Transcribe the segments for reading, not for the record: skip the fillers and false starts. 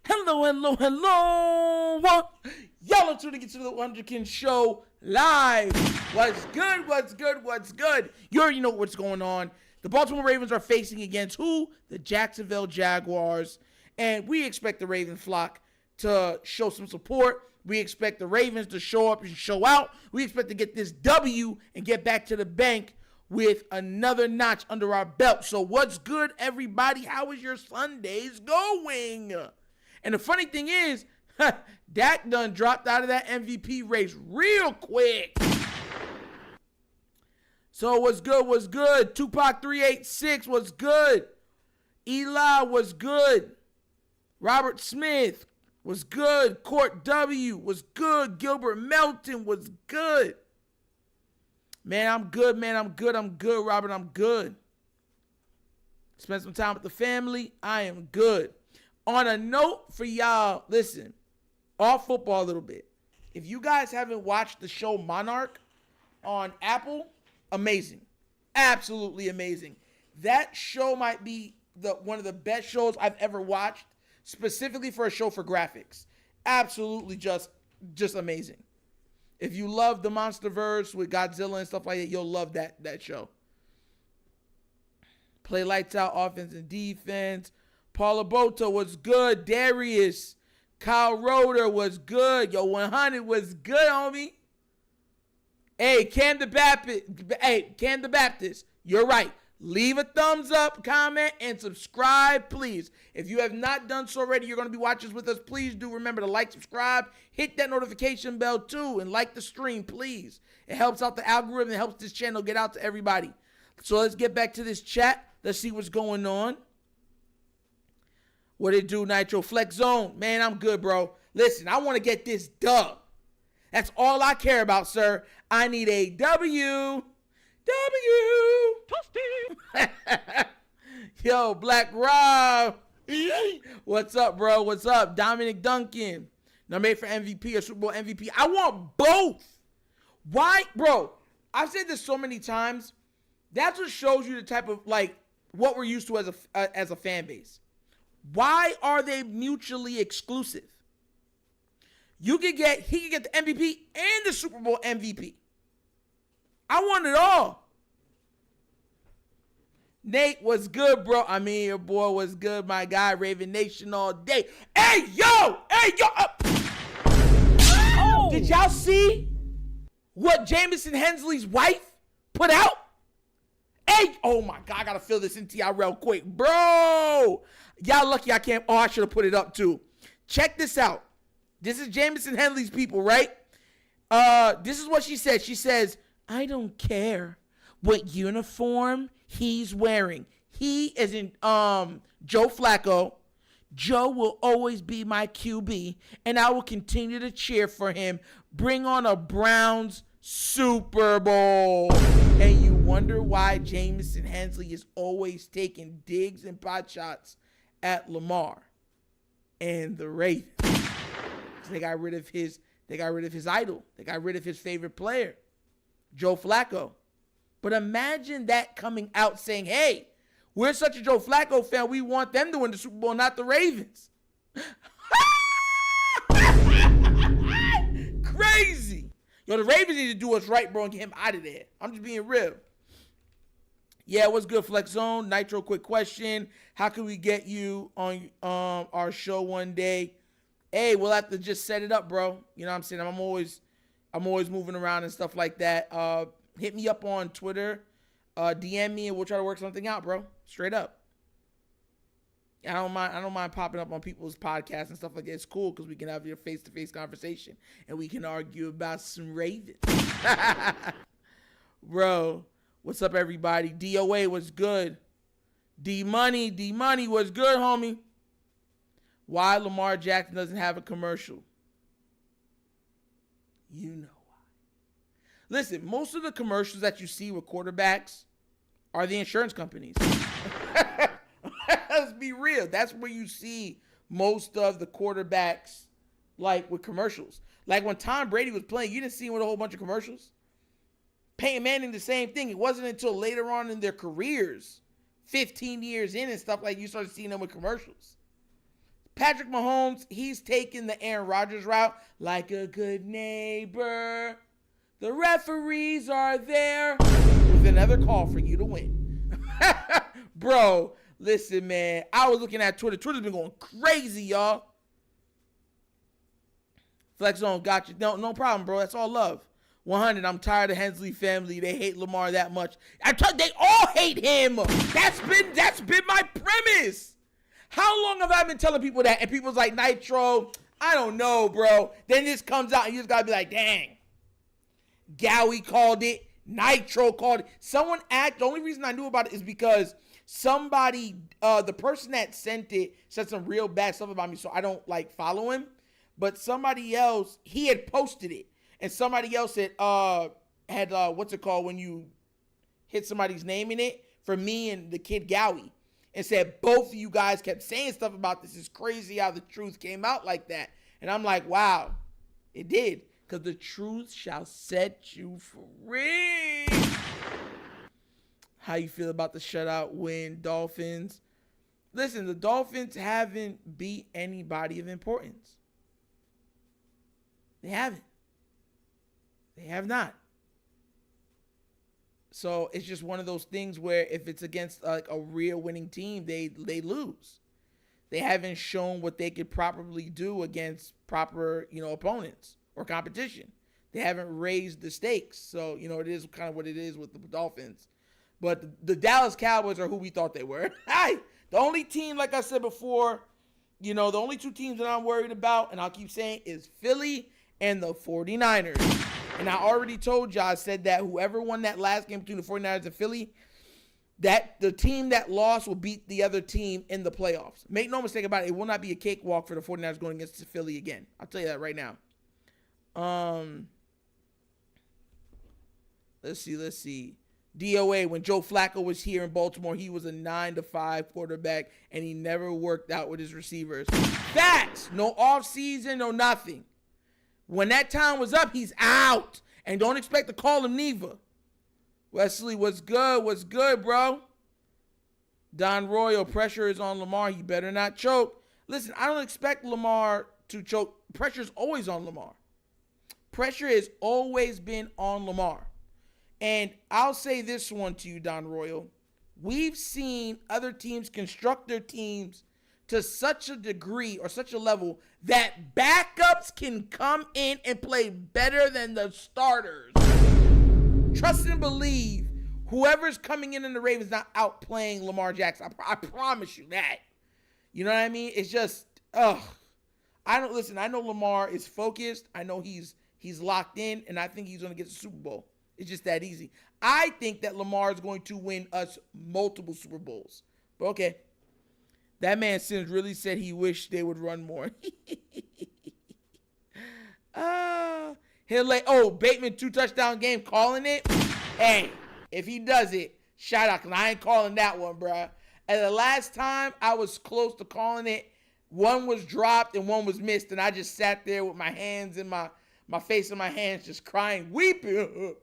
Hello, hello, hello. Y'all are tuning into the TheWunderkindShow live. What's good, what's good, what's good? You already know what's going on. The Baltimore Ravens are facing against who? The Jacksonville Jaguars. And we expect the Raven flock to show some support. We expect the Ravens to show up and show out. We expect to get this W and get back to the bank with another notch under our belt. So what's good, everybody? How is your Sundays going? And the funny thing is, Dak done dropped out of that MVP race real quick. So what's good, what's good? Tupac 386, what's good? Eli, was good? Robert Smith, was good? Court W, was good? Gilbert Melton, was good? Man, I'm good, man. I'm good, Robert. I'm good. Spend some time with the family. I am good. On a note for y'all, listen, off football a little bit. If you guys haven't watched the show Monarch on Apple, amazing. Absolutely amazing. That show might be one of the best shows I've ever watched, specifically for a show for graphics. Absolutely just amazing. If you love the Monsterverse with Godzilla and stuff like that, you'll love that show. Play lights out, offense and defense. Paula Bota was good. Darius. Kyle Roeder was good. Yo, 100 was good, homie. Hey, Cam the Baptist. You're right. Leave a thumbs up, comment, and subscribe, please. If you have not done so already, you're going to be watching with us. Please do remember to like, subscribe, hit that notification bell too, and like the stream, please. It helps out the algorithm. It helps this channel get out to everybody. So let's get back to this chat. Let's see what's going on. What it do, Nitro? Flex Zone. Man, I'm good, bro. Listen, I want to get this dub. That's all I care about, sir. I need a W. Toasty. Yo, Black Rob. What's up, bro? What's up? Dominic Duncan. Nominated for MVP or Super Bowl MVP. I want both. Why? Bro, I've said this so many times. That's what shows you the type of, what we're used to as a fan base. Why are they mutually exclusive? He could get the MVP and the Super Bowl MVP. I want it all. Nate was good, bro. I mean, your boy was good, my guy. Raven Nation all day. Hey, yo. Oh. Did y'all see what Jamison Hensley's wife put out? Hey, oh my God, I gotta fill this into y'all real quick, bro. Y'all lucky I can't. Oh, I should have put it up too. Check this out. This is Jamison Hensley's people, right? This is what she said. She says, I don't care what uniform he's wearing. He is in Joe Flacco. Joe will always be my QB, and I will continue to cheer for him. Bring on a Browns Super Bowl. And you wonder why Jamison Hensley is always taking digs and pot shots at Lamar and the Ravens. They got rid of his idol. They got rid of his favorite player, Joe Flacco. But imagine that coming out saying, hey, we're such a Joe Flacco fan, we want them to win the Super Bowl, not the Ravens. Crazy. Yo, the Ravens need to do us right, bro, and get him out of there. I'm just being real. Yeah, what's good, Flex Zone? Nitro, quick question. How can we get you on our show one day? Hey, we'll have to just set it up, bro. You know what I'm saying? I'm always moving around and stuff like that. Hit me up on Twitter. DM me, and we'll try to work something out, bro. Straight up. I don't mind popping up on people's podcasts and stuff like that. It's cool because we can have your face-to-face conversation and we can argue about some Ravens. Bro, what's up, everybody? DOA was good. D-Money was good, homie. Why Lamar Jackson doesn't have a commercial? You know why. Listen, most of the commercials that you see with quarterbacks are the insurance companies. Let's be real. That's where you see most of the quarterbacks, with commercials. Like when Tom Brady was playing, you didn't see him with a whole bunch of commercials. Peyton Manning, the same thing. It wasn't until later on in their careers, 15 years in and stuff you started seeing them with commercials. Patrick Mahomes, he's taking the Aaron Rodgers route. Like a good neighbor, the referees are there with another call for you to win. Bro, listen, man. I was looking at Twitter. Twitter's been going crazy, y'all. Flex Zone, got you. No problem, bro. That's all love. 100, I'm tired of Hensley family. They hate Lamar that much. They all hate him. That's been my premise. How long have I been telling people that? And people's like, Nitro, I don't know, bro. Then this comes out and you just gotta be like, dang. Gowie called it. Nitro called it. The only reason I knew about it is because somebody, the person that sent it said some real bad stuff about me, so I don't like follow him. But somebody else, he had posted it. And somebody else had what's it called when you hit somebody's name in it, for me and the kid Gowie, and said both of you guys kept saying stuff about this. It's crazy how the truth came out like that. And I'm like, wow, it did. Because the truth shall set you free. How you feel about the shutout win, Dolphins? Listen, the Dolphins haven't beat anybody of importance. They haven't. They have not. So it's just one of those things where if it's against like a real winning team, they lose. They haven't shown what they could properly do against proper, opponents or competition. They haven't raised the stakes. So, it is kind of what it is with the Dolphins. But the Dallas Cowboys are who we thought they were. The only team, like I said before, the only two teams that I'm worried about, and I'll keep saying, is Philly and the 49ers. And I already told y'all, I said that whoever won that last game between the 49ers and Philly, that the team that lost will beat the other team in the playoffs. Make no mistake about it. It will not be a cakewalk for the 49ers going against Philly again. I'll tell you that right now. Let's see. DOA, when Joe Flacco was here in Baltimore, he was a 9-5 quarterback, and he never worked out with his receivers. Facts. No offseason, no nothing. When that time was up, he's out. And don't expect to call him neither. Wesley, what's good, bro? Don Royal, pressure is on Lamar. He better not choke. Listen, I don't expect Lamar to choke. Pressure's always on Lamar. Pressure has always been on Lamar. And I'll say this one to you, Don Royal. We've seen other teams construct their teams to such a degree or such a level that backups can come in and play better than the starters. Trust and believe whoever's coming in the Ravens not outplaying Lamar Jackson. I promise you that. You know what I mean? It's just, I know Lamar is focused. I know he's locked in, and I think he's going to get the Super Bowl. It's just that easy. I think that Lamar is going to win us multiple Super Bowls. But okay. That man Sims really said he wished they would run more. Bateman 2-touchdown game, calling it. Hey, if he does it, shout out, because I ain't calling that one, bruh. And the last time I was close to calling it, one was dropped and one was missed, and I just sat there with my hands in my face in my hands, just crying, weeping.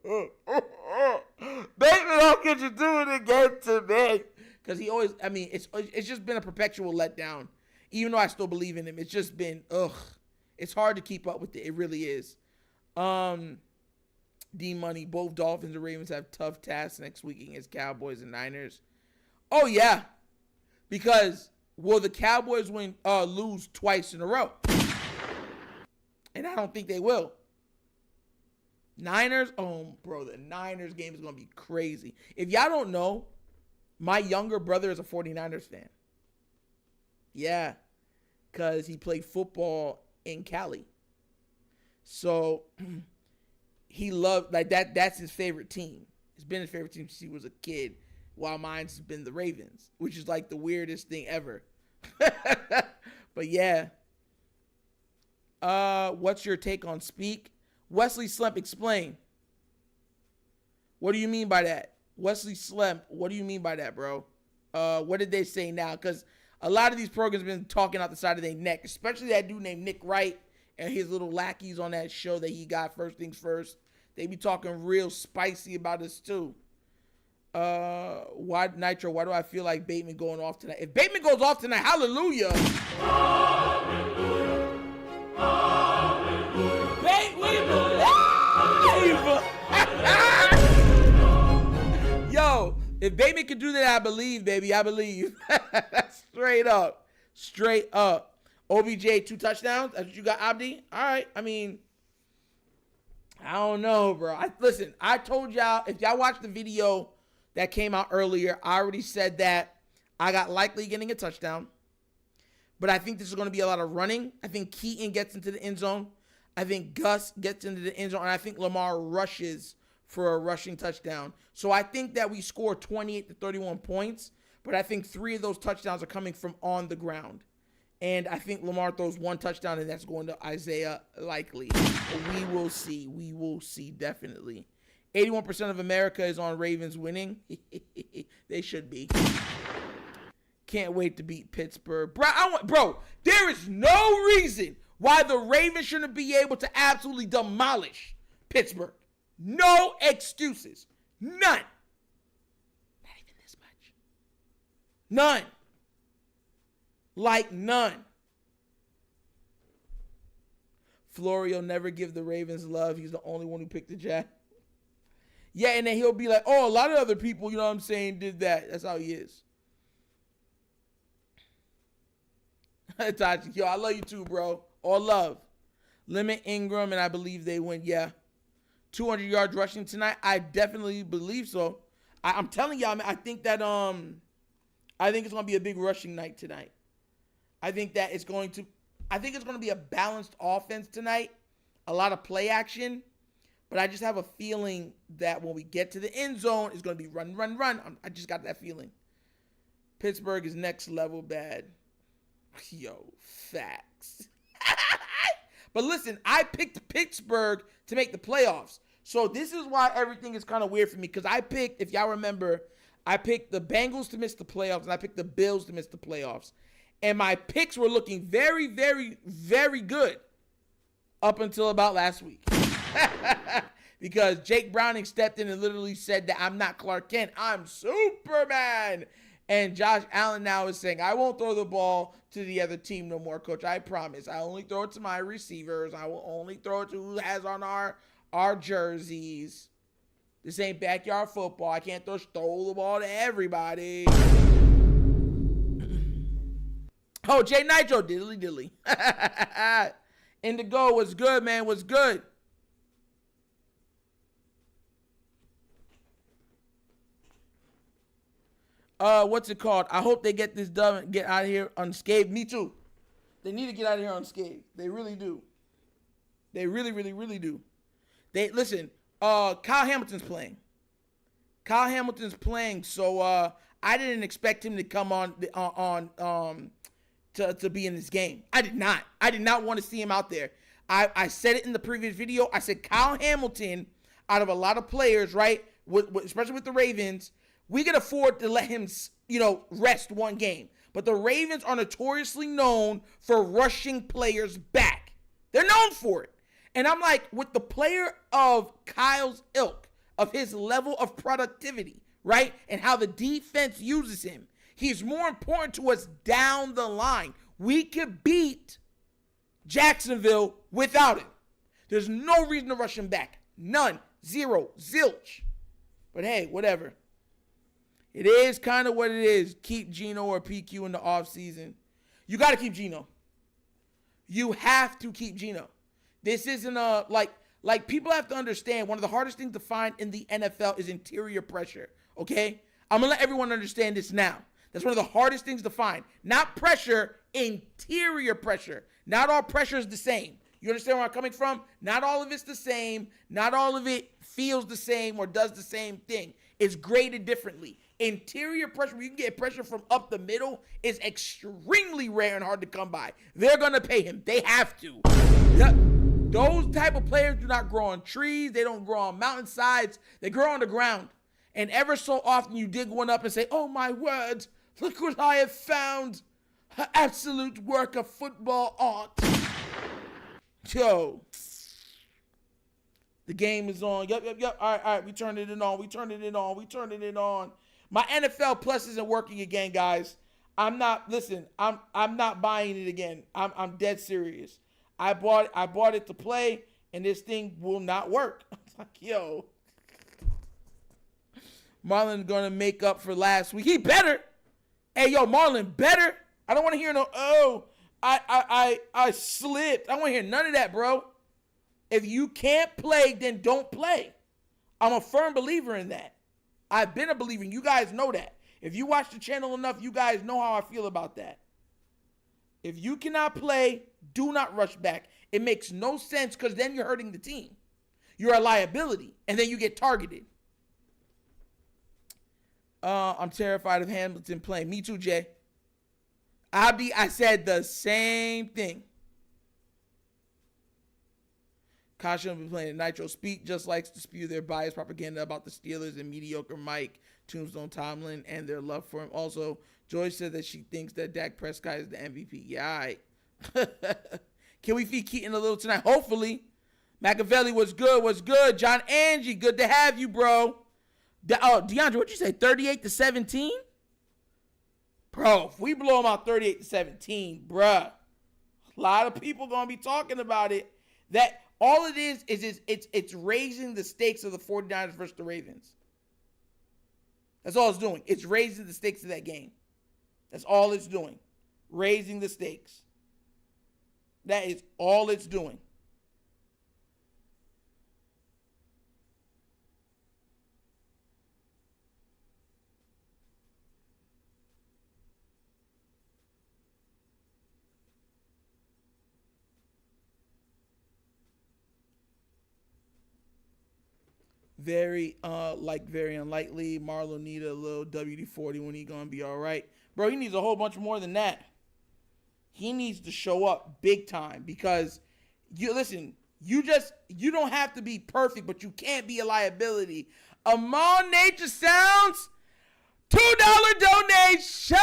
Bateman, how could you do it again to me? Because he always, it's just been a perpetual letdown. Even though I still believe in him, it's just been, it's hard to keep up with it. It really is. D-Money, both Dolphins and Ravens have tough tasks next week against Cowboys and Niners. Oh, yeah. Because will the Cowboys lose twice in a row? And I don't think they will. Niners, the Niners game is going to be crazy. If y'all don't know, my younger brother is a 49ers fan. Yeah, because he played football in Cali. So he loved, that's his favorite team. It's been his favorite team since he was a kid, while mine's been the Ravens, which is like the weirdest thing ever. But yeah. What's your take on Speak? Wesley Slump, explain. What do you mean by that? Wesley Slump, what do you mean by that, bro? What did they say now? Because a lot of these programs have been talking out the side of their neck, especially that dude named Nick Wright and his little lackeys on that show that he got, First Things First. They be talking real spicy about us too. Why Nitro? Why do I feel like Bateman going off tonight? If Bateman goes off tonight, hallelujah. Bateman believe. Yo, if Bateman can do that, I believe, baby. I believe. Straight up. Straight up. OBJ 2 touchdowns. That's what you got, Abdi? All right. I mean, I don't know, bro. Listen, I told y'all, if y'all watched the video that came out earlier, I already said that I got likely getting a touchdown. But I think this is going to be a lot of running. I think Keaton gets into the end zone. I think Gus gets into the end zone. And I think Lamar rushes for a rushing touchdown. So I think that we score 28 to 31 points. But I think 3 of those touchdowns are coming from on the ground. And I think Lamar throws 1 touchdown, and that's going to Isaiah likely. But we will see. We will see, definitely. 81% of America is on Ravens winning. They should be. Can't wait to beat Pittsburgh. Bro, there is no reason why the Ravens shouldn't be able to absolutely demolish Pittsburgh. No excuses. None. Not even this much. None. Like none. Florio never give the Ravens love. He's the only one who picked the Jack. Yeah, and then he'll be like, oh, a lot of other people, you know what I'm saying, did that. That's how he is. Tachi, yo, I love you too, bro. All love. Limit Ingram, and I believe they win. Yeah. 200 yards rushing tonight. I definitely believe so. I'm telling y'all, man, I think it's going to be a big rushing night tonight. I think it's going to be a balanced offense tonight. A lot of play action. But I just have a feeling that when we get to the end zone, it's going to be run, run, run. I just got that feeling. Pittsburgh is next level bad. Yo, facts. But listen, I picked Pittsburgh to make the playoffs. So this is why everything is kind of weird for me. Because I picked, if y'all remember, I picked the Bengals to miss the playoffs. And I picked the Bills to miss the playoffs. And my picks were looking very, very, very good up until about last week. Because Jake Browning stepped in and literally said that I'm not Clark Kent, I'm Superman. And Josh Allen now is saying, I won't throw the ball to the other team no more, coach. I promise. I only throw it to my receivers. I will only throw it to who has on our jerseys. This ain't backyard football. I can't throw the ball to everybody. Oh, Jay Nitro, diddly diddly. Indigo, what's good, man? What's good? What's it called? I hope they get this done and get out of here unscathed. Me too. They need to get out of here unscathed. They really do. They really, really, really do. Listen, Kyle Hamilton's playing. Kyle Hamilton's playing, so I didn't expect him to come on to be in this game. I did not. I did not want to see him out there. I said it in the previous video. I said Kyle Hamilton, out of a lot of players, right, especially with the Ravens, we can afford to let him, rest one game. But the Ravens are notoriously known for rushing players back. They're known for it. And I'm like, with the player of Kyle's ilk, of his level of productivity, right, and how the defense uses him, he's more important to us down the line. We could beat Jacksonville without him. There's no reason to rush him back. None. Zero. Zilch. But hey, whatever. It is kind of what it is. Keep Geno or PQ in the offseason. You got to keep Geno. You have to keep Geno. This isn't like people have to understand, one of the hardest things to find in the NFL is interior pressure, okay? I'm going to let everyone understand this now. That's one of the hardest things to find. Not pressure, interior pressure. Not all pressure is the same. You understand where I'm coming from? Not all of it's the same. Not all of it feels the same or does the same thing. It's graded differently. Interior pressure, where you can get pressure from up the middle, is extremely rare and hard to come by. They're going to pay him. They have to. Those type of players do not grow on trees. They don't grow on mountainsides. They grow on the ground. And ever so often you dig one up and say, oh my word, look what I have found. An absolute work of football art. Yo. The game is on. Yep. All right. We turning it on. My NFL Plus isn't working again, guys. I'm not buying it again. I'm dead serious. I bought it to play, and this thing will not work. It's like, yo. Marlon gonna make up for last week. He better. Hey, yo, Marlon better. I don't want to hear no, I slipped. I don't want to hear none of that, bro. If you can't play, then don't play. I'm a firm believer in that. I've been a believer, and you guys know that. If you watch the channel enough, you guys know how I feel about that. If you cannot play, do not rush back. It makes no sense because then you're hurting the team. You're a liability, and then you get targeted. I'm terrified of Hamilton playing. Me too, Jay. I said the same thing. CashApp will be playing Nitro. Speak just likes to spew their biased propaganda about the Steelers and mediocre Mike, Tombstone Tomlin, and their love for him. Also, Joy said that she thinks that Dak Prescott is the MVP. Yeah, all right. Can we feed Keaton a little tonight? Hopefully. Machiavelli, what's good? John Angie, good to have you, bro. DeAndre, what'd you say, 38-17? Bro, if we blow them out 38-17, bruh, a lot of people going to be talking about it. That all it is it's raising the stakes of the 49ers versus the Ravens. That's all it's doing. It's raising the stakes of that game. That's all it's doing. Raising the stakes. That is all it's doing. Very unlikely. Marlon need a little WD-40 when he gonna be all right. Bro, he needs a whole bunch more than that. He needs to show up big time because you don't have to be perfect, but you can't be a liability. Amon Nature Sounds, $2 donation.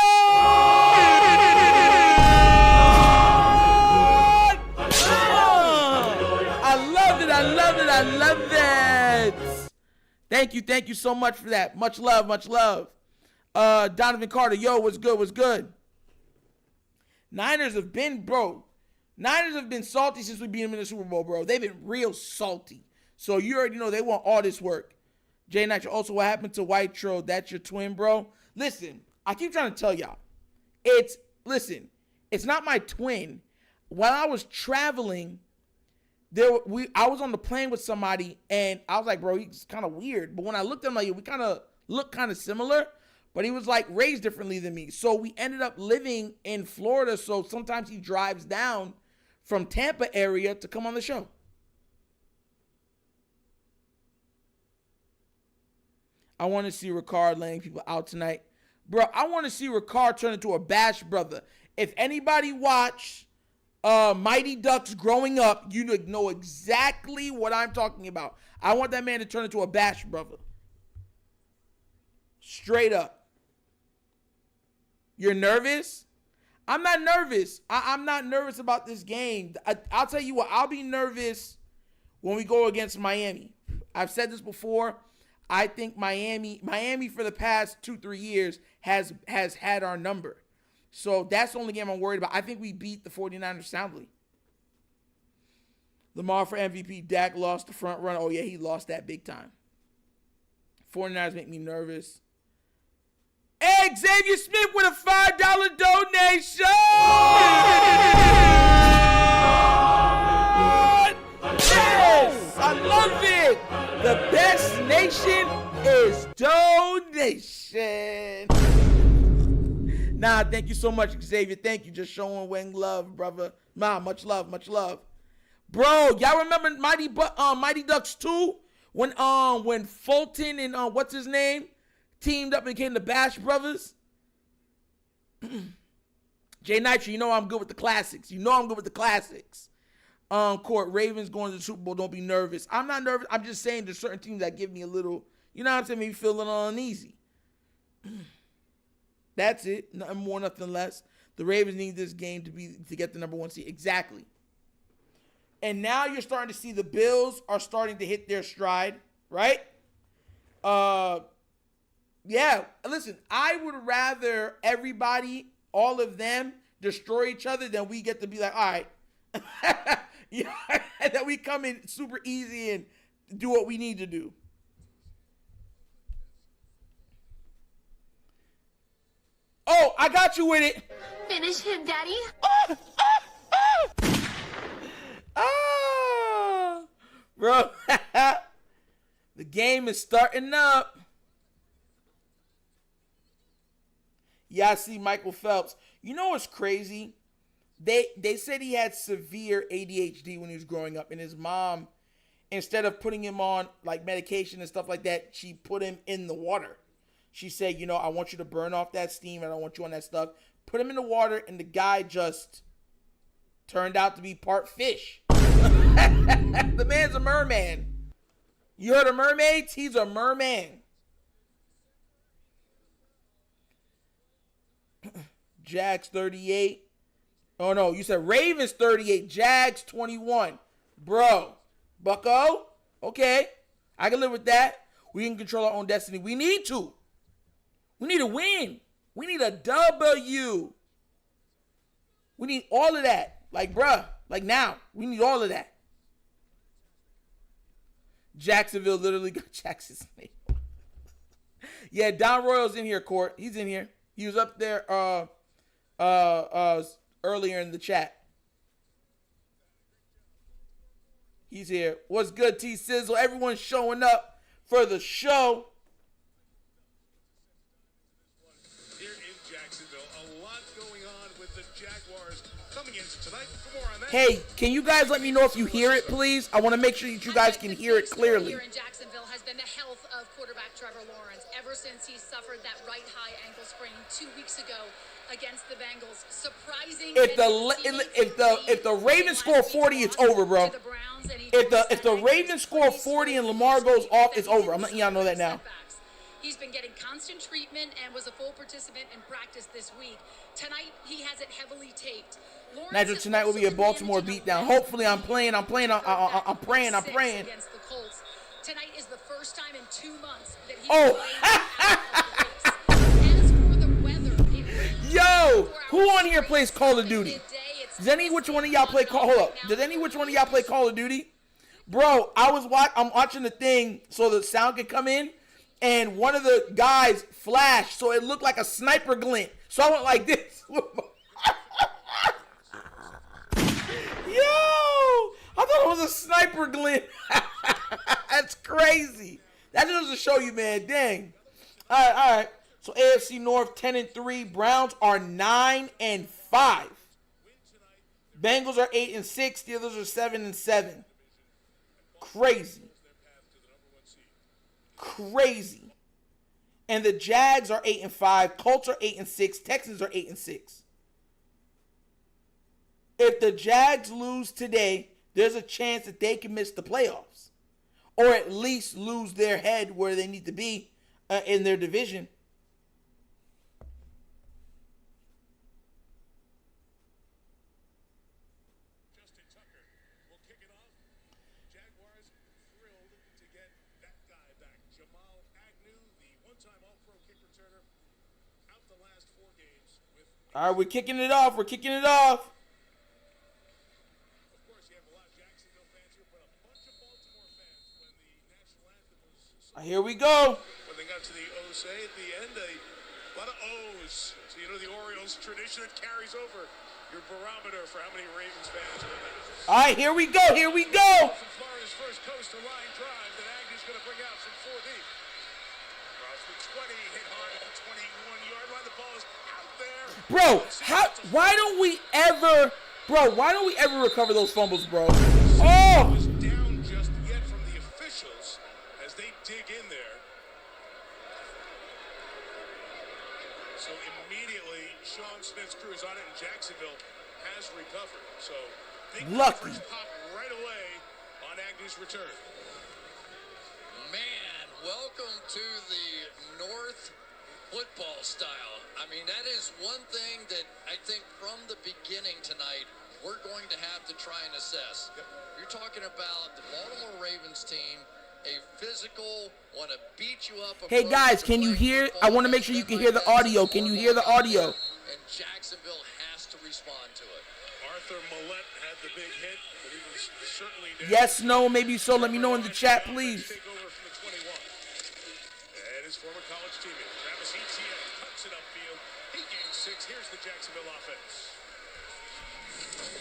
I love it. Thank you so much for that. Much love. Donovan Carter, yo, what's good? Niners have been salty since we beat them in the Super Bowl, bro. They've been real salty. So you already know they want all this work. Jay Nitro, also, what happened to White Troll? That's your twin, bro. Listen, I keep trying to tell y'all. It's not my twin. While I was traveling, I was on the plane with somebody, and I was like, bro, he's kind of weird. But when I looked at him, like, we kind of look kind of similar, but he was like raised differently than me. So we ended up living in Florida. So sometimes he drives down from Tampa area to come on the show. I want to see Ricard laying people out tonight. Bro, I want to see Ricard turn into a Bash brother. If anybody watched Mighty Ducks growing up, you know exactly what I'm talking about. I want that man to turn into a Bash brother. Straight up. You're nervous? I'm not nervous. I'm not nervous about this game. I'll tell you what, I'll be nervous when we go against Miami. I've said this before. I think Miami for the past 2-3 years has had our number. So that's the only game I'm worried about. I think we beat the 49ers soundly. Lamar for MVP. Dak lost the front run. Oh, yeah, he lost that big time. 49ers make me nervous. Hey, Xavier Smith with a $5 donation. Yes, I love it. The best nation is donation. Nah, thank you so much, Xavier. Thank you. Just showing Wang love, brother. Much love. Bro, y'all remember Mighty Ducks 2? When Fulton and what's his name teamed up and became the Bash Brothers? Jay Nitro, you know I'm good with the classics. Court, Ravens going to the Super Bowl. Don't be nervous. I'm not nervous. I'm just saying there's certain teams that give me a little, you know what I'm saying, maybe feel a little uneasy. That's it. Nothing more, nothing less. The Ravens need this game to get the number 1 seed. Exactly. And now you're starting to see the Bills are starting to hit their stride, right? Yeah, listen, I would rather everybody, all of them, destroy each other than we get to be like, all right, yeah, that we come in super easy and do what we need to do. Oh, I got you with it. Finish him, Daddy. Bro, the game is starting up. Yeah, I see Michael Phelps. You know what's crazy? They said he had severe ADHD when he was growing up, and his mom, instead of putting him on like medication and stuff like that, she put him in the water. She said, you know, I want you to burn off that steam. I don't want you on that stuff. Put him in the water, and the guy just turned out to be part fish. The man's a merman. You heard of mermaids? He's a merman. Jags 38. Oh, no. You said Ravens 38. Jags 21. Bro. Bucko. Okay. I can live with that. We can control our own destiny. We need to. We need a win. We need a W. We need all of that. Like, bruh. Like, now. We need all of that. Jacksonville literally got Jackson's name. Yeah, Don Royal's in here, Court. He's in here. He was up there earlier in the chat. He's here. What's good, T-Sizzle? Everyone's showing up for the show. Here in Jacksonville, a lot going on with the Jaguars coming in tonight. For more on that. Hey, can you guys let me know if you hear it, please? I want to make sure that you guys can hear it clearly. Here in Jacksonville has been the health of quarterback Trevor Lawrence ever since he suffered that right high ankle sprain 2 weeks ago against the Bengals. Surprising. If the Ravens score 40, it's over, bro. If the Ravens score 40 and Lamar goes off, it's over. I'm letting y'all know that now. He's been getting constant treatment and was a full participant in practice this week. Tonight, he has it heavily taped. Nigel, tonight will be a Baltimore beatdown. Hopefully, I'm praying. I'm praying. Against the Colts. Tonight is the first time in 2 months that he As for the weather, yo, who on here plays Call of Duty? Does any which one of y'all play Call? Hold up. Does any which one of y'all play Call of Duty? Bro, I'm watching the thing so the sound can come in, and one of the guys flashed, so it looked like a sniper glint. So I went like this. Yo, I thought it was a sniper glint. That's crazy. That just to show you, man. Dang. All right. So AFC North 10-3. Browns are 9-5. Bengals are 8-6. Steelers are 7-7. Crazy. And the Jags are 8-5. Colts are 8-6. Texans are 8-6. If the Jags lose today, there's a chance that they can miss the playoffs, or at least lose their head where they need to be in their division. Justin Tucker will kick it off. Jaguars thrilled to get that guy back. Jamal Agnew, the one-time All-Pro kick returner, out the last 4 games with. All right, we're kicking it off. Of course, you have a lot of Jacksonville fans here, but a bunch of Baltimore fans when the national anthem was. Here we go. When they got to the O's at the end, a lot of O's. So you know the Orioles tradition that carries over your barometer for how many Ravens fans are in there. All right, here we go. From Florida's first coast to line drive that Agnew's going to bring out from 4 deep. Across the 20, hit hard at the 21-yard line. The ball is out there. Bro, why don't we ever recover those fumbles, bro? Oh! Was down just yet from the officials as they dig in there. So immediately, Sean Smith's crew is on it, and Jacksonville has recovered. So big lucky pop right away on Agnew's return. Man, welcome to the North football style. I mean, that is one thing that I think from the beginning tonight we're going to have to try and assess. You're talking about the Baltimore Ravens team, a physical, want to beat you up. Hey guys, can you hear? I want to make sure you can hear the audio. Can you hear the audio? And Jacksonville has to respond to it. Arthur Millette had the big hit, but he was certainly down. Yes, no, maybe so. Let me know in the chat, please. Take over from the 21. And his former college teammate, Travis Etienne, cuts it upfield. He gains 6. Here's the Jacksonville offense.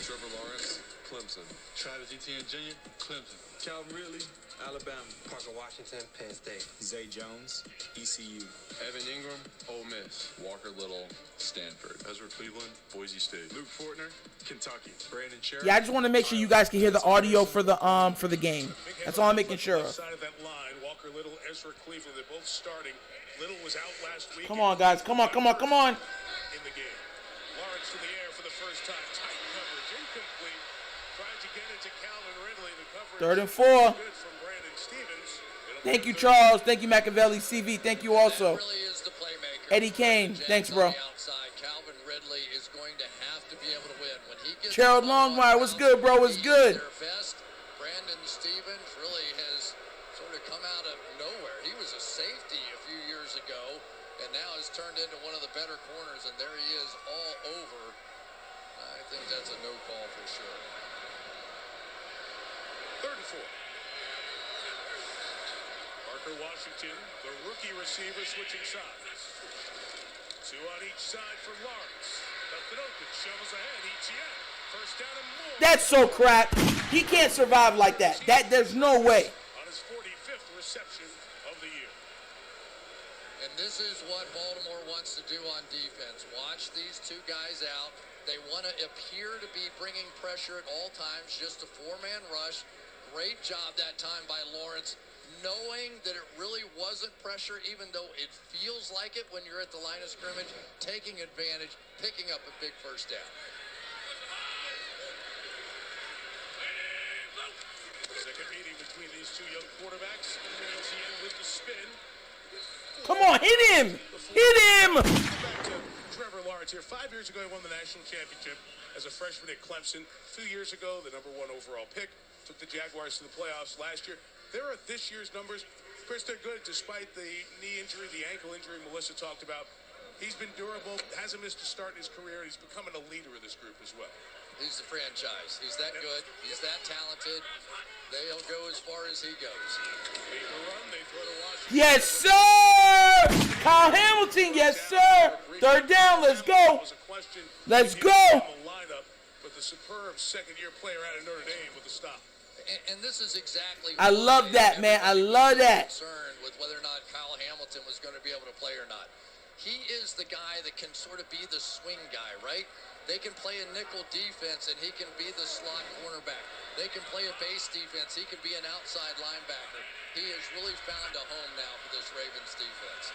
Trevor Lawrence, Clemson. Travis Etienne Jr., Clemson. Calvin Ridley, Alabama. Parker Washington, Penn State. Zay Jones, ECU. Evan Ingram, Ole Miss. Walker Little, Stanford. Ezra Cleveland, Boise State. Luke Fortner, Kentucky. Brandon Sheriff. Yeah, I just want to make sure you guys can hear the audio for the game. That's all I'm making sure of. Side of that line, Walker Little, Ezra Cleveland, they're both starting. Little was out last week. Come on, guys. Come on, come on, come on. In the game. Lawrence in the air for the first time. Tight coverage, incomplete. Tried to get it to Calvin Ridley. The coverage 3rd and 4. good from Brandon Stevens. Thank you, Charles. Thank you, Machiavelli CV. Thank you also. That really is the playmaker. Eddie Kane. Thanks, bro. On the outside, Calvin Ridley is going to have to be able to win. When he gets Gerald Longmire. What's good, bro? What's good? their best, Brandon Stevens really has sort of come out of nowhere. He was a safety a few years ago and now has turned into one of the better corners, and there he is all over. I think that's a no call for sure. 3rd and 4. Parker Washington, the rookie receiver, switching sides. 2 on each side for Lawrence. Left it open, shovels ahead. Etienne. First down and more. That's so crap. He can't survive like that. There's no way. On his 45th reception of the year. And this is what Baltimore wants to do on defense. Watch these two guys out. They want to appear to be bringing pressure at all times, just a 4-man rush. Great job that time by Lawrence, knowing that it really wasn't pressure, even though it feels like it when you're at the line of scrimmage, taking advantage, picking up a big first down. Second meeting between these two young quarterbacks. Etienne with the spin. Come on, hit him. Hit him. Back to Trevor Lawrence here. 5 years ago, he won the national championship as a freshman at Clemson. 2 years ago, the #1 overall pick. Took the Jaguars to the playoffs last year. There are this year's numbers. Chris, they're good despite the knee injury, the ankle injury Melissa talked about. He's been durable, hasn't missed a start in his career. He's becoming a leader of this group as well. He's the franchise. He's that good. He's that talented. They'll go as far as he goes. They run, they throw to Washington. Yes, sir. Kyle Hamilton. Yes, sir. 3rd down. Let's go. Let's go. Lineup, but the superb second-year player out of Notre Dame with the stop. And this is exactly. I love that, man. I love that. Concerned with whether or not Kyle Hamilton was going to be able to play or not. He is the guy that can sort of be the swing guy, right? They can play a nickel defense, and he can be the slot cornerback. They can play a base defense. He can be an outside linebacker. He has really found a home now for this Ravens defense.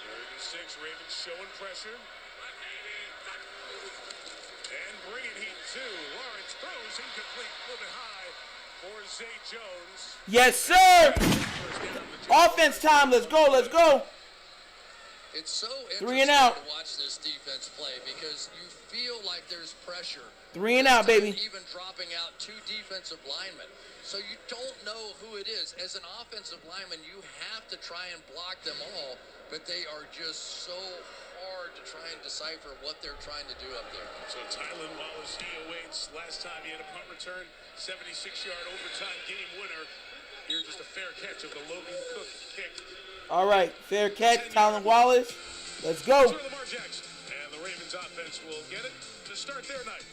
3rd and 6, Ravens showing pressure. And bringing heat too. Lawrence throws incomplete, a little bit high for Zay Jones. Yes, sir. Offense time. Let's go. Let's go. It's so 3 and interesting out. to watch this defense play because you feel like there's pressure. 3 and out, baby. Even dropping out 2 defensive linemen. So you don't know who it is. As an offensive lineman, you have to try and block them all, but they are just so hard to try and decipher what they're trying to do up there. So Tylan Wallace, he awaits. Last time he had a punt return, 76-yard overtime game winner. Here's just a fair catch of the Logan Cook kick. All right, fair catch, Tylan Wallace. Let's go. To Lamar Jackson. And the Ravens offense will get it to start their night.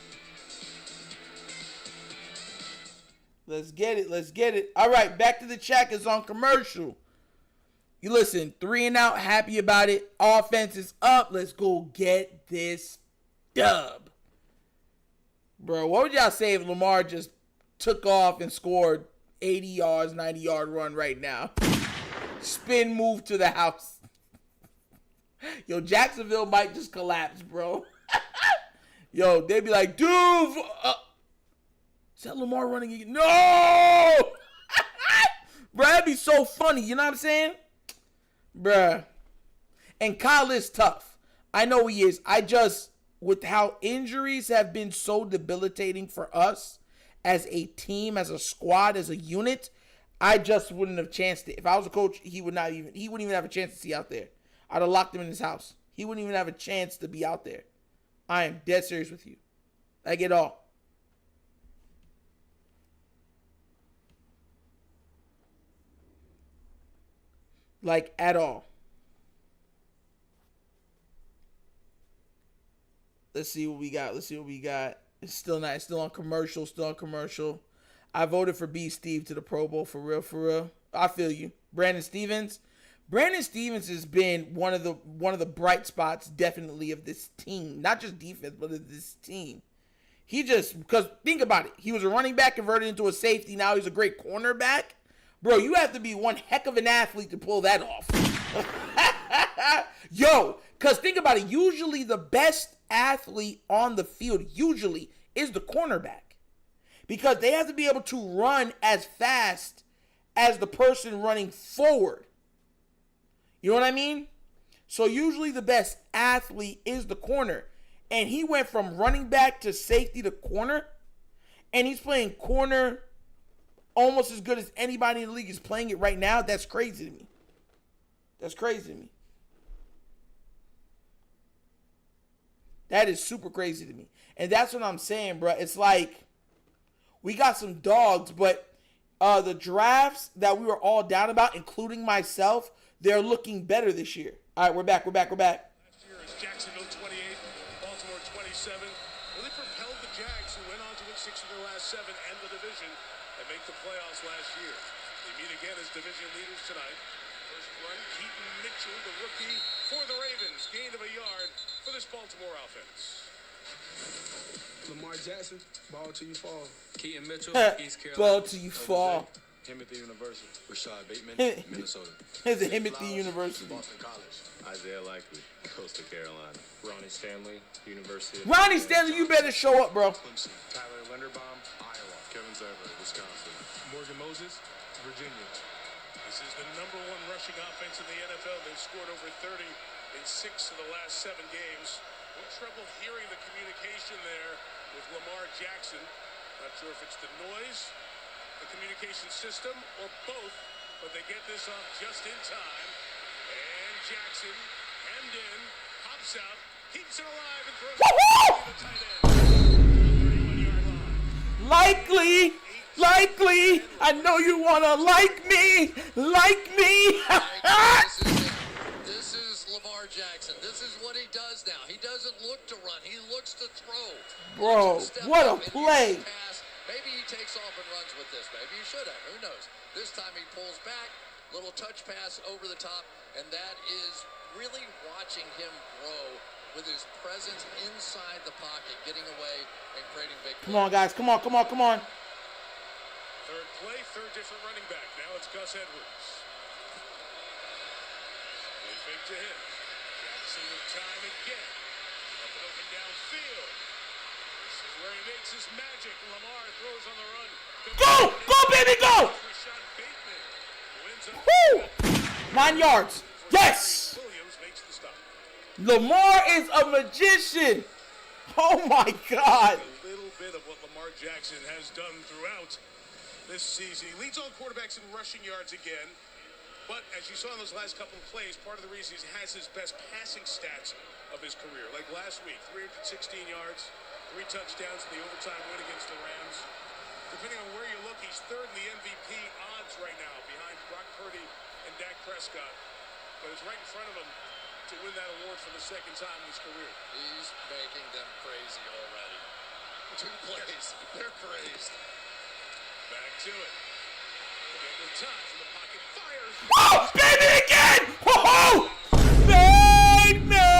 Let's get it. Let's get it. All right, back to the chat. It's on commercial. You listen, 3 and out, happy about it. Offense is up. Let's go get this dub. Bro, what would y'all say if Lamar just took off and scored 80 yards, 90-yard run right now? Spin move to the house. Yo, Jacksonville might just collapse, bro. Yo, they'd be like, dude. Is that Lamar running again? No! Bro, that'd be so funny. You know what I'm saying? Bruh. And Kyle is tough. I know he is. I just with how injuries have been so debilitating for us as a team, as a squad, as a unit, I just wouldn't have chanced it. If I was a coach, he wouldn't even have a chance to see out there. I'd have locked him in his house. He wouldn't even have a chance to be out there. I am dead serious with you. I get all. Like, at all. Let's see what we got. It's still not. It's still on commercial. I voted for B. Steve to the Pro Bowl, for real. I feel you. Brandon Stevens has been one of the bright spots, definitely, of this team. Not just defense, but of this team. Because think about it. He was a running back converted into a safety. Now he's a great cornerback. Bro, you have to be one heck of an athlete to pull that off. Yo, because think about it. Usually the best athlete on the field is the cornerback. Because they have to be able to run as fast as the person running forward. You know what I mean? So usually the best athlete is the corner. And he went from running back to safety to corner. And he's playing corner almost as good as anybody in the league is playing it right now. That's crazy to me. That is super crazy to me. And that's what I'm saying, bro. It's like, we got some dogs, but the drafts that we were all down about, including myself, they're looking better this year. All right, we're back. Last year is Jacksonville 28, Baltimore 27. Really propelled the Jags, who went on to win 6 of their last 7 and the division and make the playoffs last year. They meet again as division leaders tonight. First run, Keaton Mitchell, the rookie for the Ravens. Gain of a yard for this Baltimore offense. Lamar Jackson, ball till you fall. Keaton Mitchell, East Carolina. Ball till you fall. Timothy University. Rashad Bateman, Minnesota. It's a Timothy University. Boston College. Isaiah Likely, Coastal Carolina. Ronnie Stanley, University of Ronnie Stanley, you better show up, bro. Clemson. Tyler Linderbaum, Iowa. Kevin Zerber, Wisconsin. Morgan Moses, Virginia. This is the number 1 rushing offense in the NFL. They've scored over 30 in 6 of the last 7 games. No trouble hearing the communication there with Lamar Jackson. Not sure if it's the noise, the communication system, or both, but they get this off just in time. And Jackson, hemmed in, pops out, keeps it alive, and throws it to the tight end. 31-yard line. Likely. I know you want to like me. This is Lamar Jackson. This is what he does now. He doesn't look to run. He looks to throw. Bro, what a play. Maybe he takes off and runs with this. Maybe he should have. Who knows? This time he pulls back. Little touch pass over the top. And that is really watching him grow with his presence inside the pocket, getting away and creating big plays. Come on, guys. Come on. Third play, third different running back. Now it's Gus Edwards. They fake to him. Jackson with time again. Up and open downfield. This is where he makes his magic. Lamar throws on the run. Go, baby, go! Rashad Bateman, who ends up Woo! 9 yards. Yes! Williams makes the stop. Lamar is a magician. Oh, my God. A little bit of what Lamar Jackson has done throughout this season. He leads all quarterbacks in rushing yards again. But as you saw in those last couple of plays, part of the reason he has his best passing stats of his career. Like last week, 316 yards, 3 touchdowns in the overtime win against the Rams. Depending on where you look, he's third in the MVP odds right now, behind Brock Purdy and Dak Prescott. But it's right in front of him to win that award for the second time in his career. He's making them crazy already. 2 plays. They're crazed. Back to it. Again with time from the pocket. Fires. Oh, baby again! Whoa! Bateman!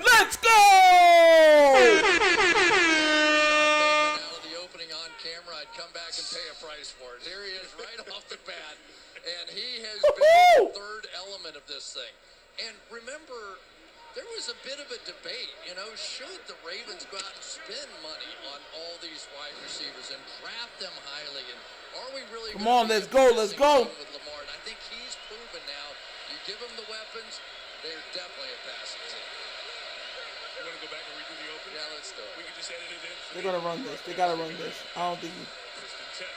Let's go! Out of the opening on camera, I'd come back and pay a price for it. Here he is right off the bat. And he has been the third element of this thing. And remember, there was a bit of a debate, should the Ravens go out and spend money on all these wide receivers and draft them highly? And are we really Come on, let's go. With Lamar? And I think he's proven now, you give him the weapons, they're definitely a is edited in. They're gonna run this. They gotta run this. I don't think he. First and 10.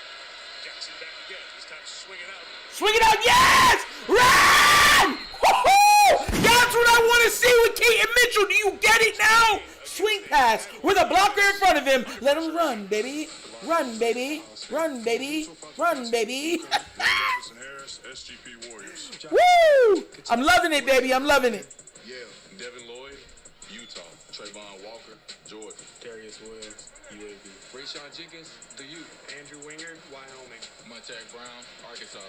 Jackson back again. This time swinging out. Swing it out, yes! Run! Woo-hoo! That's what I want to see with Keaton Mitchell. Do you get it now? Swing pass with a blocker in front of him. Let him run, baby. Run, baby. Run, baby. Run, baby. Harris, SGP Warriors. Woo! I'm loving it, baby. I'm loving it. Yale, Devin Lloyd, Utah. Trayvon Walker, Georgia. Darius Williams, UAB. Rayshawn Jenkins, the U. Andrew Winger, Wyoming. Montague Brown, Arkansas.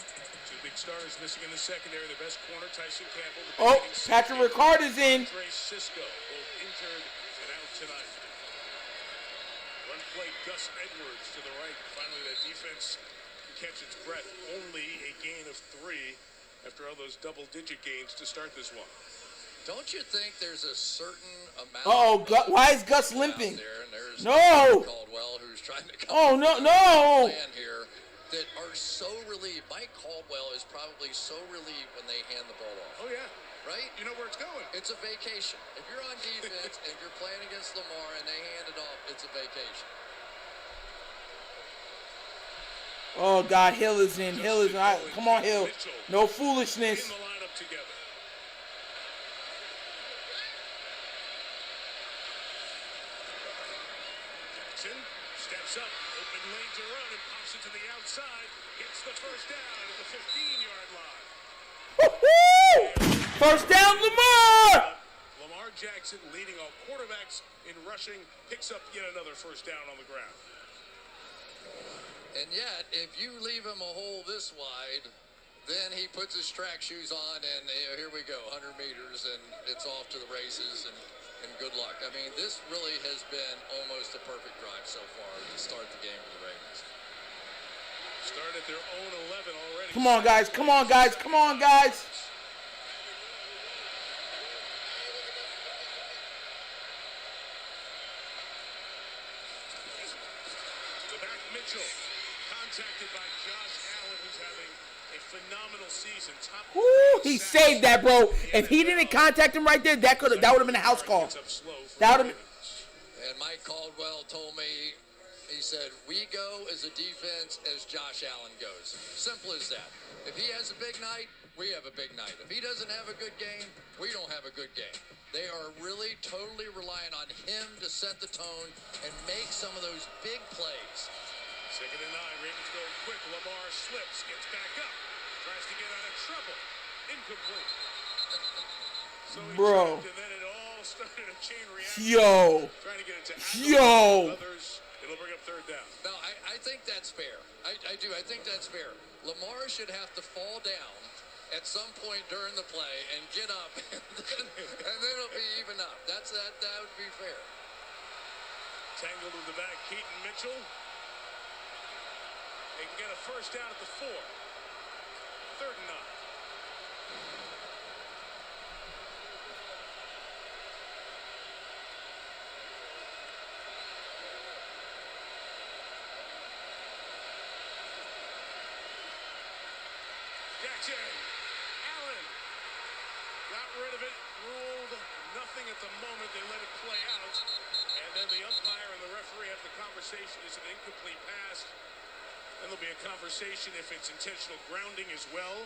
Two big stars missing in the secondary. The best corner, Tyson Campbell. The Oh, remaining Patrick safety, Ricard is in. Andre Cisco, both injured and out tonight. Run play, Gus Edwards to the right. Finally, that defense can catch its breath. Only a gain of 3 after all those double-digit gains to start this one. Don't you think there's a certain amount Why is Gus limping? there, and there's No. Caldwell who's trying to come Oh, no. plan here that are so relieved. Mike Caldwell is probably so relieved when they hand the ball off. Oh, yeah. Right? You know where it's going. It's a vacation. If you're on defense and you're playing against Lamar and they hand it off, it's a vacation. Oh, God, Hill is in. Hill is in. All right, come on, Hill. No foolishness. In the lineup together. Jackson steps up, open lane to run, and pops it to the outside. Gets the first down at the 15-yard line. Woo-hoo! First down, Lamar! Lamar Jackson, leading all quarterbacks in rushing, picks up yet another first down on the ground. And yet, if you leave him a hole this wide, then he puts his track shoes on and here we go, 100 meters, and it's off to the races, and good luck. I mean, this really has been almost a perfect drive so far to start the game for the Ravens. Start at their own 11 already. Come on, guys. Come on, guys. Come on, guys. The back Mitchell, contacted by Josh Allen, who's having a phenomenal season. Top Woo, he saved that, bro. If he didn't contact him right there, that would have been a house call. That would have been. And Mike Caldwell told me, he said, we go as a defense as Josh Allen goes. Simple as that. If he has a big night, we have a big night. If he doesn't have a good game, we don't have a good game. They are really totally relying on him to set the tone and make some of those big plays. Second and 9, Ravens going quick. Lamar slips, gets back up, tries to get out of trouble. Incomplete. So he Bro. tripped, and then it all started a chain reaction. Yo. Trying to get it to Yo. others. It'll bring up third down. No, I think that's fair. I do. I think that's fair. Lamar should have to fall down at some point during the play and get up, and then it'll be even up. That would be fair. Tangled in the back, Keaton Mitchell. They can get a first down at the 4. Third and 9. Jackson, Allen, got rid of it, ruled nothing at the moment. They let it play out, and then the umpire and the referee have the conversation. Is it an incomplete pass? Then there'll be a conversation if it's intentional grounding as well.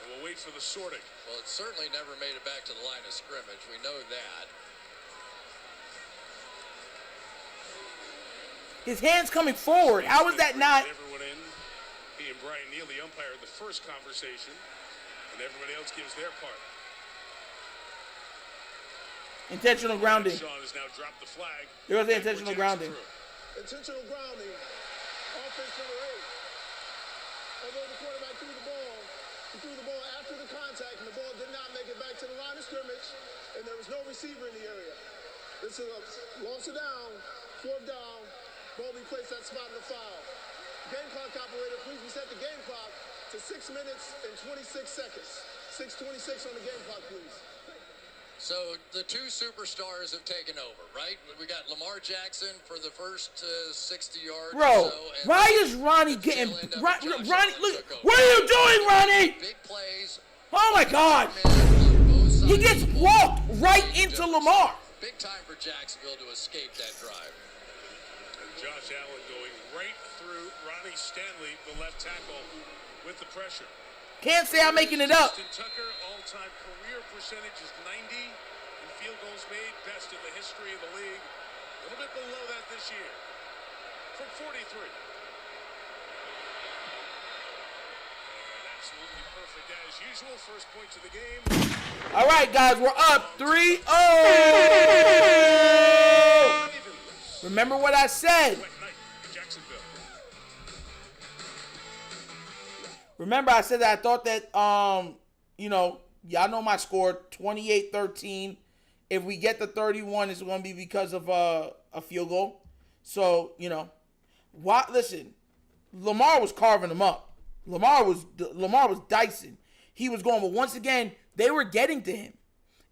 And we'll wait for the sorting. Well, it certainly never made it back to the line of scrimmage. We know that. His hand's coming forward. How is that not? Everyone in. He and Brian Neal, the umpire, the first conversation, and everybody else gives their part. Intentional grounding. Sean has now dropped the flag. There was the intentional grounding. Intentional grounding. Offense number 8. Although the quarterback threw the ball, he threw the ball after the contact, and the ball did not make it back to the line of scrimmage, and there was no receiver in the area. This is a loss of down, 4th down, ball be placed at spot in the foul. Game clock operator, please reset the game clock to 6 minutes and 26 seconds. 6:26 on the game clock, please. So the two superstars have taken over, right? We got Lamar Jackson for the first 60 yards. Bro, or so, and why is Ronnie getting... tail end of it, Ronnie, Josh Ronnie, Allen look. took over. What are you doing, Ronnie? Big plays. Oh, my God. Man, on both sides He gets of the ball. walked right into Lamar. big time for Jacksonville to escape that drive. And Josh Allen going right through Ronnie Stanley, the left tackle, with the pressure. Can't say I'm making it up. Justin Tucker, all-time career percentage is 90. And field goals made, best in the history of the league. A little bit below that this year. From 43. Absolutely perfect as usual. First points of the game. All right, guys, we're up 3-0. Remember what I said. Wet night in Jacksonville. Remember I said that I thought that, y'all know my score, 28-13. If we get the 31, it's going to be because of a field goal. So, listen, Lamar was carving them up. Lamar was dicing. He was going, but once again, they were getting to him.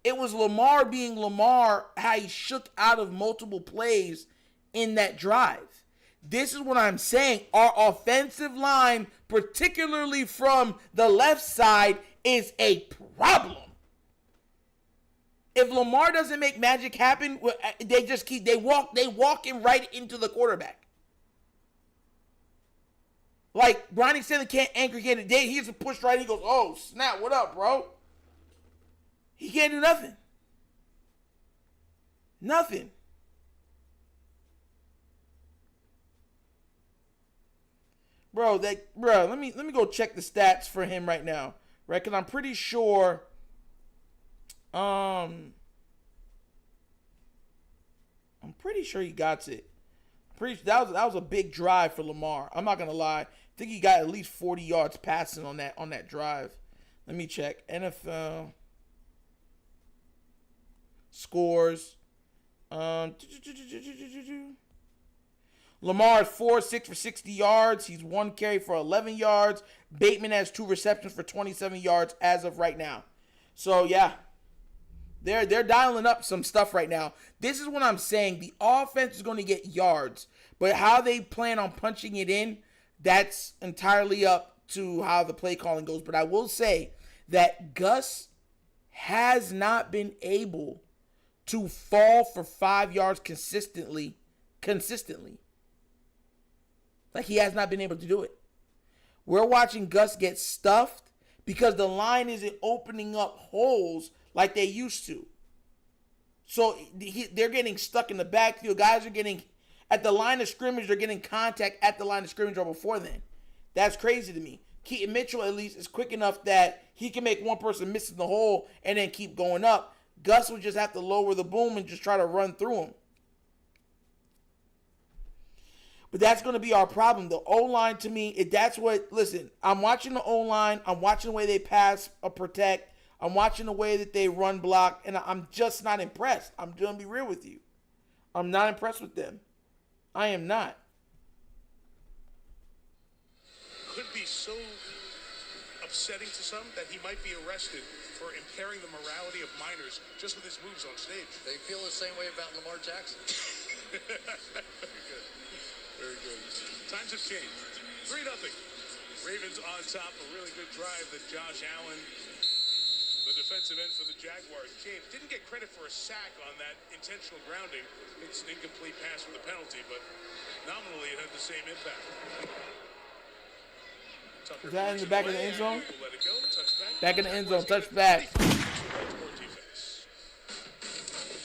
It was Lamar being Lamar, how he shook out of multiple plays in that drive. This is what I'm saying. Our offensive line, particularly from the left side, is a problem. If Lamar doesn't make magic happen, they walk him right into the quarterback. Like, Ronnie Stanley can't anchor, he gets a push right, he goes, oh, snap, what up, bro? He can't do nothing. Nothing. Bro, let me go check the stats for him right now, right? Because I'm pretty sure, he got it. That was a big drive for Lamar. I'm not gonna lie. I think he got at least 40 yards passing on that drive. Let me check. NFL scores. Lamar is 4-6 for 60 yards. He's 1 carry for 11 yards. Bateman has 2 receptions for 27 yards as of right now. So, yeah. They're dialing up some stuff right now. This is what I'm saying. The offense is going to get yards. But how they plan on punching it in, that's entirely up to how the play calling goes. But I will say that Gus has not been able to fall for 5 yards consistently. Like, he has not been able to do it. We're watching Gus get stuffed because the line isn't opening up holes like they used to. So they're getting stuck in the backfield. Guys are getting at the line of scrimmage. They're getting contact at the line of scrimmage or before then. That's crazy to me. Keaton Mitchell, at least, is quick enough that he can make one person miss in the hole and then keep going up. Gus would just have to lower the boom and just try to run through him. But that's going to be our problem. The O-line, to me, listen, I'm watching the O-line. I'm watching the way they pass or protect. I'm watching the way that they run block, and I'm just not impressed. I'm going to be real with you. I'm not impressed with them. I am not. Could be so upsetting to some that he might be arrested for impairing the morality of minors just with his moves on stage. They feel the same way about Lamar Jackson. Very good. Times have changed. 3-0. Ravens on top. A really good drive that Josh Allen, the defensive end for the Jaguars, James didn't get credit for a sack on that intentional grounding. It's an incomplete pass with a penalty, but nominally it had the same impact. Is that in the back of the end zone? Let it go. Touchback. Back in the end zone. Touchback.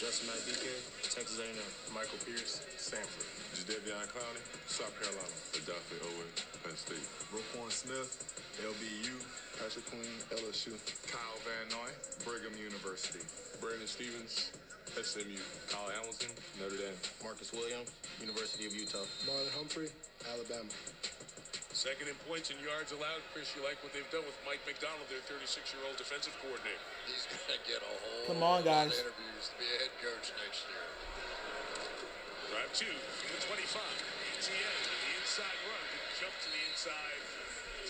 Justin Madike, Texas A&M. Michael Pierce, Stanford. Jadeveon Clowney, South Carolina. Adolphe Owen, Penn State. Roquan Smith, LBU. Patrick Queen, LSU. Kyle Van Noy, Brigham University. Brandon Stevens, SMU. Kyle Hamilton, Notre Dame. Marcus Williams, University of Utah. Marlon Humphrey, Alabama. Second in points and yards allowed. Chris, you like what they've done with Mike McDonald, their 36-year-old defensive coordinator. He's going to get a whole Come on, lot guys. of interviews to be a head coach next year. Drive 2 from the 25. ETN, the inside run to jump to the inside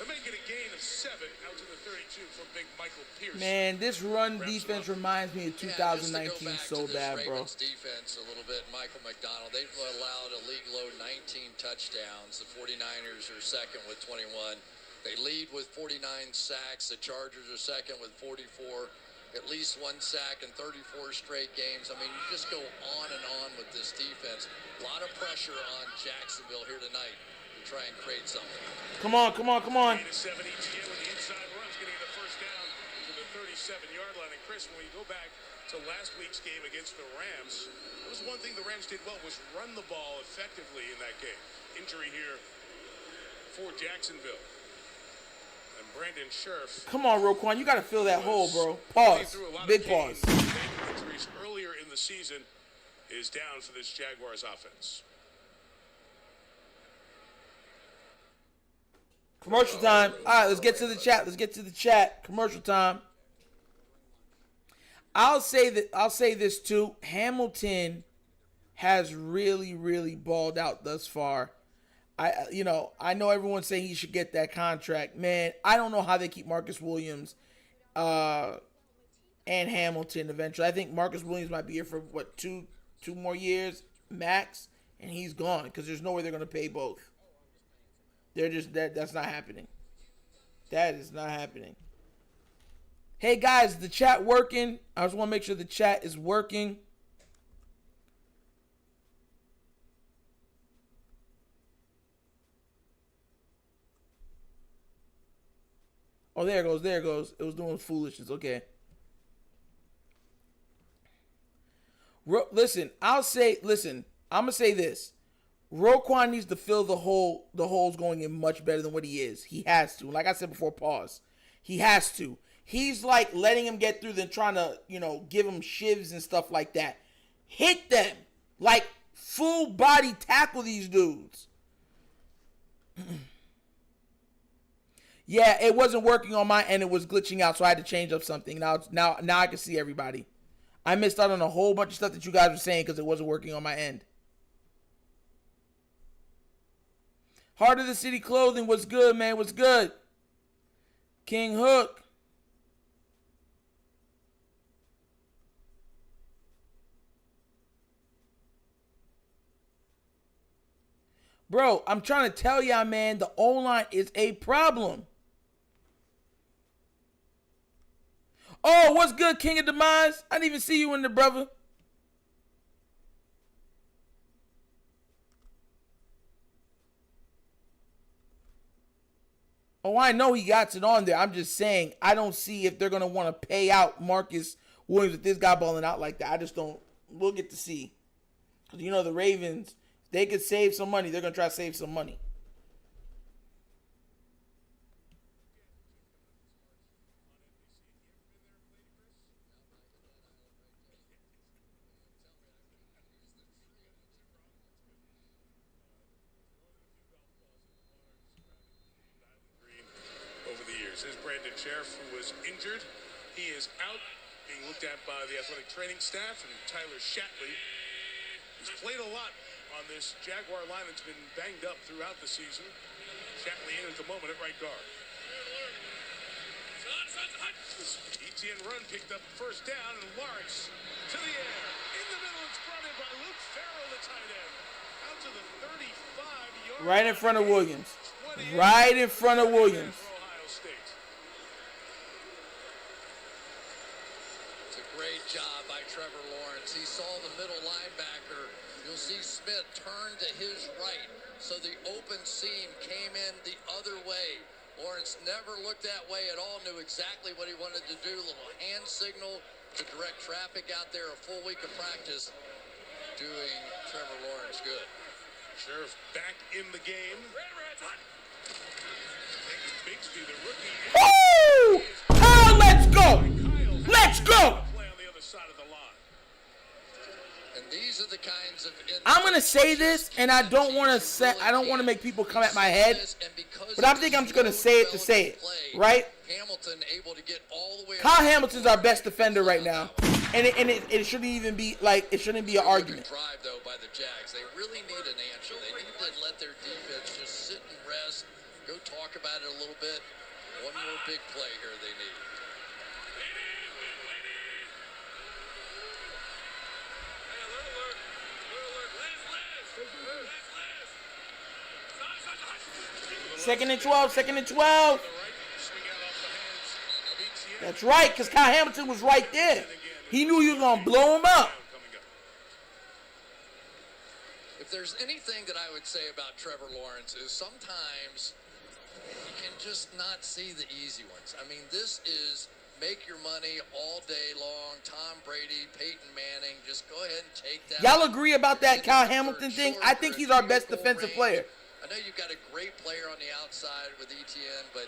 to make it a gain of 7 out to the 32 from big Michael Pierce. Man, this run defense reminds me of 2019 so bad, bro. Ravens defense a little bit. Michael McDonald, they've allowed a league low 19 touchdowns. The 49ers are second with 21. They lead with 49 sacks. The Chargers are second with 44. at least 1 sack in 34 straight games. I mean, you just go on and on with this defense. A lot of pressure on Jacksonville here tonight to try and create something. Come on, come on, come on. 7 each year with the inside runs, getting the first down to the 37-yard line. And Chris, when you go back to last week's game against the Rams, that was one thing the Rams did well, was run the ball effectively in that game. Injury here for Jacksonville. And Brandon Scherf. Come on, Roquan. You got to fill that hole, bro. Pause. Big pause. Injuries earlier in the season is down for this Jaguars offense. Commercial time. All right, let's get to the chat. Let's get to the chat. Commercial time. I'll say this too. Hamilton has really, really balled out thus far. I know everyone's saying he should get that contract. Man, I don't know how they keep Marcus Williams and Hamilton eventually. I think Marcus Williams might be here for two more years max, and he's gone because there's no way they're going to pay both. They're just that's not happening. That is not happening. Hey guys, the chat working? I just want to make sure the chat is working. Oh, there it goes. There it goes. It was doing foolishness. Okay. Listen, I'm going to say this. Roquan needs to fill the holes going in much better than what he is. He has to. Like I said before, pause. He has to. He's like letting him get through than trying to, give him shivs and stuff like that. Hit them. Like full body tackle these dudes. Yeah, it wasn't working on my end. It was glitching out, so I had to change up something. Now I can see everybody. I missed out on a whole bunch of stuff that you guys were saying because it wasn't working on my end. Heart of the City Clothing, what's good, man? What's good? King Hook. Bro, I'm trying to tell y'all, man, the O-line is a problem. Oh, what's good, King of Demise? I didn't even see you in there, brother. Oh, I know he got it on there. I'm just saying, I don't see if they're going to want to pay out Marcus Williams with this guy balling out like that. I just don't. We'll get to see. Because, the Ravens, they could save some money. They're going to try to save some money. Is Brandon Sheriff, who was injured. He is out, being looked at by the athletic training staff, and Tyler Shatley, who's played a lot on this Jaguar line that's been banged up throughout the season. Shatley in at the moment at right guard. ETN run picked up first down, and Lawrence to the air. In the middle, it's brought in by Luke Farrell, the tight end. Out to the 35-yard line. Right in front of Williams. Right in front of Williams. Great job by Trevor Lawrence. He saw the middle linebacker. You'll see Smith turn to his right. So the open seam came in the other way. Lawrence never looked that way at all, knew exactly what he wanted to do. A little hand signal to direct traffic out there. A full week of practice doing Trevor Lawrence good. Sheriff back in the game. Bigsby, the rookie. Woo! Oh, let's go! Let's go! Side of the line. And these are the kinds of I'm gonna say this, and I don't want to make people come at my head, but I think I'm just gonna say it to say it, right? Hamilton able to get all the way. Kyle Hamilton's our best defender right now, and it shouldn't even be like it shouldn't be an argument. Drive though by the Jags, they really need an answer. They need to let their defense just sit and rest. Go talk about it a little bit. One more big play here they need. Second and 12. That's right, because Kyle Hamilton was right there. He knew he was going to blow him up. If there's anything that I would say about Trevor Lawrence is sometimes you can just not see the easy ones. I mean, this is make your money all day long. Tom Brady, Peyton Manning, just go ahead and take that. Y'all agree about that Kyle Hamilton thing? I think he's our best defensive player. I know you've got a great player on the outside with ETN, but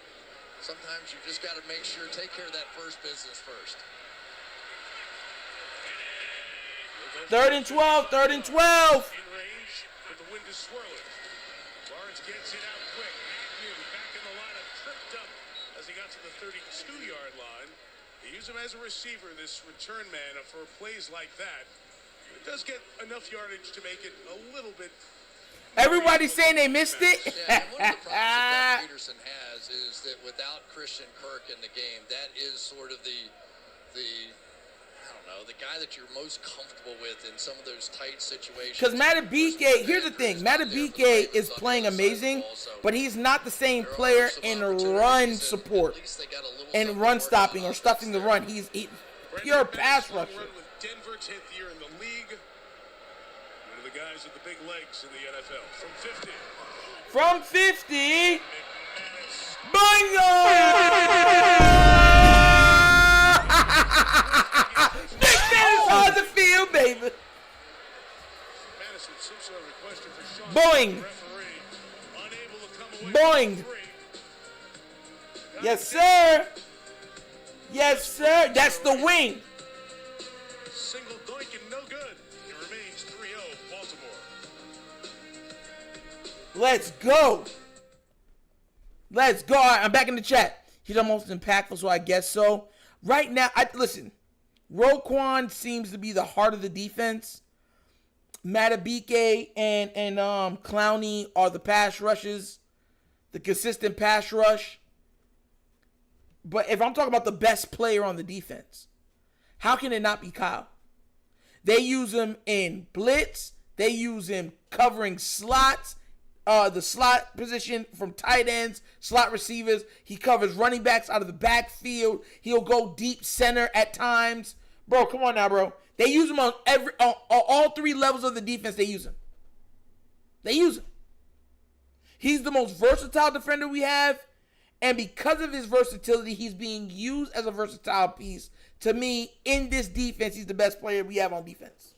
sometimes you just got to make sure, take care of that first business first. 3rd and 12, 3rd and 12. In range, but the wind is swirling. Lawrence gets it out quick. Agnew back in the lineup, tripped up as he got to the 32-yard line. They use him as a receiver, this return man, for plays like that. It does get enough yardage to make it a little bit. Everybody's saying they missed it. Yeah, and one of the problems that Peterson has is that without Christian Kirk in the game, that is sort of the I don't know, the guy that you're most comfortable with in some of those tight situations. Because Matabike, here's the thing, Matabike is playing amazing, but he's not the same player in run support and run stopping or stuffing the run. He's pure pass rusher. Denver, 10th year in the league. One of the guys with the big legs in the NFL. From 50. Bingo! Big man is hard to feel, baby. Boing. Boing. Yes, sir. Yes, sir. That's the wing. Single doink and no good. It remains 3-0 Baltimore. Let's go. Let's go. All right, I'm back in the chat. He's the most impactful, so I guess so. Right now, listen. Roquan seems to be the heart of the defense. Matabike and Clowney are the pass rushes, the consistent pass rush. But if I'm talking about the best player on the defense, how can it not be Kyle? They use him in blitz. They use him covering slots, the slot position from tight ends, slot receivers. He covers running backs out of the backfield. He'll go deep center at times. Bro, come on now, bro. They use him on all three levels of the defense. They use him. They use him. He's the most versatile defender we have. And because of his versatility, he's being used as a versatile piece. To me, in this defense, he's the best player we have on defense.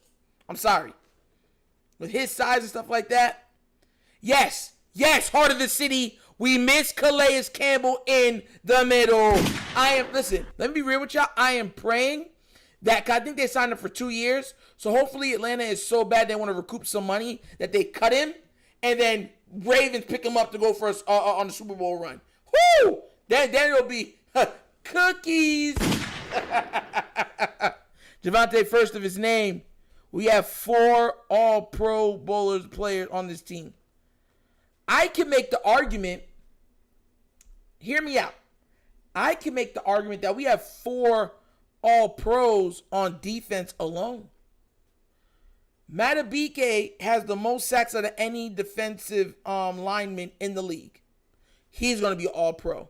I'm sorry. With his size and stuff like that. Yes, heart of the city. We miss Calais Campbell in the middle. Listen, let me be real with y'all. I am praying that, I think they signed him for 2 years. So hopefully Atlanta is so bad they want to recoup some money that they cut him. And then Ravens pick him up to go for us on the Super Bowl run. Whoo! Then it'll be cookies. Javante, first of his name. We have 4 all-pro bowlers players on this team. I can make the argument, hear me out. I can make the argument that we have 4 all-pros on defense alone. Matabike has the most sacks out of any defensive lineman in the league. He's going to be an all-pro.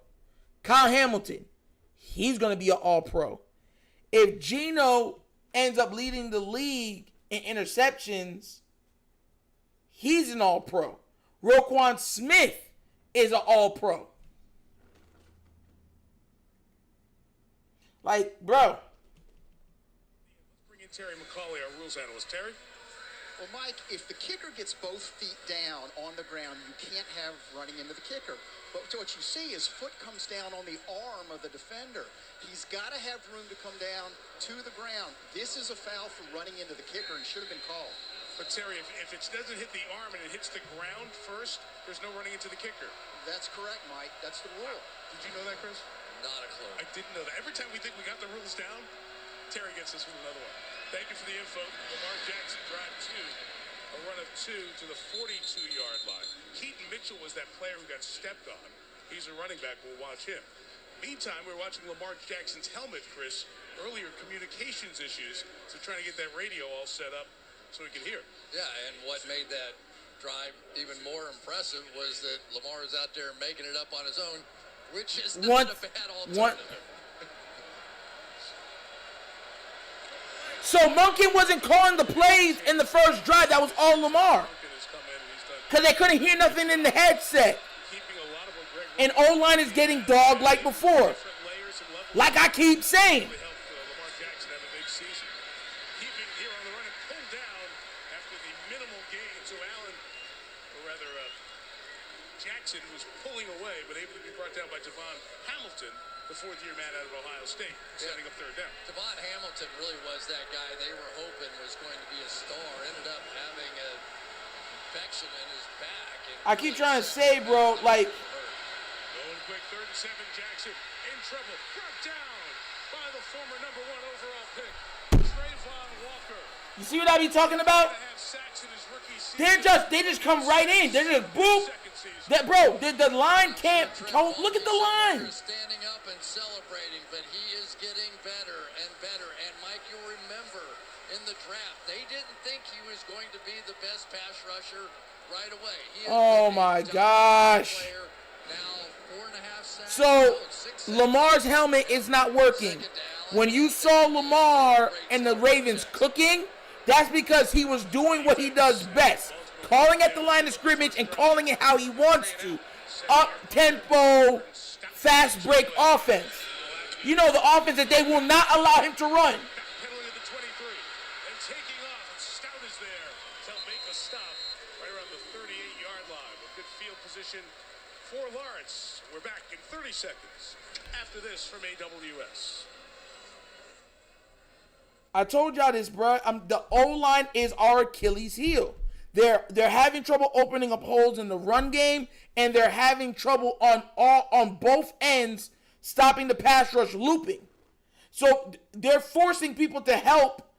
Kyle Hamilton, he's going to be an all-pro. If Geno ends up leading the league in interceptions, he's an all-pro. Roquan Smith is an all-pro. Like, bro. Let's bring in Terry McCauley, our rules analyst. Terry? Well, Mike, if the kicker gets both feet down on the ground, you can't have running into the kicker. But what you see is foot comes down on the arm of the defender. He's got to have room to come down to the ground. This is a foul for running into the kicker and should have been called. But Terry, if it doesn't hit the arm and it hits the ground first, there's no running into the kicker. That's correct, Mike. That's the rule. Did you know that, Chris? Not a clue. I didn't know that. Every time we think we got the rules down, Terry gets us with another one. Thank you for the info. Lamar Jackson drive 2. A run of 2 to the 42-yard line. Keaton Mitchell was that player who got stepped on. He's a running back. We'll watch him. Meantime, we're watching Lamar Jackson's helmet, Chris. Earlier communications issues, so trying to get that radio all set up so we can hear. Yeah, and what made that drive even more impressive was that Lamar is out there making it up on his own, which is not a bad alternative. So Monken wasn't calling the plays in the first drive. That was all Lamar. Because they couldn't hear nothing in the headset. And O-line is getting dogged like before. Like I keep saying. Jackson was pulling away, but able to be brought down by Devon Hamilton, the fourth-year man out of Ohio State, setting up third down. Devon Hamilton really was that guy they were hoping was going to be a star. Ended up having an infection in his back. I keep trying to say, bro, like. Going quick, 3rd and 7, Jackson in trouble. Brought down by the former number 1 overall pick, Trayvon Walker. You see what I be talking about? They just come right in. They're just boop. That bro, the line can't. Look at the line. Standing up and celebrating, but he is getting better and better. And Mike, you'll remember in the draft, they didn't think he was going to be the best pass rusher right away. Oh my gosh. Now 4.5 sacks. So Lamar's helmet is not working. When you saw Lamar and the Ravens cooking, that's because he was doing what he does best. Calling at the line of scrimmage and calling it how he wants to. Up-tempo, fast break offense. You know, the offense that they will not allow him to run. Penalty at the 23. And taking off. Stout is there to make a stop right around the 38-yard line. A good field position for Lawrence. We're back in 30 seconds after this from AWS. I told y'all this, bro. The O-line is our Achilles heel. They're having trouble opening up holes in the run game, and they're having trouble on both ends stopping the pass rush looping. So they're forcing people to help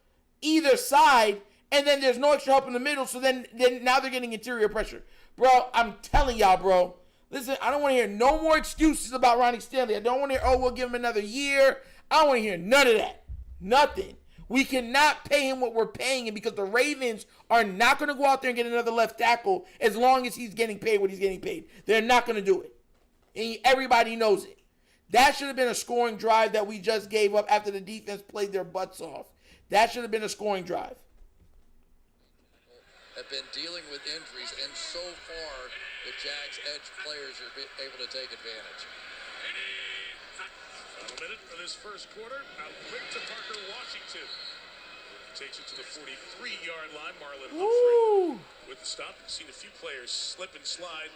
either side, and then there's no extra help in the middle. So then now they're getting interior pressure, bro. I'm telling y'all, bro. Listen, I don't want to hear no more excuses about Ronnie Stanley. I don't want to hear, we'll give him another year. I don't want to hear none of that. Nothing. We cannot pay him what we're paying him because the Ravens are not going to go out there and get another left tackle as long as he's getting paid what he's getting paid. They're not going to do it. And everybody knows it. That should have been a scoring drive that we just gave up after the defense played their butts off. That should have been a scoring drive. Have been dealing with injuries, and so far the Jags edge players are able to take advantage. Final minute of this first quarter. Out quick to Parker Washington. Takes it to the 43-yard line. Marlon Humphrey with the stop. Seen a few players slip and slide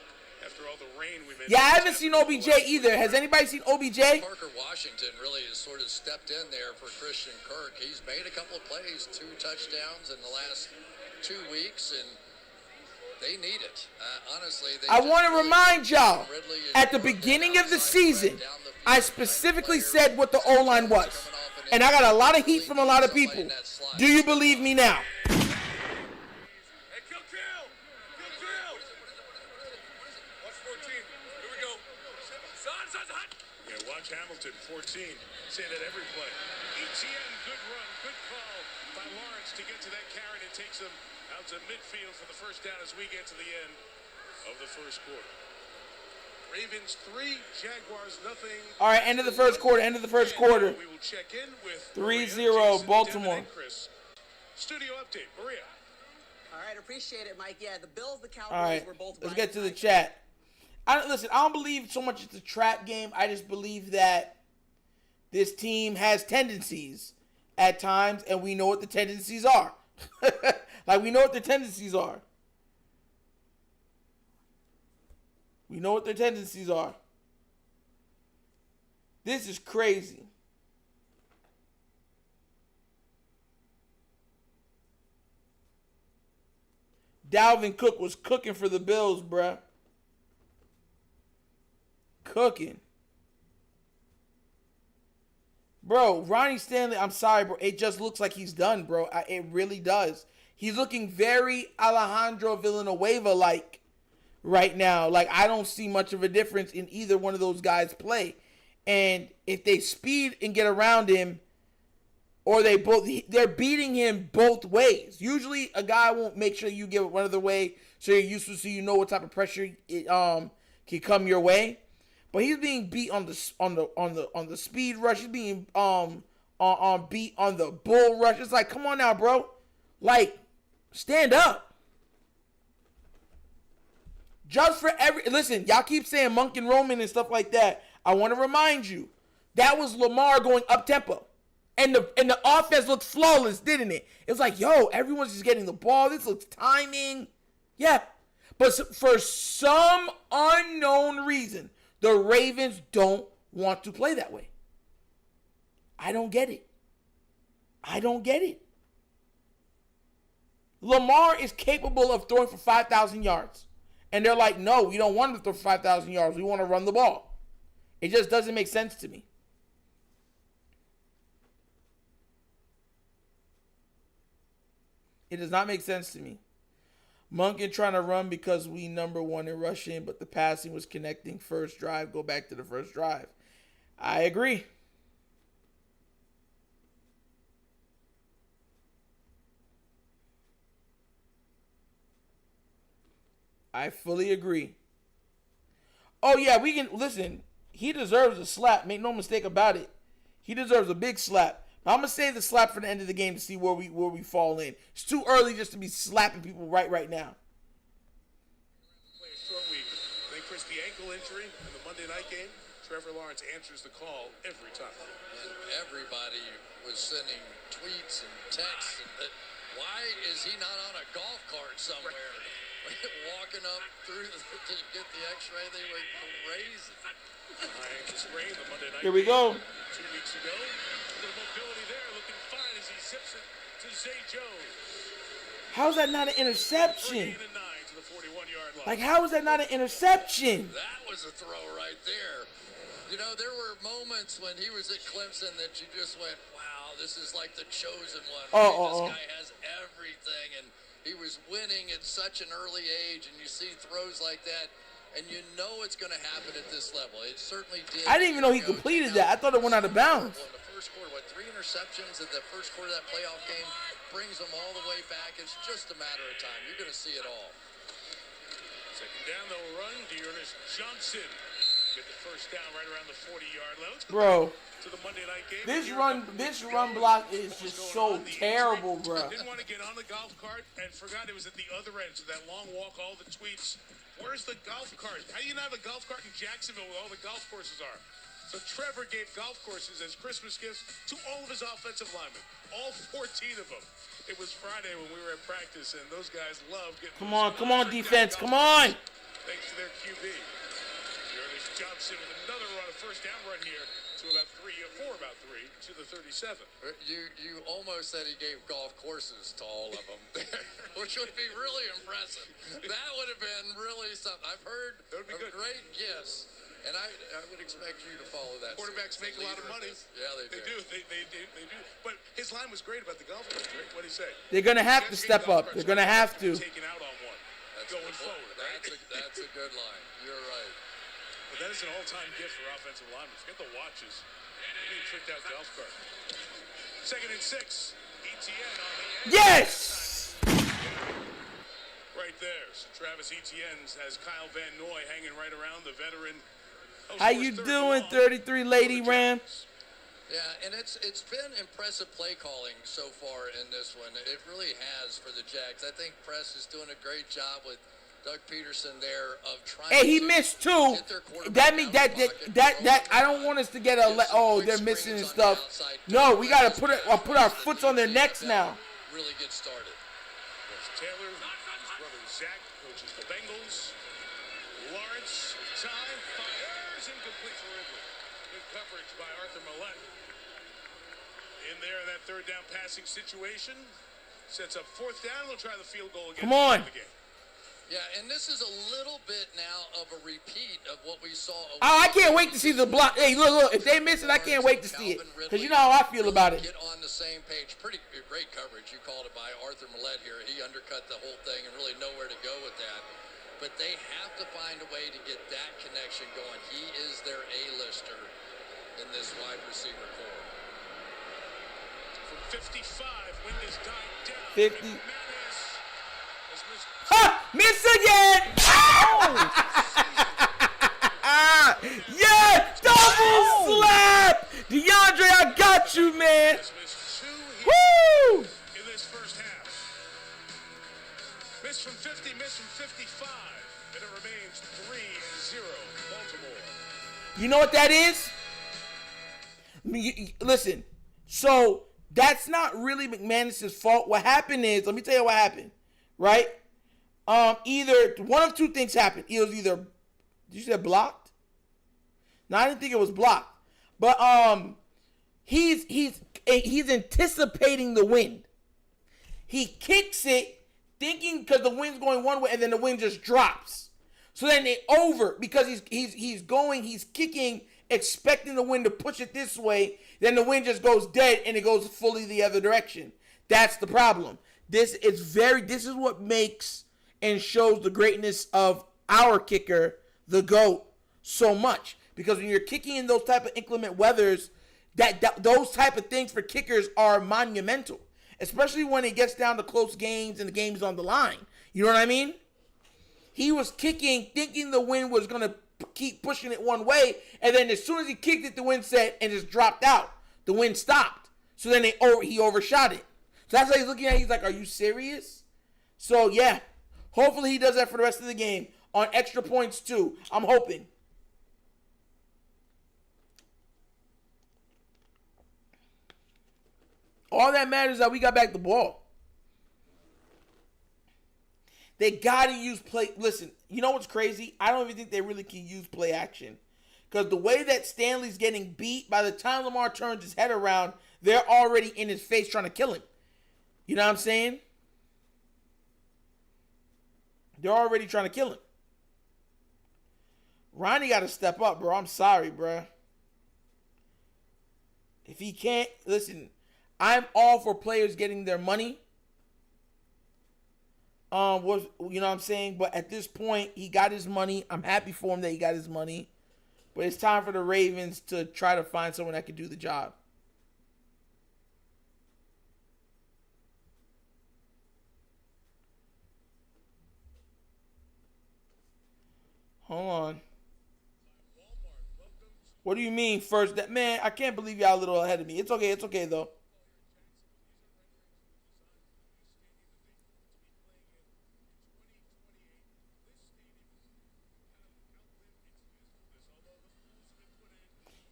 after all the rain we mentioned. Yeah, I haven't seen OBJ either. Has anybody seen OBJ? Parker Washington really has sort of stepped in there for Christian Kirk. He's made a couple of plays, 2 touchdowns in the last 2 weeks, and they need it. Honestly, I want to remind y'all, at the beginning of the season, I specifically said what the O-line was. And I got a lot of heat from a lot of people. Do you believe me now? Hey, kill. Watch 14. Here we go. Hot. Yeah, watch Hamilton, 14. Say that every play. ETN, good run, good call by Lawrence to get to that carry. It takes him out to midfield for the first down as we get to the end of the first quarter. Ravens 3, Jaguars nothing. All right, end of the first quarter. We will check in with 3-0 Baltimore. Studio update, Maria. All right, appreciate it, Mike. Yeah, the Bills, the Cowboys All right, were both. let's get to the chat. I don't believe so much it's a trap game. I just believe that this team has tendencies at times, and we know what the tendencies are. Like, we know what their tendencies are. We know what their tendencies are. This is crazy. Dalvin Cook was cooking for the Bills, bruh. Cooking. Bro, Ronnie Stanley, I'm sorry, bro. It just looks like he's done, bro. It really does. He's looking very Alejandro Villanueva-like right now. Like, I don't see much of a difference in either one of those guys' play. And if they speed and get around him, or they're beating him both ways. Usually a guy won't make sure you give it one other way so you're used to, so you know what type of pressure can come your way. But he's being beat on the speed rush. He's being on beat on the bull rush. It's like, come on now, bro. Like, stand up. Just for listen, y'all keep saying Monk and Roman and stuff like that. I want to remind you, that was Lamar going up tempo. And the offense looked flawless, didn't it? It was like, yo, everyone's just getting the ball. This looks timing. Yeah. But for some unknown reason, the Ravens don't want to play that way. I don't get it. I don't get it. Lamar is capable of throwing for 5,000 yards. And they're like, no, we don't want to throw for 5,000 yards. We want to run the ball. It just doesn't make sense to me. It does not make sense to me. Monken trying to run because we number one in rushing, but the passing was connecting first drive. Go back to the first drive. I agree. I fully agree. Oh, yeah, we can, listen, he deserves a slap. Make no mistake about it. He deserves a big slap. I'm going to save the slap for the end of the game to see where we fall in. It's too early just to be slapping people right now. Play a short week. Then Chris, the ankle injury in the Monday night game, Trevor Lawrence answers the call every time. And everybody was sending tweets and texts. And why is he not on a golf cart somewhere? Walking up through to get the x-ray, they were crazy. Ankle sprain the Monday night Here we go. 2 weeks ago. The mobility there looking fine as he zips it to Zay Jones. How is that not an interception? 3 and 9 to the 41-yard line. Like, how is that not an interception? That was a throw right there. You know, there were moments when he was at Clemson that you just went, wow, this is like the chosen one. This guy has everything, and he was winning at such an early age, and you see throws like that, and you know it's going to happen at this level. It certainly did. I didn't even know he completed that. I thought it went out of bounds. In the first quarter, 3 interceptions in the first quarter of that playoff game brings them all the way back. It's just a matter of time. You're going to see it all. Second down, they'll run. Dearness Johnson get the first down right around the 40-yard line. Bro, to the Monday night game. this run block is just so terrible, bro. Didn't want to get on the golf cart and forgot it was at the other end. So that long walk, all the tweets. Where's the golf cart? How do you not have a golf cart in Jacksonville where all the golf courses are? So Trevor gave golf courses as Christmas gifts to all of his offensive linemen, all 14 of them. It was Friday when we were at practice, and those guys love getting. Come on, defense, come on. Thanks to their QB. Dearness Johnson with another run, a first down run here to about 3 to the 37. You almost said he gave golf courses to all of them, which would be really impressive. That would have been really something. I've heard of great gifts, and I would expect you to follow that. Quarterbacks make a lot of money. Yeah, they do. They do. But his line was great about the golf course, right? What did he say? They're going to have to step up. They're going to have to. Taken out on one. Going forward, right? That's a good line. You're right. But that is an all-time gift for offensive linemen. Forget the watches. They need tricked out golf cart. 2nd and 6. Etienne on the end. Yes! Right there. So Travis Etienne has Kyle Van Noy hanging right around the veteran. How you doing, 33 Lady Rams? Yeah, and it's been impressive play calling so far in this one. It really has for the Jags. I think Press is doing a great job with Doug Peterson there of trying. Hey, he missed too. That means that I don't want us to get they're missing and stuff. No, we gotta put our foots on their necks now. Really get started. Taylor, his brother Zach coaches the Bengals. Lawrence, Ty fires incomplete for Ridley. Good coverage by Arthur Millette. In there in that third down passing situation, sets up 4th down. They'll try the field goal again. Come on. Yeah, and this is a little bit now of a repeat of what we saw. I can't wait to see the block. Hey, look. If they miss it, I can't wait to see it. Because you know how I feel about it. Get on the same page. Pretty great coverage. You called it by Arthur Millette here. He undercut the whole thing and really nowhere to go with that. But they have to find a way to get that connection going. He is their A-lister in this wide receiver core. From 55, wind is dying down. 50. Ha! Miss again! Oh! Yeah! Double slap! Do DeAndre, I got you, man. Has missed 2 Woo! in this first half. Missed from 50, missed from 55, and it remains 3-0 Baltimore. You know what that is? Listen, so that's not really McManus's fault. What happened is, let me tell you what happened, right? Either one of two things happened. It was either, did you say blocked? No, I didn't think it was blocked. But he's anticipating the wind. He kicks it thinking because the wind's going one way, and then the wind just drops. So then they over because he's kicking, expecting the wind to push it this way. Then the wind just goes dead and it goes fully the other direction. That's the problem. This is what makes and shows the greatness of our kicker, the GOAT, so much. Because when you're kicking in those type of inclement weathers, those type of things for kickers are monumental. Especially when it gets down to close games and the game's on the line. You know what I mean? He was kicking, thinking the wind was going to keep pushing it one way. And then as soon as he kicked it, the wind set and just dropped out. The wind stopped. So then he overshot it. So that's why he's looking at it. He's like, are you serious? So, yeah. Hopefully he does that for the rest of the game. On extra points, too. I'm hoping. All that matters is that we got back the ball. They got to use play. Listen, you know what's crazy? I don't even think they really can use play action. Because the way that Stanley's getting beat, by the time Lamar turns his head around, they're already in his face trying to kill him. You know what I'm saying? They're already trying to kill him. Ronnie got to step up, bro. I'm sorry, bro. If he can't, listen, I'm all for players getting their money. You know what I'm saying? But at this point, he got his money. I'm happy for him that he got his money. But it's time for the Ravens to try to find someone that can do the job. Hold on. What do you mean first? That man, I can't believe y'all a little ahead of me. It's okay. It's okay though.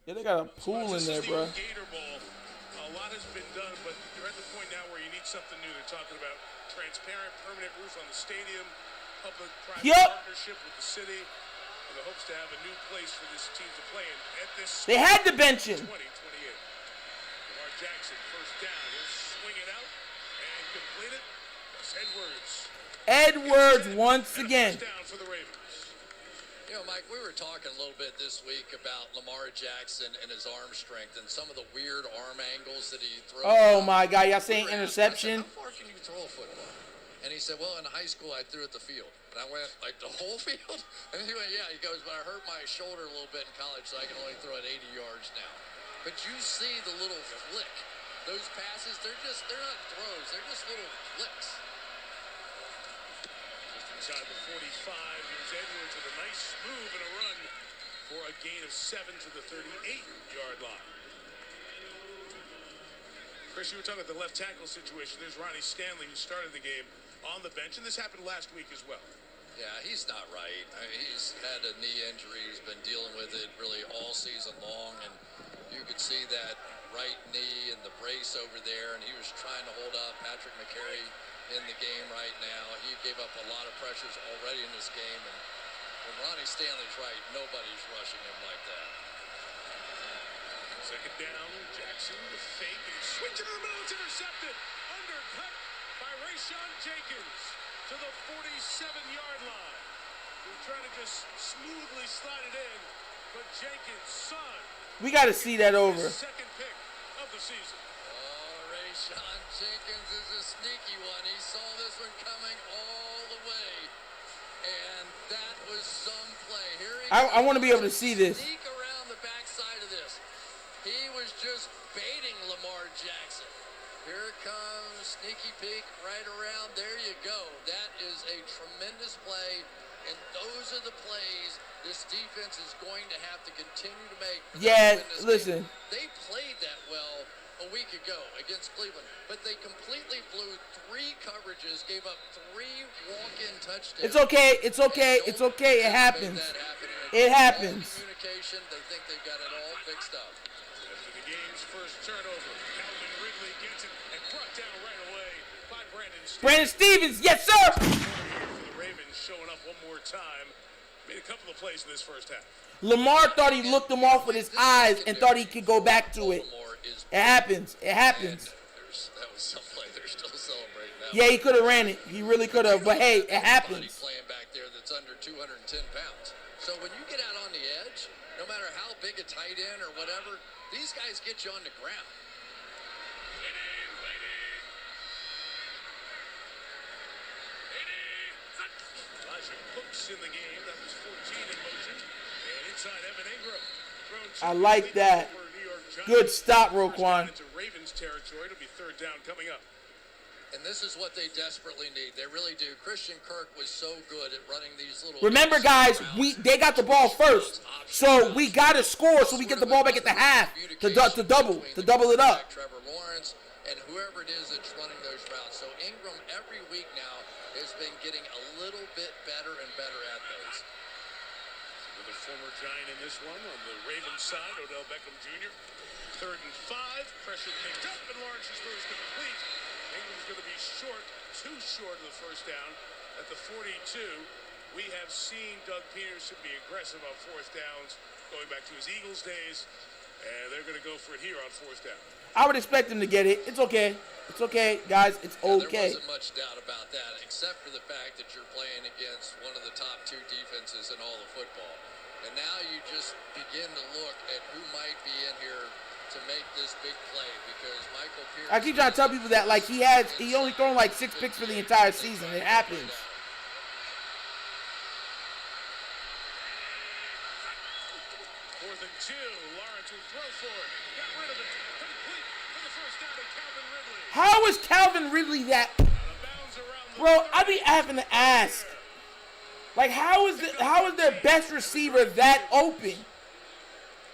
Yeah, they got a pool in there, bro. Gator Ball. A lot has been done, but you're at the point now where you need something new. They're talking about transparent, permanent roof on the stadium, public-private partnership with the city, in the hopes to have a new place for this team to play in. At this, they had to bench him. 20-28. Lamar Jackson, first down. He'll swing it out and complete it. That's Edwards once again. Down for the Ravens. You know, Mike, we were talking a little bit this week about Lamar Jackson and his arm strength and some of the weird arm angles that he throws. Oh, my God. Y'all saying interception? Said, how far can you throw a football? And he said, well, in high school, I threw at the field. And I went, like, the whole field? And he went, yeah. He goes, but I hurt my shoulder a little bit in college, so I can only throw it 80 yards now. But you see the little flick. Those passes, they're not throws. They're just little flicks. Inside the 45, here's Edwards with a nice move and a run for a gain of 7 to the 38-yard line. Chris, you were talking about the left tackle situation. There's Ronnie Stanley, who started the game on the bench, and this happened last week as well. Yeah, he's not right. I mean, he's had a knee injury. He's been dealing with it really all season long, and you could see that right knee and the brace over there, and he was trying to hold up Patrick McCary in the game right now. He gave up a lot of pressures already in this game, and when Ronnie Stanley's right, nobody's rushing him like that. Second down, Jackson, the fake, and switch into the middle, it's intercepted. Undercut by Rayshon Jenkins to the 47-yard line. We're trying to just smoothly slide it in, but Jenkins, son. We got to see that over. Second pick of the season. Rayshon Jenkins is a sneaky one. He saw this one coming all the way, and that was some play. Here I want to be able to see this. Sneak around the backside of this. He was just baiting Lamar Jackson. Here comes sneaky peek right around. There you go. That is a tremendous play, and those are the plays this defense is going to have to continue to make. Yeah, listen. Game. They played that well a week ago against Cleveland, but they completely blew 3 coverages, gave up 3 walk-in touchdowns. It's okay. It's okay. It's okay. It happens. It happens. Communication, they think they've got it all fixed up. After the game's first turnover, Calvin Ridley gets it and brought down right away by Brandon Stevens, yes, sir. For the Ravens showing up one more time. Made a couple of plays in this first half. Lamar thought he looked him off with his eyes and thought he could go back to it. It happens. It happens. That was some play. They're still celebrating that. Yeah, he could have ran it. He really could have. But hey, it happens. Playing back there that's under 210 pounds. So when you get out on the edge, no matter how big a tight end or whatever, these guys get you on the ground. Hooks in the game. That was 14 in motion. And inside Evan Ingram. I like that. Good stop, Roquan. Into Ravens territory. It'll be third down coming up. And this is what they desperately need. They really do. Christian Kirk was so good at running these little. Remember, guys, they got the ball first, so we got to score so we get the ball back at the half to double it up. Trevor Lawrence and whoever it is that's running those routes. So Ingram every week now has been getting a little bit better and better at those. With a former Giant in this one on the Ravens side, Odell Beckham Jr. 3rd and 5. Pressure picked up, and Lawrence's throw is complete. Ingram's going to be short, too short of the first down at the 42. We have seen Doug Peterson be aggressive on 4th downs, going back to his Eagles days, and they're going to go for it here on 4th down. I would expect him to get it. It's okay. It's okay, guys. It's okay. There wasn't much doubt about that, except for the fact that you're playing against one of the top 2 defenses in all of football. And now you just begin to look at who might be in here to make this big play, because Michael Pierce. I keep trying to tell people that, like, he only thrown like 6 picks for the entire season. It happens. 4th and 2. Lawrence will throw for it. Got rid of it. Complete for the first down to Calvin Ridley. How is Calvin Ridley that? Bro, I be having to ask. Like, how is their best receiver that open?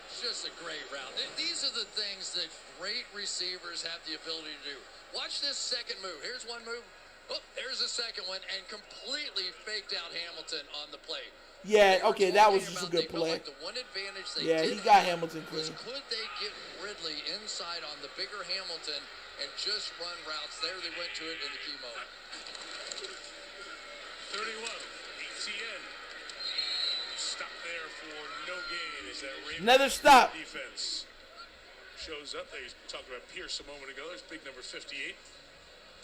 It's just a great route. These are the things that great receivers have the ability to do. Watch this second move. Here's one move. Oh, there's a second one, and completely faked out Hamilton on the play. Yeah, okay, that was just a good play. Like the one advantage they yeah, he got Hamilton clean. Could they get Ridley inside on the bigger Hamilton and just run routes? There they went to it in the key moment. 31. ETN. Stop there for no gain. Is that Ravens another stop? Defense shows up. They talked about Pierce a moment ago. There's big number 58.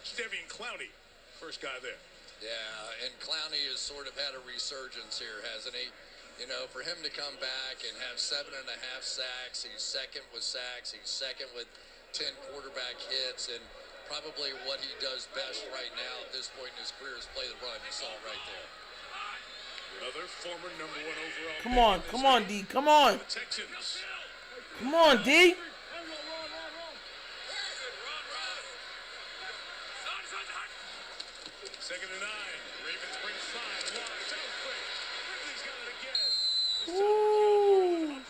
Stevian Clowney, first guy there. Yeah, and Clowney has sort of had a resurgence here, hasn't he? You know, for him to come back and have 7.5 sacks, he's second with sacks, he's second with 10 quarterback hits, and probably what he does best right now at this point in his career is play the run. You saw it right there. Another former number 1 overall. Come on, D, come on. The Texans. Come on, D. Second and 9. Ravens bring 5. Lawrence out quick. Ridley's got it again. Ooh.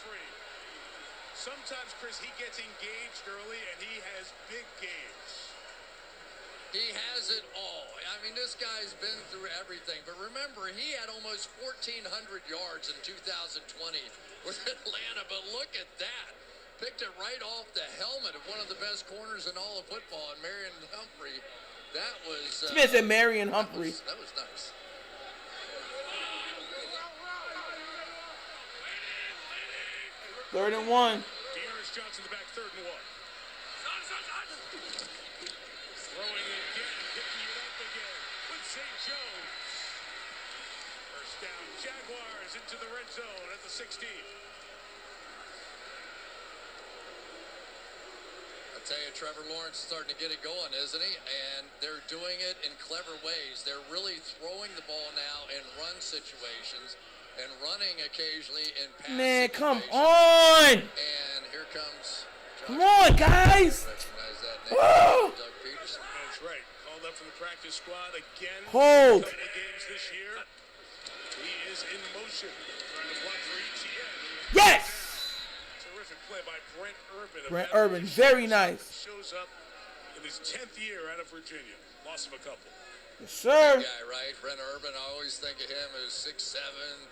Sometimes, Chris, he gets engaged early and he has big games. He has it all. I mean, this guy's been through everything. But remember, he had almost 1,400 yards in 2020 with Atlanta. But look at that. Picked it right off the helmet of one of the best corners in all of football, and Marion Humphrey. That was... Smith and Marion Humphrey. That was nice. Third and 1. Dearness Johnson the back, 3rd and 1. Throwing again, picking it up again with St. Jones. First down, Jaguars into the red zone at the 16. I tell you, Trevor Lawrence is starting to get it going, isn't he? And they're doing it in clever ways. They're really throwing the ball now in run situations and running occasionally in pass Man, come situations. on! And here comes... Come on, guys! Recognize that name. Woo! Doug Peterson. That's right. Called up from the practice squad again. Hold. A couple of games this year. He is in motion, trying to block for ETN. Yes! Terrific play by Brent Urban. Brent Urban, very nice. Shows up in his 10th year out of Virginia. Loss of a couple. Yes, sir. Big guy, right? Brent Urban, I always think of him as 6'7",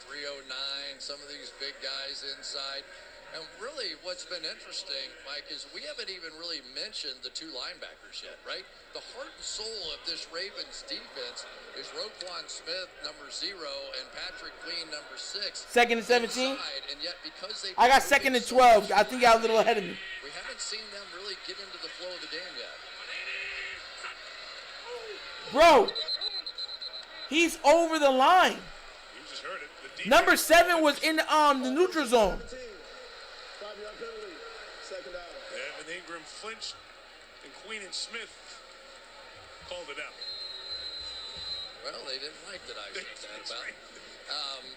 309, some of these big guys inside. And really what's been interesting, Mike, is we haven't even really mentioned the two linebackers yet, right? The heart and soul of this Ravens defense is Roquan Smith, number 0, and Patrick Queen, number 6. Second and 17? Inside, and yet because I got second and 12. I think you're a little ahead of me. We haven't seen them really get into the flow of the game yet. Bro, he's over the line. You just heard it. The Number 7 was in the neutral zone. 5-yard penalty. Second down. Evan Ingram flinched, and Queen and Smith called it out. Well, they didn't like that I said that about.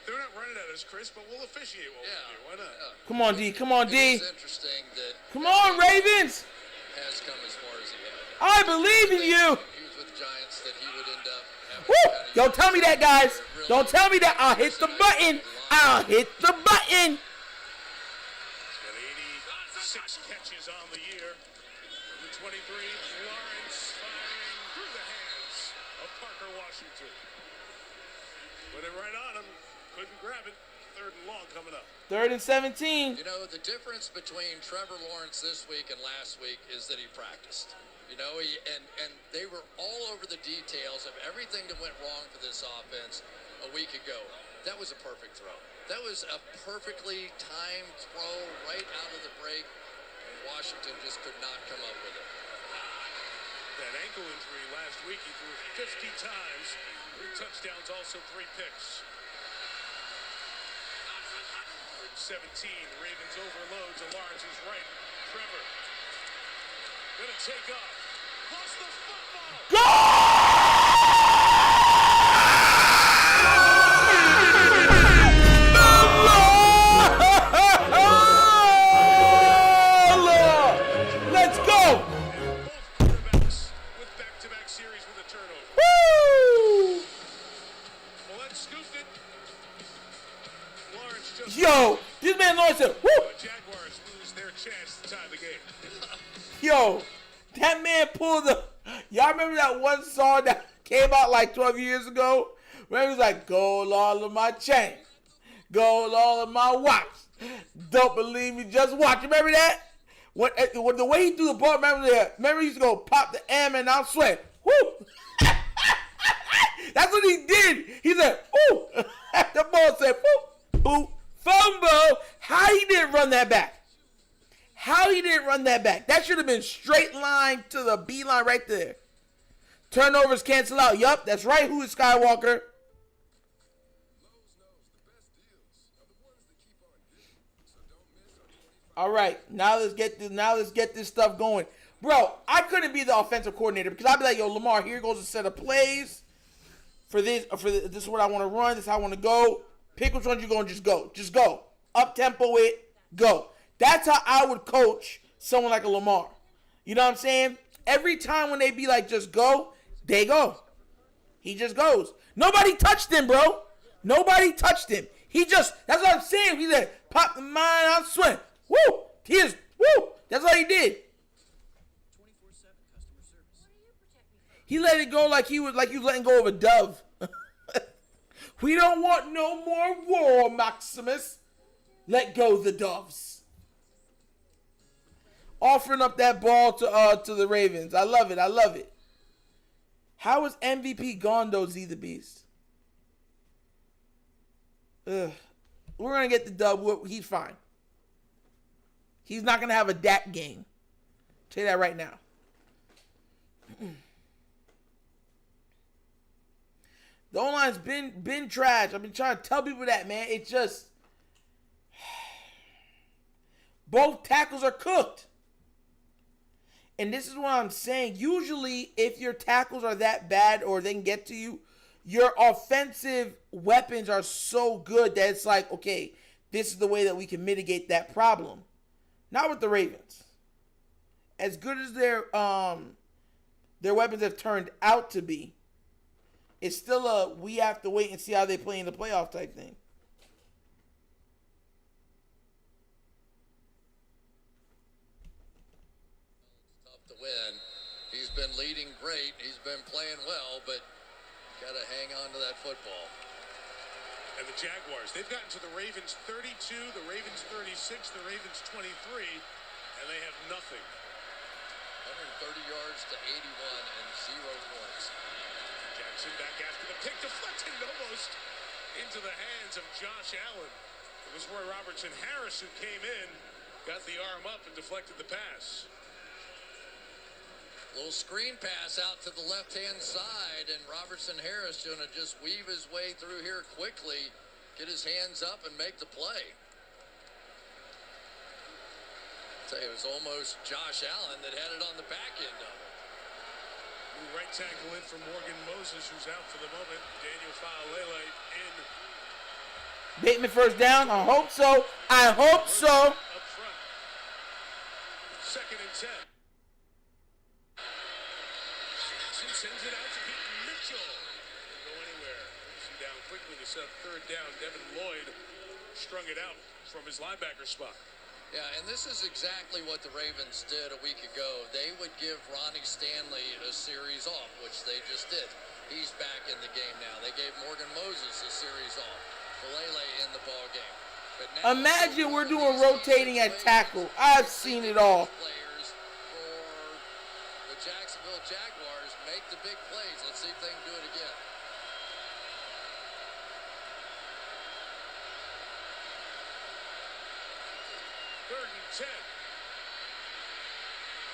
They're not running at us, Chris, but we'll officiate what we do. Why not? Come on, D. Come on, D. It's interesting that Come on, Ravens. has come as far as he has. I believe in you. He was with the Giants that he would end up having. Woo! Don't tell me that, guys. Don't tell me that. I'll hit the button. I'll hit the button. He's got 86 catches on the year. The 23, Lawrence firing through the hands of Parker Washington. Put it right on him. Couldn't grab it. Third and long coming up. 3rd and 17. You know, the difference between Trevor Lawrence this week and last week is that he practiced. You know, and they were all over the details of everything that went wrong for this offense a week ago. That was a perfect throw. That was a perfectly timed throw right out of the break, and Washington just could not come up with it. That ankle injury last week, he threw it 50 times. 3 touchdowns, also 3 picks. 17, Ravens overload to Lawrence's right. Trevor gonna take off. Lost the football. Let's go. Both quarterbacks with back-to-back series with a turnover. Woo! Well, that scooped it. Lawrence just. Yo, this man Lawrence said, woo! Jaguars lose their chance to tie the game. Yo, that man pulled the. Y'all remember that one song that came out like 12 years ago? Where it was like, gold all of my chain, gold all of my watch. Don't believe me, just watch. Remember that? When the way he threw the ball, remember he used to go pop the M and I'll sweat. Woo! That's what he did. He said, ooh. The ball said, boop, boop, fumble. How he didn't run that back? How he didn't run that back? That should have been straight line to the B line right there. Turnovers cancel out. Yup, that's right. Who is Skywalker? All right, now let's get this stuff going, bro. I couldn't be the offensive coordinator because I'd be like, yo, Lamar, here goes a set of plays for this. This is what I want to run. This is how I want to go. Pick which ones you're going. Just go. Up tempo it. Go. That's how I would coach someone like a Lamar. You know what I'm saying? Every time when they be like, just go, they go. He just goes. Nobody touched him, bro. Nobody touched him. That's what I'm saying. He said, pop the mine, I'll swim. Woo! Woo! That's what he did. 24/7 customer service. He let it go like he was letting go of a dove. We don't want no more war, Maximus. Let go the doves. Offering up that ball to the Ravens. I love it. How is MVP Gondo Z the Beast? Ugh. We're gonna get the dub. He's fine. He's not going to have a Dak game. Tell you that right now. The O-line's been trash. I've been trying to tell people that, man. It's just both tackles are cooked. And this is what I'm saying. Usually, if your tackles are that bad or they can get to you, your offensive weapons are so good that it's like, okay, this is the way that we can mitigate that problem. Not with the Ravens. As good as their their weapons have turned out to be. It's still a we have to wait and see how they play in the playoff type thing. It's tough to win. He's been leading great. He's been playing well, but got to hang on to that football. And the Jaguars, they've gotten to the Ravens 32, the Ravens 36, the Ravens 23, and they have nothing. 130 yards to 81 and 0 points. Jackson back after the pick, deflected almost into the hands of Josh Allen. It was Roy Robertson Harris who came in, got the arm up and deflected the pass. Little screen pass out to the left-hand side, and Robertson Harris going to just weave his way through here quickly, get his hands up, and make the play. Tell you, it was almost Josh Allen that had it on the back end of it. New right tackle in for Morgan Moses, who's out for the moment. Daniel Faalele in. Bateman first down. I hope so. I hope so. Up front. 2nd and 10. Sends it out to Peyton Mitchell. Didn't go anywhere. He's down quickly to set up 3rd down. Devin Lloyd strung it out from his linebacker spot. Yeah, and this is exactly what the Ravens did a week ago. They would give Ronnie Stanley a series off, which they just did. He's back in the game now. They gave Morgan Moses a series off. Falele in the ball game. But now, imagine we're doing rotating at tackle. I've seen it all. Players for the Jacksonville Jaguars make the big plays. Let's see if they can do it again. Third and 10.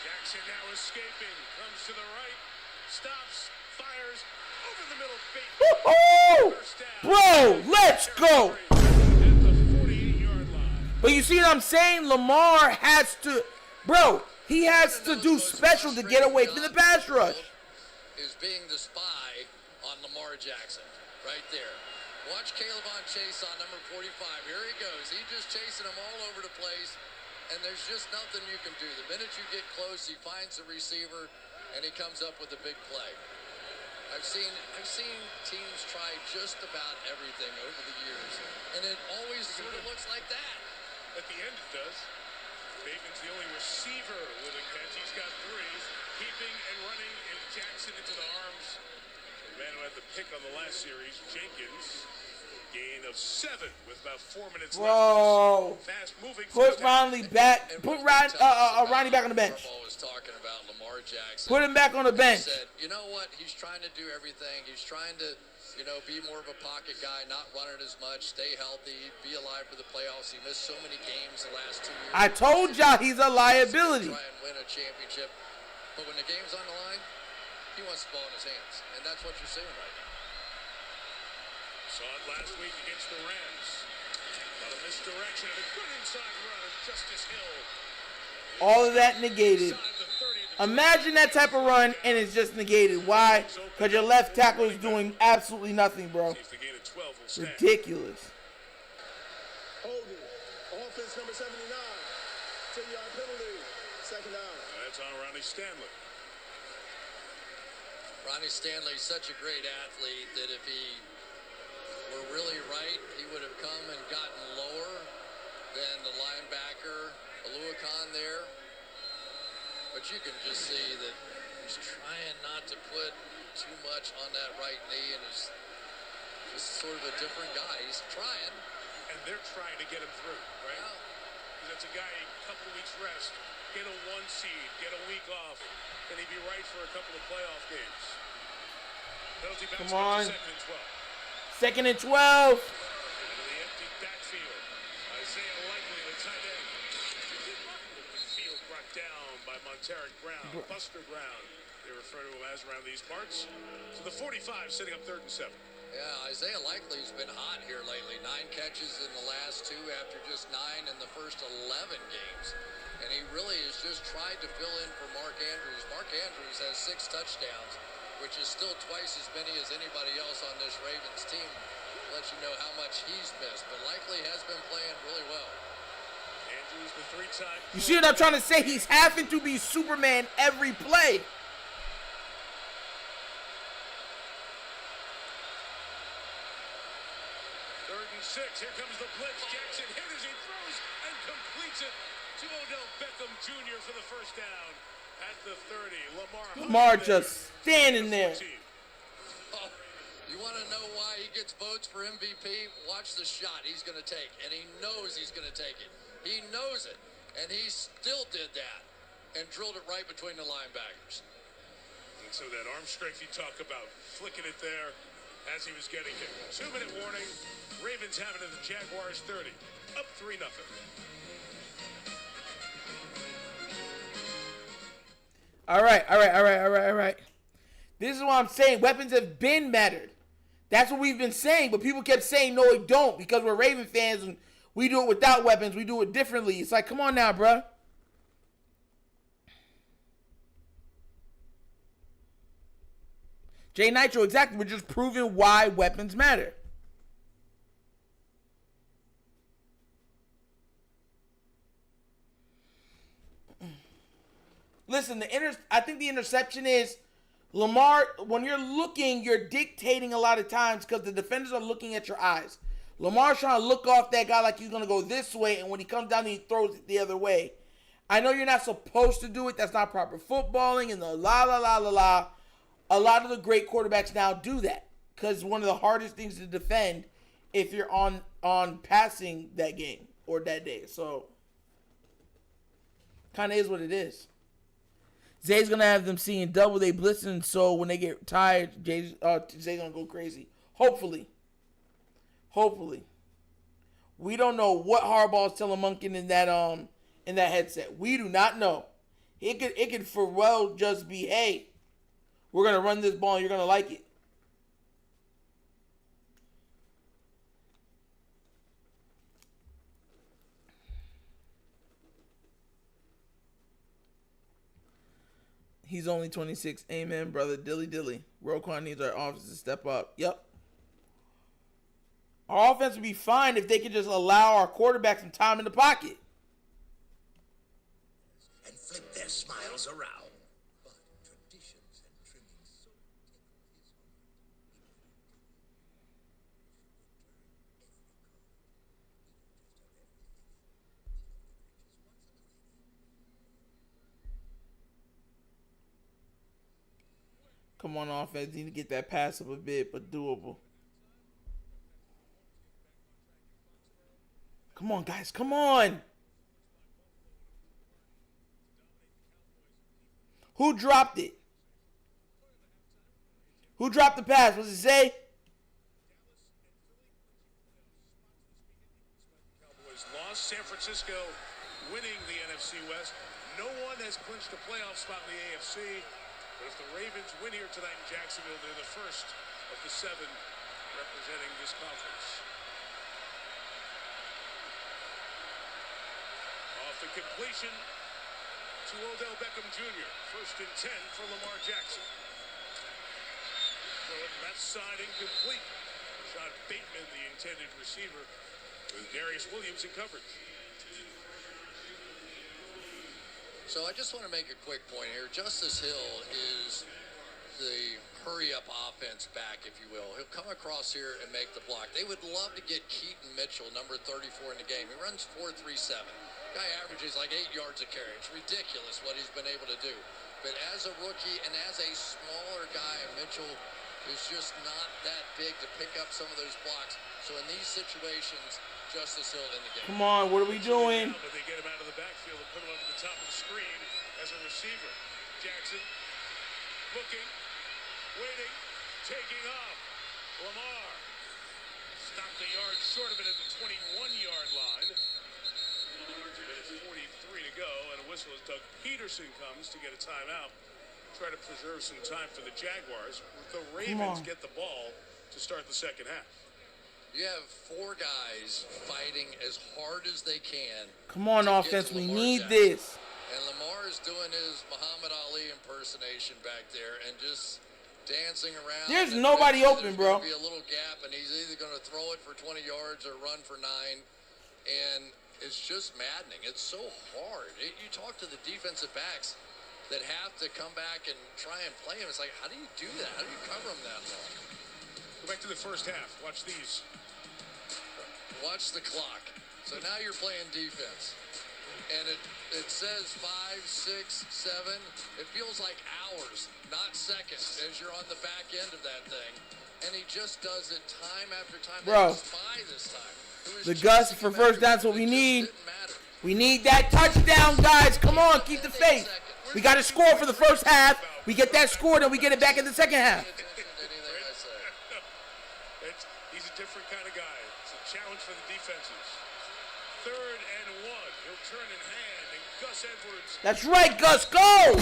Jackson now escaping. Comes to the right. Stops. Fires. Over the middle. Woo-hoo! Bro, let's go. At the 48-yard line. But you see what I'm saying? Lamar has to, bro, he has to do special to get away from the pass rush. Is being the spy on Lamar Jackson. Right there. Watch Caleb on chase on number 45. Here he goes. He's just chasing him all over the place, and there's just nothing you can do. The minute you get close, he finds the receiver, and he comes up with a big play. I've seen teams try just about everything over the years, and it always sort of looks like that. At the end, it does. Bateman's the only receiver with a catch. He's got 3. Keeping and running, and Jackson into the arms. The man who had the pick on the last series, Jenkins. Gain of 7 with about 4 minutes Bro, left. Fast moving. put Ronnie back. Put Ronnie back on the bench. Was talking about Lamar Jackson. Put him back on the bench. He said, you know what? He's trying to do everything. He's trying to, be more of a pocket guy, not running as much, stay healthy, be alive for the playoffs. He missed so many games the last 2 years. I told y'all he's a liability. Try and win a championship, but when the game's on the line, he wants the ball in his hands, and that's what you're seeing right now. Saw it last week against the Rams. But a misdirection and a good inside run of Justice Hill. All of that negated. Imagine that type of run and it's just negated. Why? Because your left tackle is doing absolutely nothing, bro. Ridiculous. Holding. Offense number 79. 10-yard penalty. 2nd down. That's on Ronnie Stanley. Ronnie Stanley's such a great athlete that if he were really right, he would have come and gotten lower than the linebacker, Aluakon there. But you can just see that he's trying not to put too much on that right knee, and is just sort of a different guy. He's trying. And they're trying to get him through, right? Yeah. Because that's a guy, a couple of weeks rest, get a 1 seed, get a week off, and he'd be right for a couple of playoff games. Penalty bounce. Come on. 2nd 2nd and and 12. 12. Into the empty backfield. Isaiah Likely, the tight end. Field brought down by Monteric Brown. Buster Brown, they refer to him as around these parts. So the 45 setting up 3rd and 7. Yeah, Isaiah Likely's been hot here lately. 9 catches in the last 2 after just 9 in the first 11 games. And he really has just tried to fill in for Mark Andrews. Mark Andrews has 6 touchdowns, which is still twice as many as anybody else on this Ravens team. Let you know how much he's missed. But Likely has been playing really well. Andrews, the 3-time. You see what I'm trying to say? He's having to be Superman every play. 6. Here comes the blitz. Jackson hit as he throws and completes it to Odell Beckham Jr. for the first down at the 30. Lamar just standing there. Oh, you want to know why he gets votes for MVP? Watch the shot he's going to take, and he knows he's going to take it. He knows it, and he still did that and drilled it right between the linebackers. And so that arm strength you talk about, flicking it there as he was getting hit. 2-minute warning. Ravens have it at the Jaguars 30. Up 3-0. All right. This is what I'm saying. Weapons have been mattered. That's what we've been saying, but people kept saying, no, it don't, because we're Raven fans and we do it without weapons. We do it differently. It's like, come on now, bruh. Jay Nitro, exactly. We're just proving why weapons matter. Listen, I think the interception is Lamar. When you're looking, you're dictating a lot of times because the defenders are looking at your eyes. Lamar's trying to look off that guy like he's going to go this way, and when he comes down, he throws it the other way. I know you're not supposed to do it. That's not proper footballing and the la. A lot of the great quarterbacks now do that because one of the hardest things to defend if you're on passing that game or that day. So, kind of is what it is. Zay's going to have them seeing double. They blitzing, so when they get tired, Zay's going to go crazy. Hopefully. We don't know what Harbaugh's telling Monken in that headset. We do not know. It could for well just be, hey, we're going to run this ball and you're going to like it. He's only 26. Amen, brother. Dilly. Roquan needs our offense to step up. Yep. Our offense would be fine if they could just allow our quarterback some time in the pocket. And flip their smiles around. But traditions and trimmings so Come on, offense. Need to get that pass up a bit, but doable. Come on, guys. Come on. Who dropped it? Who dropped the pass? What's it say? Cowboys lost. San Francisco winning the NFC West. No one has clinched a playoff spot in the AFC. But if the Ravens win here tonight in Jacksonville, they're the first of the 7 representing this conference. Off the completion to Odell Beckham Jr. 1st and 10 for Lamar Jackson. Throw it left side incomplete. Rashad Bateman, the intended receiver, with Darius Williams in coverage. So I just want to make a quick point here. Justice Hill is the hurry-up offense back, if you will. He'll come across here and make the block. They would love to get Keaton Mitchell, number 34 in the game. He runs 4.37. Guy averages like 8 yards a carry. It's ridiculous what he's been able to do. But as a rookie and as a smaller guy, Mitchell is just not that big to pick up some of those blocks. So in these situations, Justice Hill in the game. Come on, what are we doing? But they get him out of the backfield and put him over the top of the screen as a receiver. Jackson looking, waiting, taking off. Lamar stopped the yard short of it at the 21-yard line. Minute 43 to go, and a whistle as Doug Peterson comes to get a timeout. Try to preserve some time for the Jaguars. The Ravens get the ball to start the second half. You have 4 guys fighting as hard as they can. Come on, offense. We need this. And Lamar is doing his Muhammad Ali impersonation back there and just dancing around. There's nobody open, bro. There's going to be a little gap, and he's either going to throw it for 20 yards or run for 9. And it's just maddening. It's so hard. You talk to the defensive backs that have to come back and try and play him. It's like, how do you do that? How do you cover him that long? Go back to the first half. Watch these. Watch the clock. So now you're playing defense. And it says 5, 6, 7. It feels like hours, not seconds, as you're on the back end of that thing. And he just does it time after time. Bro, This time. the Gus for first down's what we need. We need that touchdown, guys. Come on, keep the faith. We got to score for the first half. We get that score, then we get it back in the second half. He's a different kind of guy. It's a challenge for the defenses. 3rd and 1. He'll turn in hand, and Gus Edwards. That's right, Gus. Go!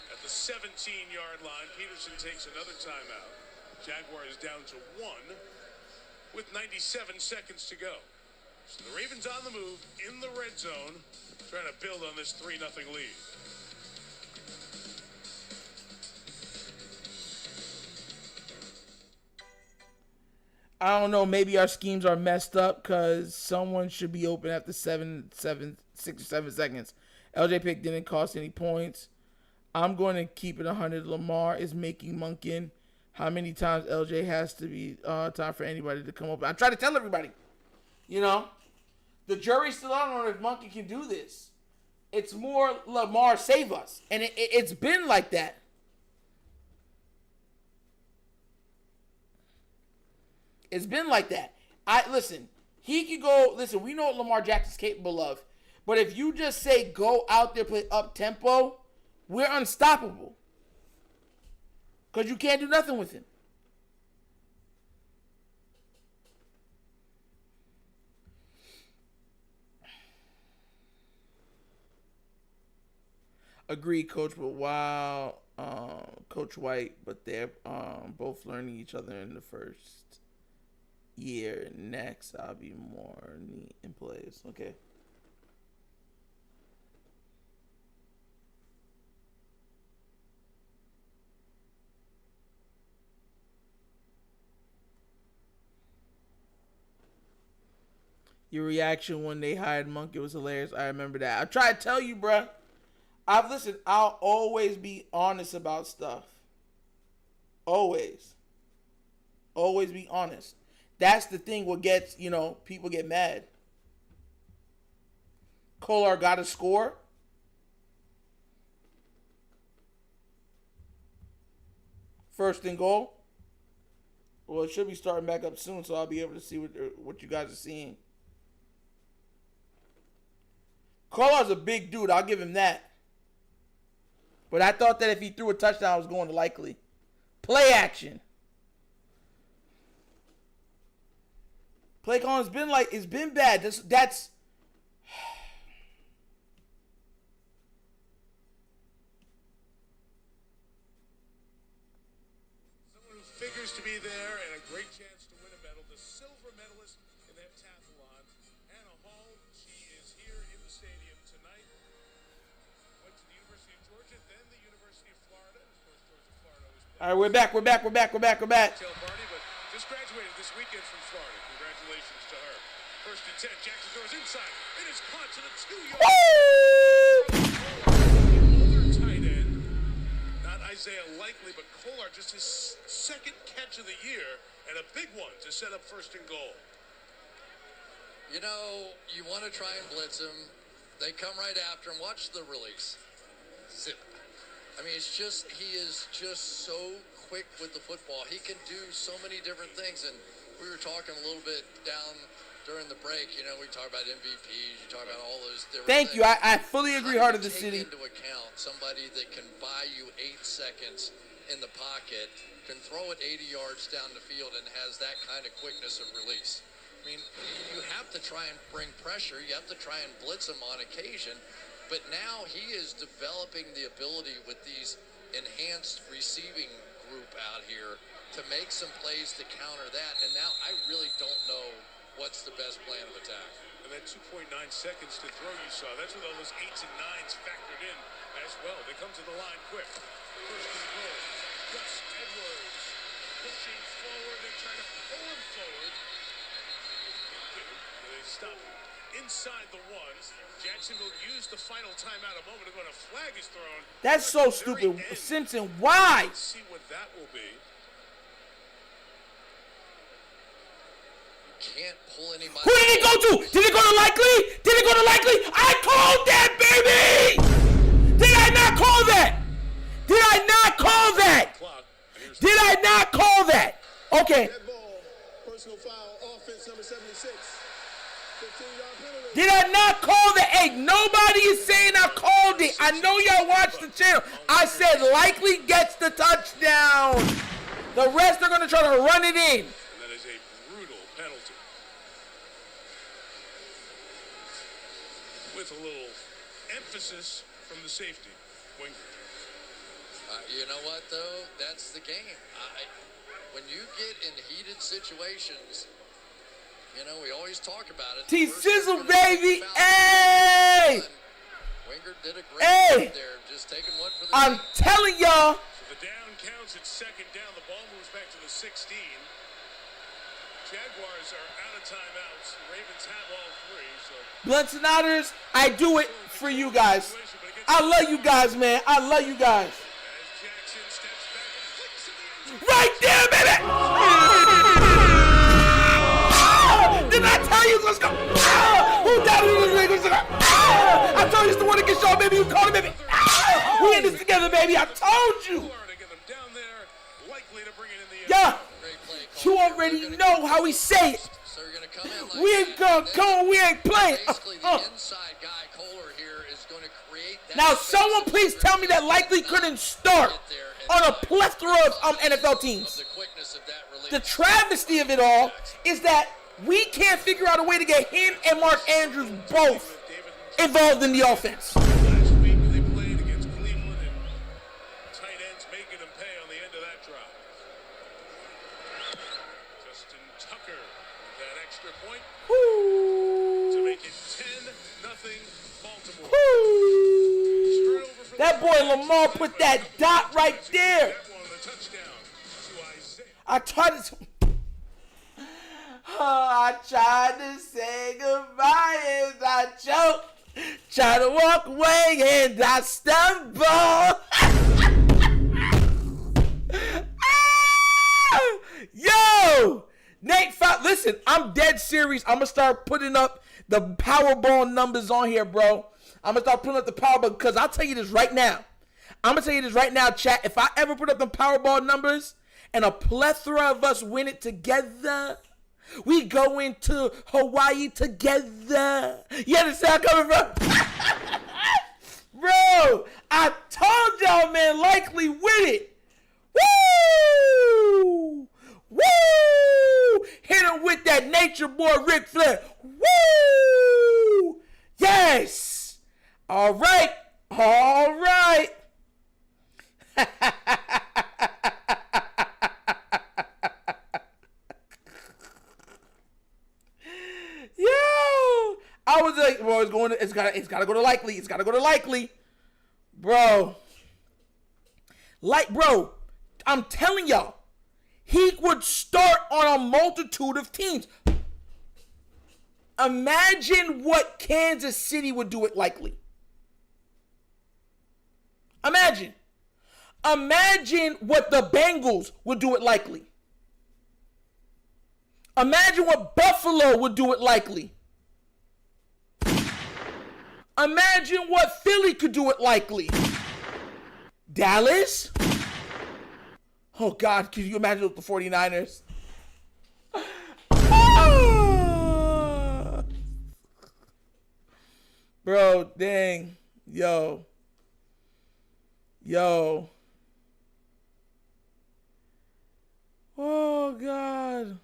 At the 17-yard line, Peterson takes another timeout. Jaguars down to 1 with 97 seconds to go. So the Ravens on the move in the red zone, trying to build on this 3-0 lead. I don't know. Maybe our schemes are messed up because someone should be open after 6 or 7 seconds. LJ pick didn't cost any points. I'm going to keep it 100. Lamar is making Monken. How many times LJ has to be time for anybody to come up? I try to tell everybody. You know, the jury's still out on if Monken can do this. It's more Lamar save us. And it's been like that. It's been like that. Listen, he could go. Listen, we know what Lamar Jackson's capable of. But if you just say go out there, play up tempo, we're unstoppable. Because you can't do nothing with him. Agreed, Coach. But wow, Coach White, but they're both learning each other in the first year. Next, I'll be more neat in plays. Okay. Your reaction when they hired Monk, it was hilarious. I remember that. I try to tell you, bruh. I'll always be honest about stuff. Always. Always be honest. That's the thing what gets, people get mad. Kolar got a score. First and goal. Well, it should be starting back up soon, so I'll be able to see what you guys are seeing. Kolar's a big dude. I'll give him that. But I thought that if he threw a touchdown, I was going to likely. Play action. Play calling's been it's been bad. That's someone who figures to be there and a great chance to win a medal, the silver medalist in the heptathlon, Hannah Hall. She is here in the stadium tonight. Went to the University of Georgia, then the University of Florida. Of course, Georgia, Florida always plays. all right. We're back. Tail party, but just graduated this weekend from Florida. Congratulations to her. First and 10, Jackson goes inside. It is caught to the 2-yard. Other tight end, not Isaiah Likely, but Kolar, just his second catch of the year, and a big one to set up first and goal. You want to try and blitz him. They come right after him. Watch the release. Zip. He is just so quick with the football. He can do so many different things, and we were talking a little bit down during the break. We talk about MVPs. You talk about all those different Thank things. you. I fully agree. Heart of the city. Take into account somebody that can buy you 8 seconds in the pocket, can throw it 80 yards down the field, and has that kind of quickness of release. You have to try and bring pressure. You have to try and blitz him on occasion. But now he is developing the ability with these enhanced receiving group out here to make some plays to counter that. And now I really don't know what's the best plan of attack. And that 2.9 seconds to throw you saw, that's with all those 8s and 9s factored in as well. They come to the line quick. First and goal. Gus Edwards pushing forward. They're trying to pull him forward. They stop inside the ones. Jacksonville used the final timeout a moment ago, and a flag is thrown. That's so stupid. Simpson, why? Let's see what that will be. can't pull anybody. Who did it go to? Did it go to Likely? Did it go to Likely? I called that, baby! Did I not call that? Did I not call that? Did I not call that? Okay. Dead ball, personal foul, offense number 76. 15-yard penalty. Did I not call that? Hey, nobody is saying I called it. I know y'all watch the channel. I said Likely gets the touchdown. The rest are going to try to run it in. And that is a brutal penalty. With a little emphasis from the safety. Winger. You know what, though? That's the game. When you get in heated situations, you know, we always talk about it. T-Sizzle, baby. Hey! Winger did a great job there, just taking one for the I'm team. telling y'all. So the down counts at second down. The ball moves back to the 16. Jaguars are out of timeouts. The Ravens have all three. So Blunts and Otters, I do it for you guys. I love you guys, man. I love you guys. as Jackson steps back and flicks in the end zone. Right there, baby. Did I tell you? Let's go. Who doubted this nigga? I told you it's the TheWunderkindShow, baby. You called it, baby. We in this together, baby. I told you. To get them down there, likely to bring it in the end Yeah. zone. Great play call. You already know how we say it. So you're going to come in like We ain't gonna come. We ain't playing. Basically, the inside guy, Kohler, here is going to create that. Now, space someone that please tell me that Likely couldn't start on a plethora of NFL teams. the quickness of that release. The travesty of it all is that we can't figure out a way to get him and Mark Andrews both involved in the offense. Last week they played against Cleveland and tight ends making them pay on the end of that drive. Justin Tucker with that extra point to make it 10-0 Baltimore. Woo. That boy Lamar put that dot right there. That one, the touchdown to Isaiah. I tried to. Oh, I tried to say goodbye and I choked. Tried to walk away and I stumbled. Yo! Nate, listen, I'm dead serious. I'm going to start putting up the Powerball numbers on here, bro. I'm going to start putting up the Powerball because I'll tell you this right now. I'm going to tell you this right now, chat. If I ever put up the Powerball numbers and a plethora of us win it together, we go into Hawaii together. You understand where I'm coming from? Bro, I told y'all, man, Likely with it. Woo! Woo! Hit him with that nature boy Ric Flair. Woo! Yes! All right. All right. Yo! I was like, bro, it's gotta go to Likely. It's gotta go to Likely. Bro. Bro, I'm telling y'all, he would start on a multitude of teams. Imagine what Kansas City would do it Likely. Imagine. Imagine what the Bengals would do it Likely. Imagine what Buffalo would do it Likely. Imagine what Philly could do it Likely. Dallas? Oh, God, can you imagine with the 49ers? Ah! Bro, dang. Yo. Oh, God.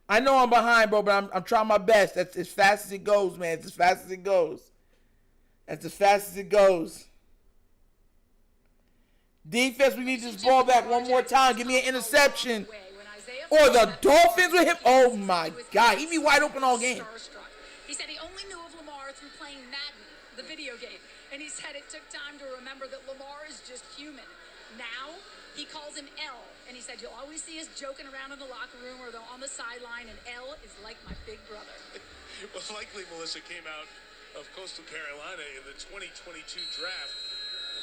I know I'm behind, bro, but I'm trying my best. That's as fast as it goes, man. It's as fast as it goes. That's as fast as it goes. Defense, we need this ball back one more time. Give me an interception. Or the Dolphins with him. Oh, my God. He be wide open all game. He said he only knew of Lamar through playing Madden, the video game. And he said it took time to remember that Lamar is just human. Now, he calls him L. And he said, you'll always see us joking around in the locker room or on the sideline, and L is like my big brother. Well, Likely, Melissa, came out of Coastal Carolina in the 2022 draft.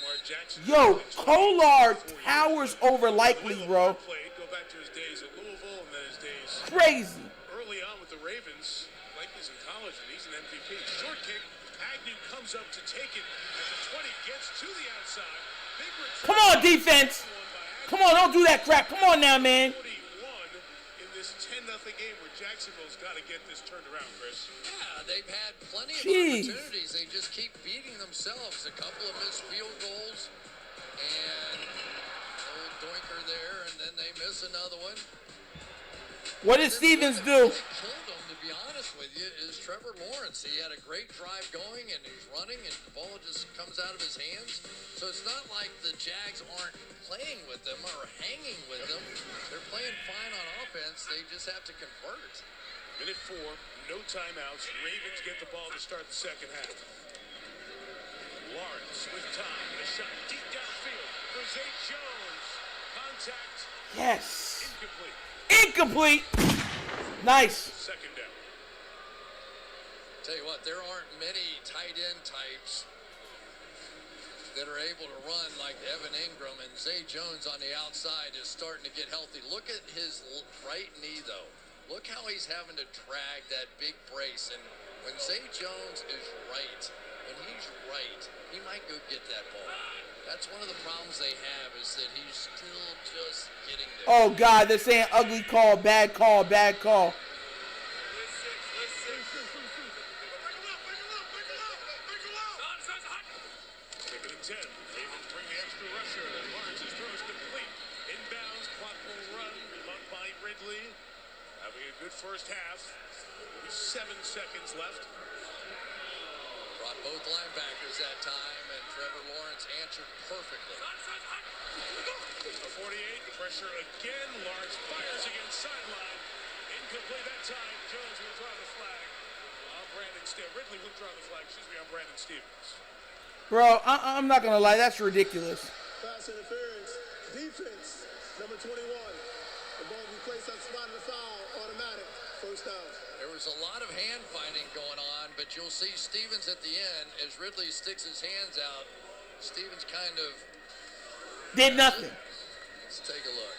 Lamar Jackson. Yo, Kolar towers over Likely, bro. Go back to his days at Louisville and then his days Crazy. early Ravens, like this in college, and he's an MVP. Short kick. Agnew comes up to take it at the 20, gets to the outside. Big return. Come on, defense. Come on, don't do that crap. Come on now, man. 41 in this 10-0 game where Jacksonville's got to get this turned around, Chris. Yeah, they've had plenty of Jeez. opportunities. They just keep beating themselves. A couple of missed field goals, and old Doinker there, and then they miss another one. What did Stevens do? What killed him, to be honest with you, is Trevor Lawrence. He had a great drive going, and he's running, and the ball just comes out of his hands. So it's not like the Jags aren't playing with them or hanging with them. They're playing fine on offense. They just have to convert. Minute 4, no timeouts. Ravens get the ball to start the second half. Lawrence with time. A shot deep downfield for Zay Jones. Contact. Yes. Incomplete. Incomplete. Nice. Second down. Tell you what, there aren't many tight end types that are able to run like Evan Ingram, and Zay Jones on the outside is starting to get healthy. Look at his right knee, though. Look how he's having to drag that big brace. And when Zay Jones is right, when he's right, he might go get that ball. That's one of the problems they have, is that he's still just getting there. Oh, God, they're saying ugly call, bad call, bad call. Second and 10. Ravens bring the extra rusher. Lawrence's throw is complete. Inbounds, clock will run. Run by Ridley. Having a good first half. 7 seconds left. Brought both linebackers that time, and Trevor Lawrence answered perfectly. A 48, pressure again. Lawrence fires against sideline. Incomplete that time. Jones will draw the flag. Ridley will draw the flag. On Brandon Stevens. Bro, I'm not going to lie. That's ridiculous. Pass interference. Defense, number 21. The ball will be placed on spot of the foul. Automatic. First down. There was a lot of hand fighting going on, but you'll see Stevens at the end as Ridley sticks his hands out. Stevens kind of did nothing. Let's take a look.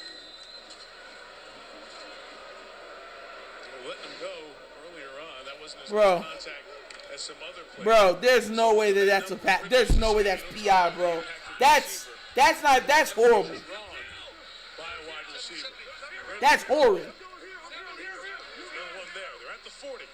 Letting him go earlier on. That wasn't as Bro. much contact as some other players. Bro, there's no way that that's a pat. There's no way that's PI, bro. That's horrible. By a wide receiver. That's horrid. No one there. They're at the 40.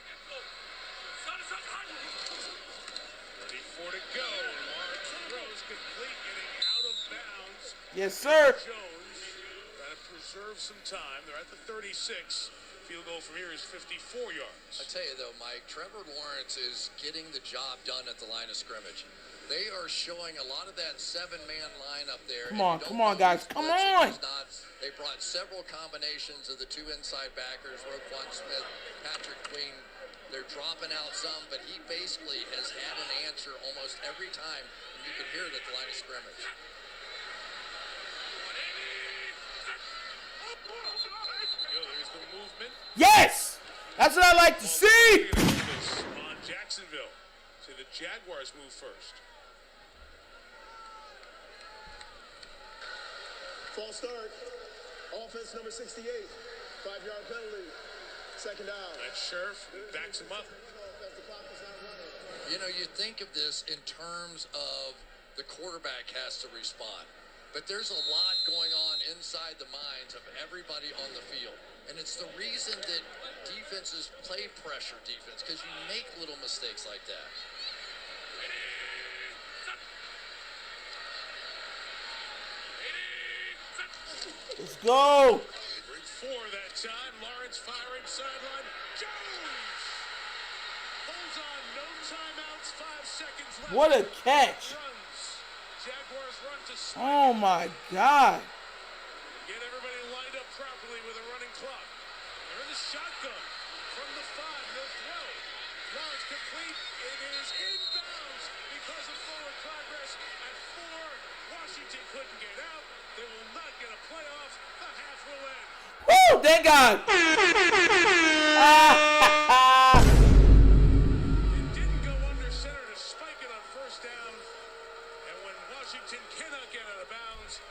34 to go. Lawrence throws complete, getting out of bounds. Yes, sir. Jones trying to preserve some time. They're at the 36. Field goal from here is 54 yards. I tell you though, Mike, Trevor Lawrence is getting the job done at the line of scrimmage. They are showing a lot of that 7-man line up there. Come on, guys. Come on. They brought several combinations of the 2 inside backers, Roquan Smith, Patrick Queen. They're dropping out some, but he basically has had an answer almost every time, and you can hear it at the line of scrimmage. There's the movement. Yes! That's what I like to see! On Jacksonville. So the Jaguars move first. False start. Offense number 68. 5-yard penalty. Second down. That Sheriff backs him up. You know, you think of this in terms of the quarterback has to respond. But there's a lot going on inside the minds of everybody on the field. And it's the reason that defenses play pressure defense, because you make little mistakes like that. Let's go. Break 4 that time. Lawrence firing sideline. Jones holds on. No timeouts. 5 seconds left. What a catch. Jaguars run to spike. Oh, my God. Get everybody lined up properly with a running clock. They're in the shotgun from the 5. No throw. Lawrence complete. It is inbounds because of forward progress at 4. Washington couldn't get out. They will not get a playoff. The half will end. Woo! Thank God. It didn't go under center to spike it on first down. And when Washington cannot get out of bounds,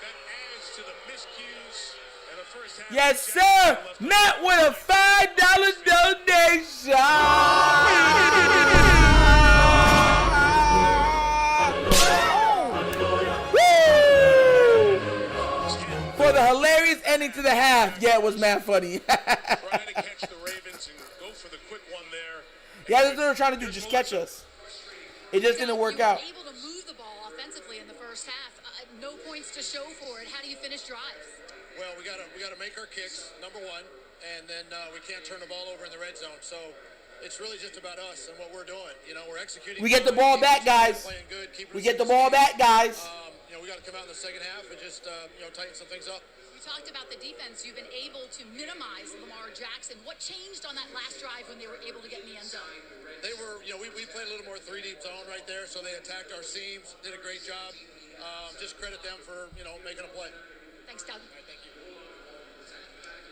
that adds to the miscues and a first half. Yes, sir. Matt with a $5 donation. Woo! For the hilarious ending to the half. Yeah, it was mad funny. Trying to catch the Ravens and go for the quick one there. Yeah, that's what they were trying to do, just catch us. It just didn't work out. You were able to move the ball offensively in the first half. No points to show for it. How do you finish drives? Well, we gotta make our kicks, number one, and then we can't turn the ball over in the red zone. So it's really just about us and what we're doing. You know, we're executing. We get the ball back, guys. We get the ball back, guys. You know, we got to come out in the second half and just tighten some things up. You talked about the defense. You've been able to minimize Lamar Jackson. What changed on that last drive when they were able to get in the end zone? They were, we played a little more 3-deep zone right there, so they attacked our seams, did a great job. Just credit them for, making a play. Thanks, Doug. Thank you.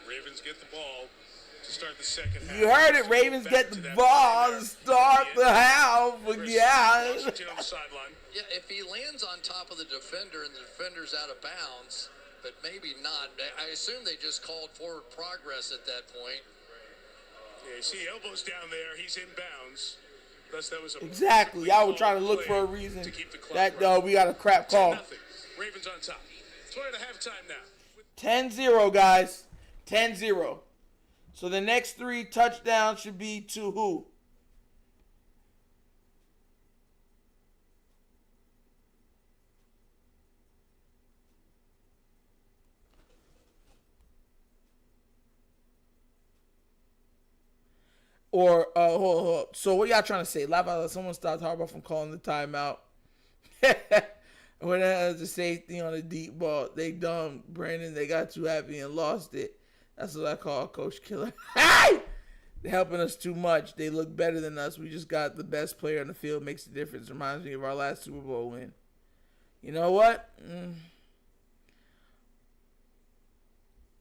Ravens get the ball to start the second half. You heard it. Ravens get the ball to start the half. Yeah. Washington on the sideline. Yeah, if he lands on top of the defender and the defender's out of bounds, but maybe not. I assume they just called forward progress at that point. Yeah, you see elbows down there. He's in bounds. Thus, that was a Exactly. Y'all were trying to look for a reason. That we got a crap call. 10-0. Ravens on top. 20 to halftime now. 10-0, guys. 10-0. So the next 3 touchdowns should be to who? Or, hold up. So what y'all trying to say? Laugh out loud. Someone stopped Harbaugh from calling the timeout. When that was the safety on a deep ball, they dumb. Brandon, they got too happy and lost it. That's what I call Coach Killer. Hey! They're helping us too much. They look better than us. We just got the best player on the field. Makes a difference. Reminds me of our last Super Bowl win. You know what?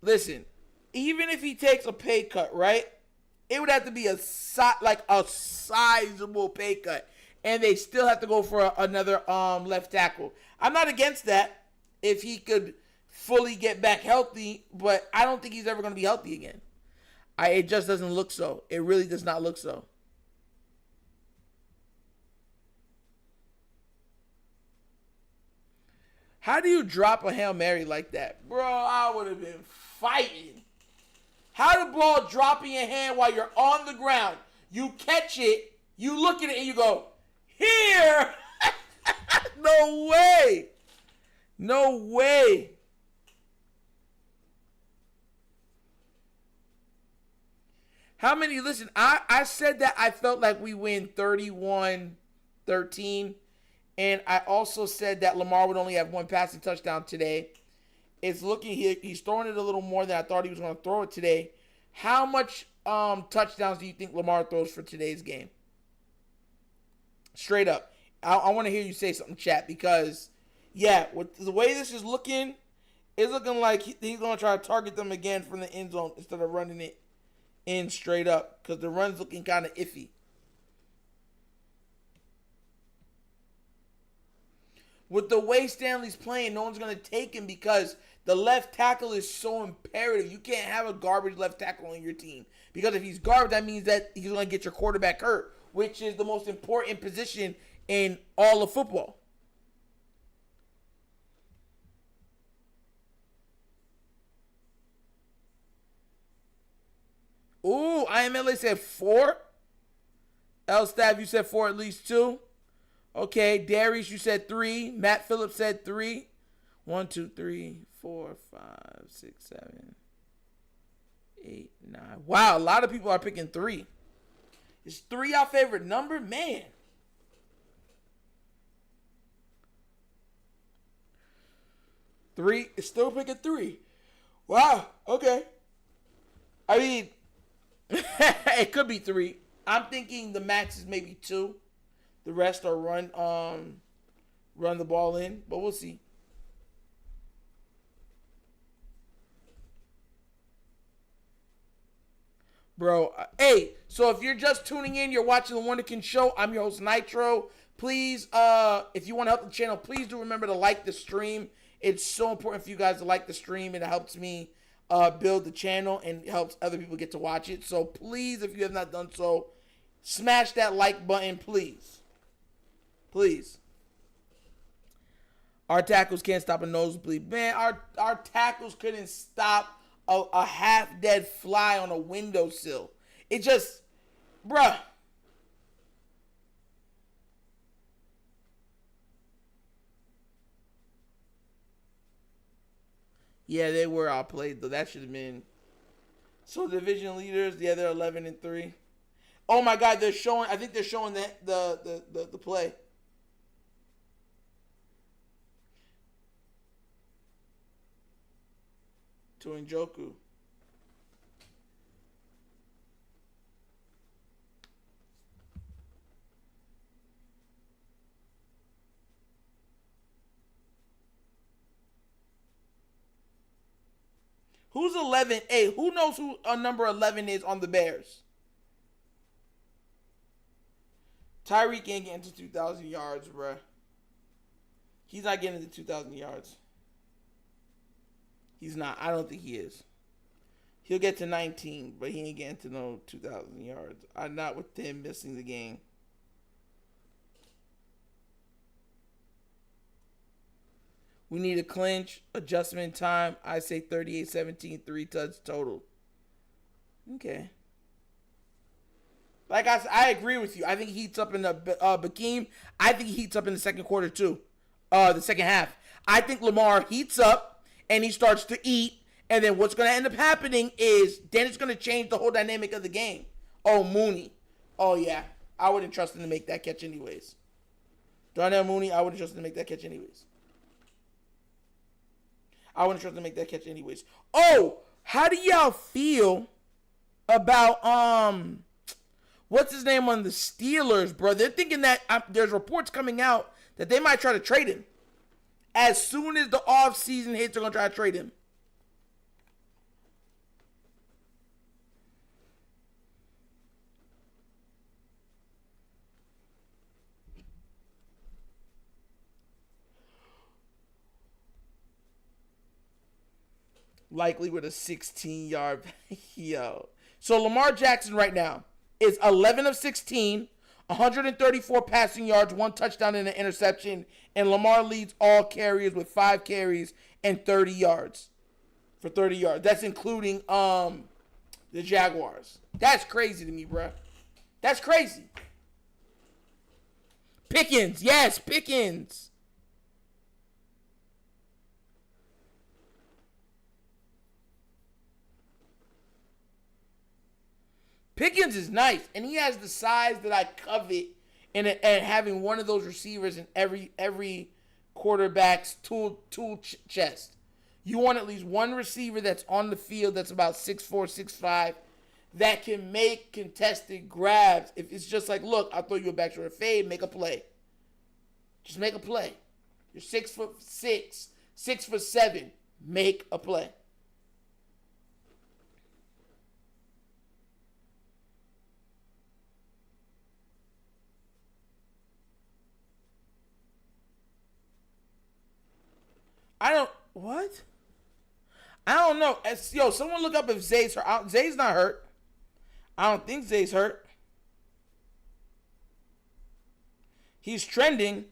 Listen, even if he takes a pay cut, right? It would have to be a sizable pay cut. And they still have to go for another left tackle. I'm not against that if he could fully get back healthy, but I don't think he's ever going to be healthy again. It just doesn't look so. It really does not look so. How do you drop a Hail Mary like that? Bro, I would have been fighting. How the ball drop in your hand while you're on the ground? You catch it, you look at it, and you go, here! No way! No way! How many, listen, I said that I felt like we win 31-13, and I also said that Lamar would only have 1 passing touchdown today. It's looking, he's throwing it a little more than I thought he was going to throw it today. How much touchdowns do you think Lamar throws for today's game? Straight up. I want to hear you say something, chat, because, yeah, with the way this is looking, it's looking like he's going to try to target them again from the end zone instead of running it in straight up, because the run's looking kind of iffy. With the way Stanley's playing, no one's going to take him because the left tackle is so imperative. You can't have a garbage left tackle on your team, because if he's garbage, that means that he's going to get your quarterback hurt, which is the most important position in all of football. Ooh, IMLA said 4. L-Staff, you said 4 at least 2. Okay, Darius, you said 3. Matt Phillips said 3. 1, 2, 3, 4, 5, 6, 7, 8, 9. Wow, a lot of people are picking 3. Is 3 our favorite number? Man. Three is still picking 3. Wow, okay. I mean, it could be 3. I'm thinking the max is maybe 2. The rest are run the ball in, but we'll see. Bro, hey, so if you're just tuning in, you're watching The Wunderkind Show. I'm your host, Nitro. Please, if you want to help the channel, please do remember to like the stream. It's so important for you guys to like the stream, and it helps me build the channel and helps other people get to watch it. So please, if you have not done so, smash that like button, please. Please. Our tackles can't stop a nosebleed. Man, our tackles couldn't stop a half-dead fly on a windowsill. It just, bruh. Yeah, they were outplayed, though. That should have been. So, division leaders, yeah, they're 11-3. Oh, my God, they're showing, I think they're showing the play. To Njoku. Who's 11? Hey, who knows who number 11 is on the Bears? Tyreek ain't getting to 2,000 yards, bruh. He's not getting to 2,000 yards. He's not. I don't think he is. He'll get to 19, but he ain't getting to no 2,000 yards. I'm not with him missing the game. We need a clinch, adjustment time. I say 38-17, 3 touchdowns total. Okay. Like I said, I agree with you. I think he heats up in the Bakeem. I think he heats up in the second quarter too. The second half. I think Lamar heats up and he starts to eat. And then what's going to end up happening is then it's going to change the whole dynamic of the game. Oh, Mooney. Oh, yeah. I wouldn't trust him to make that catch anyways. Darnell Mooney, I wouldn't trust him to make that catch anyways. Oh, how do y'all feel about what's his name on the Steelers, bro? They're thinking that there's reports coming out that they might try to trade him. As soon as the offseason hits, they're going to try to trade him. Likely with a 16-yard. Yo. So Lamar Jackson right now is 11 of 16, 134 passing yards, 1 touchdown and an interception. And Lamar leads all carriers with 5 carries and 30 yards. For 30 yards. That's including the Jaguars. That's crazy to me, bro. That's crazy. Pickens. Yes, Pickens. Pickens is nice, and he has the size that I covet, and having one of those receivers in every quarterback's tool chest. You want at least one receiver that's on the field that's about 6'4", 6'5", that can make contested grabs. If it's just like, look, I'll throw you a backdoor fade, make a play. Just make a play. You're 6'6", 6'7", make a play. What? I don't know. Someone look up if Zay's hurt. Zay's not hurt. I don't think Zay's hurt. He's trending.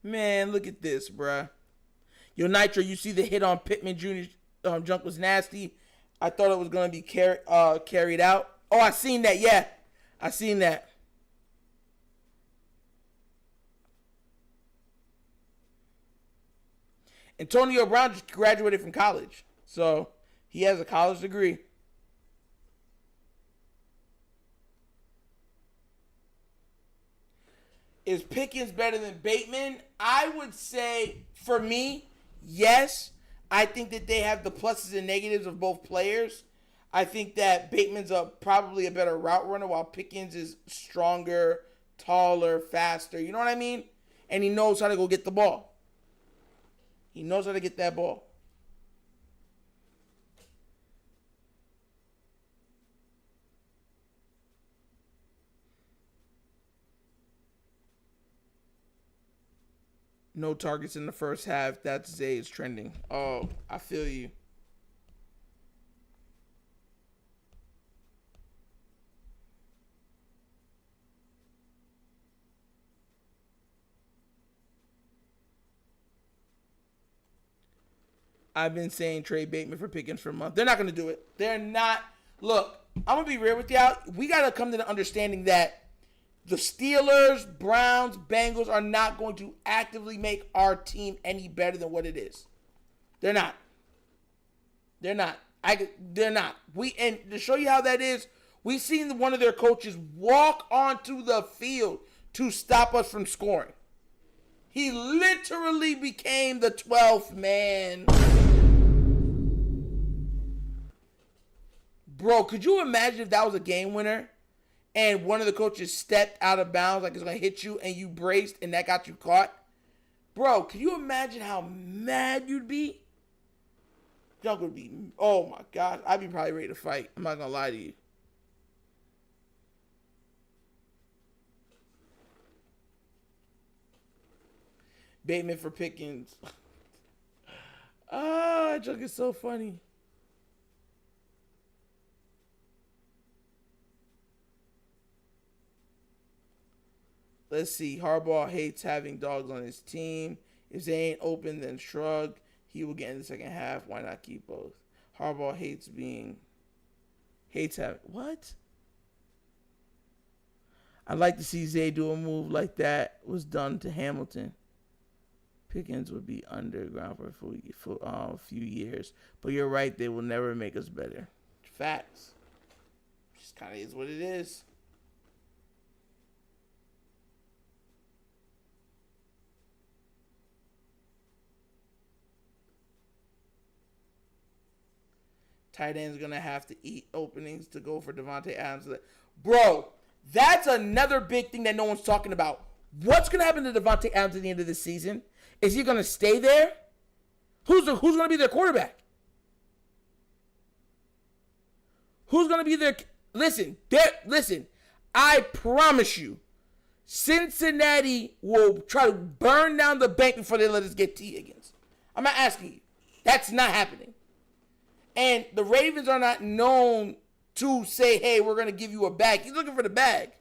Man, look at this, bruh. Yo, Nitro, you see the hit on Pittman Jr. Junk was nasty. I thought it was going to be carried out. Oh, I seen that. Yeah, I seen that. Antonio Brown just graduated from college. So, he has a college degree. Is Pickens better than Bateman? I would say, for me, yes. I think that they have the pluses and negatives of both players. I think that Bateman's probably a better route runner, while Pickens is stronger, taller, faster. You know what I mean? And he knows how to go get the ball. He knows how to get that ball. No targets in the first half. That's Zay is trending. Oh, I feel you. I've been saying trade Bateman for Pickens for a month. They're not going to do it. They're not. Look, I'm going to be real with y'all. We got to come to the understanding that the Steelers, Browns, Bengals are not going to actively make our team any better than what it is. They're not. They're not. They're not. And to show you how that is, we've seen one of their coaches walk onto the field to stop us from scoring. He literally became the 12th man. Bro, could you imagine if that was a game winner and one of the coaches stepped out of bounds like it's going to hit you and you braced and that got you caught? Bro, can you imagine how mad you'd be? Y'all would be, oh my God, I'd be probably ready to fight. I'm not going to lie to you. Bateman for Pickens. That joke is so funny. Let's see. Harbaugh hates having dogs on his team. If they ain't open, then shrug. He will get in the second half. Why not keep both? Harbaugh hates having. What? I'd like to see Zay do a move like that was done to Hamilton. Pickens would be underground for a few years. But you're right, they will never make us better. Facts. Just kind of is what it is. Tight end's going to have to eat openings to go for Devontae Adams. Bro, that's another big thing that no one's talking about. What's going to happen to Devontae Adams at the end of this season? Is he going to stay there? Who's going to be their quarterback? Who's going to be their... Listen, I promise you, Cincinnati will try to burn down the bank before they let us get T. Higgins. I'm not asking you. That's not happening. And the Ravens are not known to say, hey, we're going to give you a bag. He's looking for the bag.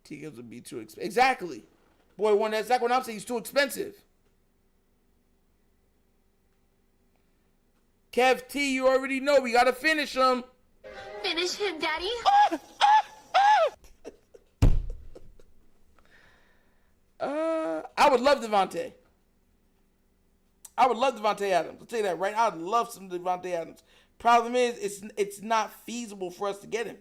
T. Higgins would be too expensive. Exactly. Boy, that's exactly what I'm saying. He's too expensive. Kev T, you already know. We got to finish him. Finish him, Daddy. I would love Devontae. I would love Devontae Adams. I'll tell you that right now. I'd love some Devontae Adams. Problem is, it's not feasible for us to get him.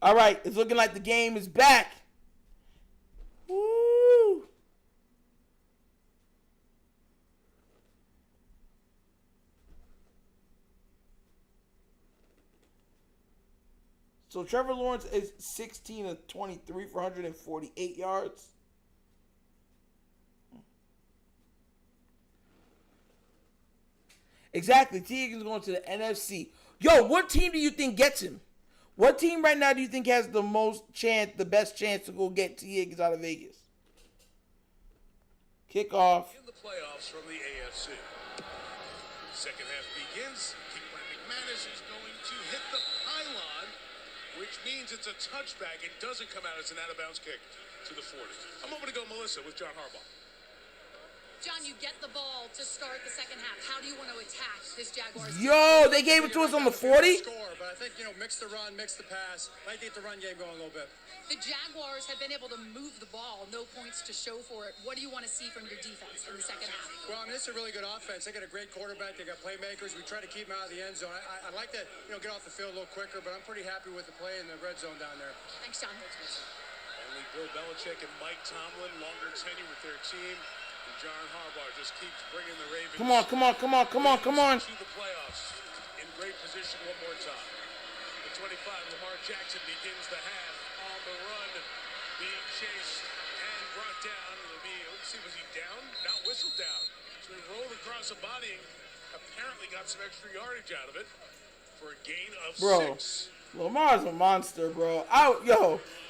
All right, it's looking like the game is back. Woo! So Trevor Lawrence is 16 of 23 for 148 yards. Exactly. T. Higgins going to the NFC. Yo, what team do you think gets him? What team right now do you think has the best chance to go get T. Higgins out of Vegas? Kickoff. In the playoffs from the AFC. Second half begins. McManus is going to hit the pylon, which means it's a touchback. It doesn't come out as an out-of-bounds kick to the 40. I'm over to go Melissa with John Harbaugh. John, you get the ball to start the second half. How do you want to attack this Jaguars? Yo, they gave it to us on the 40? Score, but I think, mix the run, mix the pass. Might get the run game going a little bit. The Jaguars have been able to move the ball. No points to show for it. What do you want to see from your defense in the second half? Well, this is a really good offense. They got a great quarterback. They got playmakers. We try to keep them out of the end zone. I'd like to, get off the field a little quicker, but I'm pretty happy with the play in the red zone down there. Thanks, John. Only Bill Belichick and Mike Tomlin, longer tenure with their team. John Harbaugh just keeps bringing the Ravens. Come on. To the playoffs in great position one more time. The 25, Lamar Jackson begins the half on the run, being chased and brought down. Let's see, was he down? Not whistled down. So he rolled across the body and apparently got some extra yardage out of it for a gain of 6. Lamar's a monster, bro.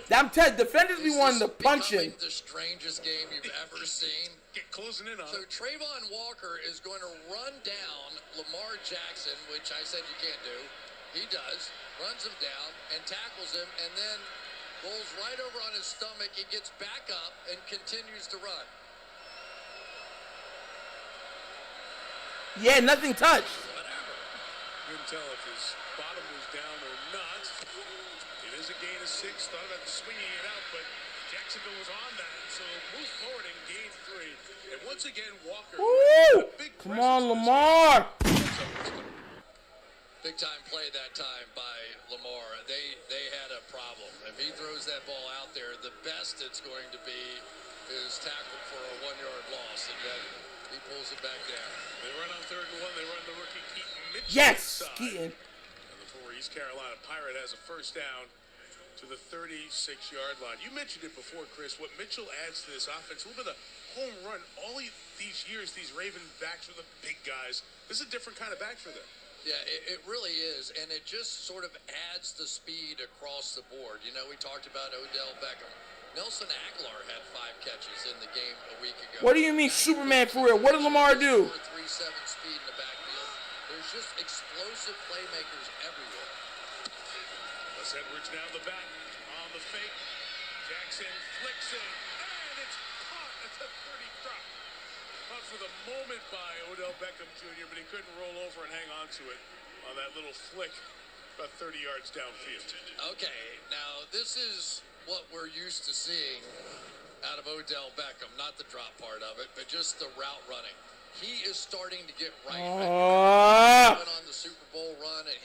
Defenders be wanting to punch him. The strangest game you've ever seen. Get closing in on. So Trayvon Walker is going to run down Lamar Jackson, which I said you can't do. He does. Runs him down and tackles him, and then rolls right over on his stomach. He gets back up and continues to run. Yeah, nothing touched. Couldn't tell if his bottom was down or not. It is a gain of 6. Thought about swinging it out, but Jacksonville was on that. So move forward and gain 3. And once again, Walker. Woo! Come on, Lamar. Big time play that time by Lamar. They had a problem. If he throws that ball out there, the best it's going to be is tackled for a 1-yard loss, and then he pulls it back down. They run on 3rd and 1. They run the rookie Keaton Mitchell. Yes, inside. Keaton. And for East Carolina Pirate has a first down to the 36-yard line. You mentioned it before, Chris. What Mitchell adds to this offense, a little bit of home run. All these years, these Raven backs are the big guys. This is a different kind of back for them. Yeah, it really is, and it just sort of adds the speed across the board. You know, we talked about Odell Beckham. Nelson Aguilar had 5 catches in the game a week ago. What do you mean Superman for real? What did Lamar do? 3.7 speed in the backfield. There's just explosive playmakers everywhere. Les Edwards now the back on the fake. Jackson flicks it, and it's caught at the 30 drop. Caught for the moment by Odell Beckham Jr., but he couldn't roll over and hang on to it on that little flick about 30 yards downfield. Okay, now this is what we're used to seeing out of Odell Beckham, not the drop part of it, but just the route running. He is starting to get right. He went on the Super Bowl run and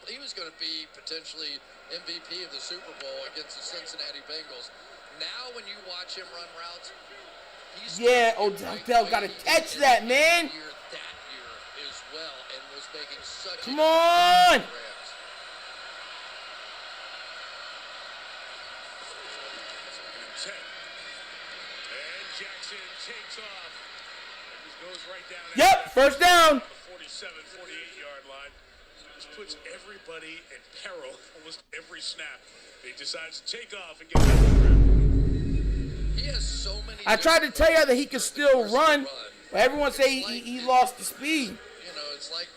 he was going to be potentially MVP of the Super Bowl against the Cincinnati Bengals. Now when you watch him run routes, Odell got to catch that, man. That year as well, and was making such Come on. And Jackson takes off. And just goes right down. Yep, first down. The 47, 48-yard line. This puts everybody in peril almost every snap. He decides to take off and get back to the ground. He has so many. I tried to tell you that he could still run, but everyone say he lost the speed. You know, it's like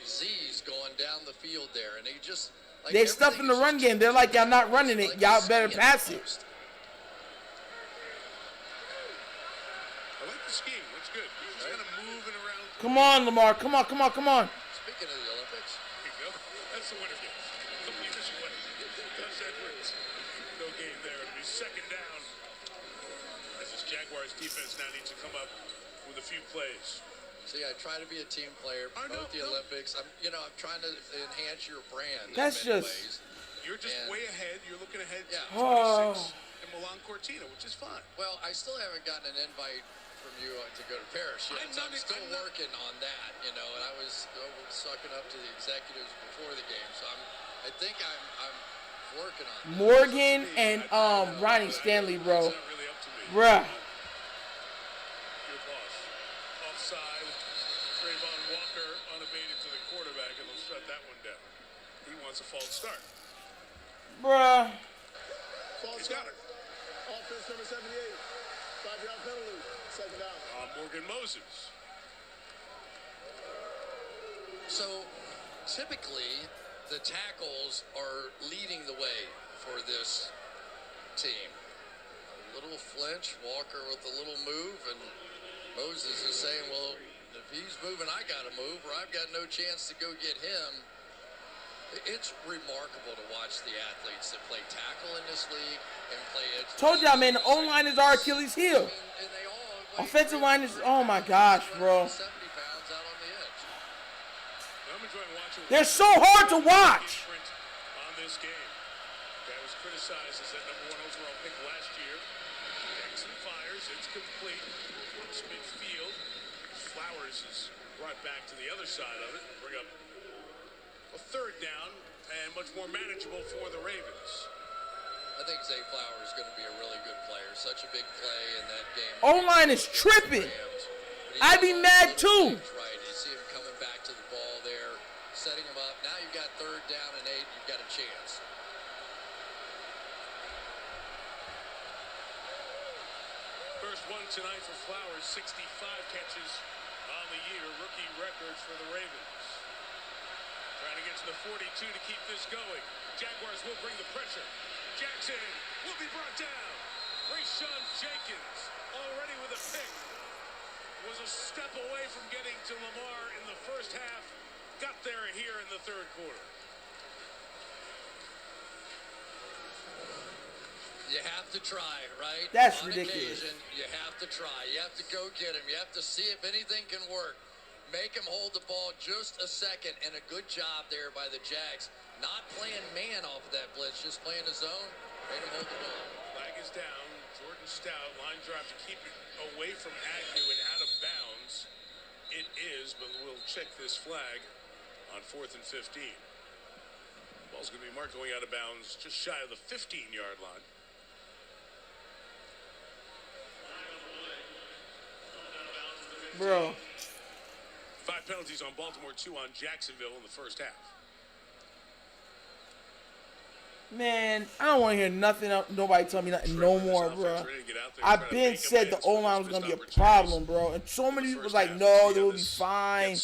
Z's going down the field there, and he just. Like They're stuffing the run game. They're like, y'all not running it. Y'all better pass it. I like the scheme. Looks good. He's kind of moving around. Come on, Lamar. Come on, come on, come on. Speaking of the Olympics. Here you go. That's the winner game. Couple years away. Les Edwards. No game there. It'll be second down. As this Jaguars defense now needs to come up with a few plays. See, I try to be a team player, promote the Olympics. I'm trying to enhance your brand. That's in many just. ways. You're just way ahead. You're looking ahead to 26 in Milan Cortina, which is fine. Well, I still haven't gotten an invite from you to go to Paris yet. I'm still working on that, and I was sucking up to the executives before the game, so I think I'm working on that. Morgan and Ronnie Stanley, bro. It's not really up to me. Bruh. Good boss. Offside. Trayvon Walker unabated to the quarterback, and they'll shut that one down. He wants a false start. Bruh. False start. Offense number 78. 5-yard penalty. Second down. Morgan Moses. So, typically, the tackles are leading the way for this team. A little flinch, Walker with a little move, and Moses is saying, well, if he's moving, I got to move, or I've got no chance to go get him. It's remarkable to watch the athletes that play tackle in this league and play edge. Told y'all, man, the O-line is our Achilles heel. And they all Offensive line is, oh my gosh, bro. 70 pounds out on the edge. I'm enjoying watching. They're so hard to watch. On this game, that was criticized as that #1 overall pick last year. Jackson fires, it's complete. Looks midfield. Flowers is brought back to the other side of it. Bring up a third down and much more manageable for the Ravens. I think Zay Flowers is going to be a really good player. Such a big play in that game. O-line is tripping. I'd be mad too. Right, you see him coming back to the ball there, setting him up. Now you've got 3rd down and 8. You've got a chance. First one tonight for Flowers, 65 catches on the year, rookie record for the Ravens. Trying to get to the 42 to keep this going. Jaguars will bring the pressure. Jackson will be brought down. Rayshawn Jenkins already with a pick. Was a step away from getting to Lamar in the first half. Got there here in the 3rd quarter. You have to try, right? That's On ridiculous. Occasion, you have to try. You have to go get him. You have to see if anything can work. Make him hold the ball just a second, and a good job there by the Jags. Not playing man off of that blitz, just playing his own. Made him hold the ball. Flag is down. Jordan Stout, line drive to keep it away from Agnew and out of bounds. It is, but we'll check this flag on 4th and 15. Ball's going to be marked going out of bounds just shy of the 15-yard line. Bro. 5 penalties on Baltimore, 2 on Jacksonville in the first half. Man, I don't want to hear nothing else. Nobody tell me nothing no more, bro. I've been said the O-line was going to be a problem, bro. And so many people was like, no, they will be fine.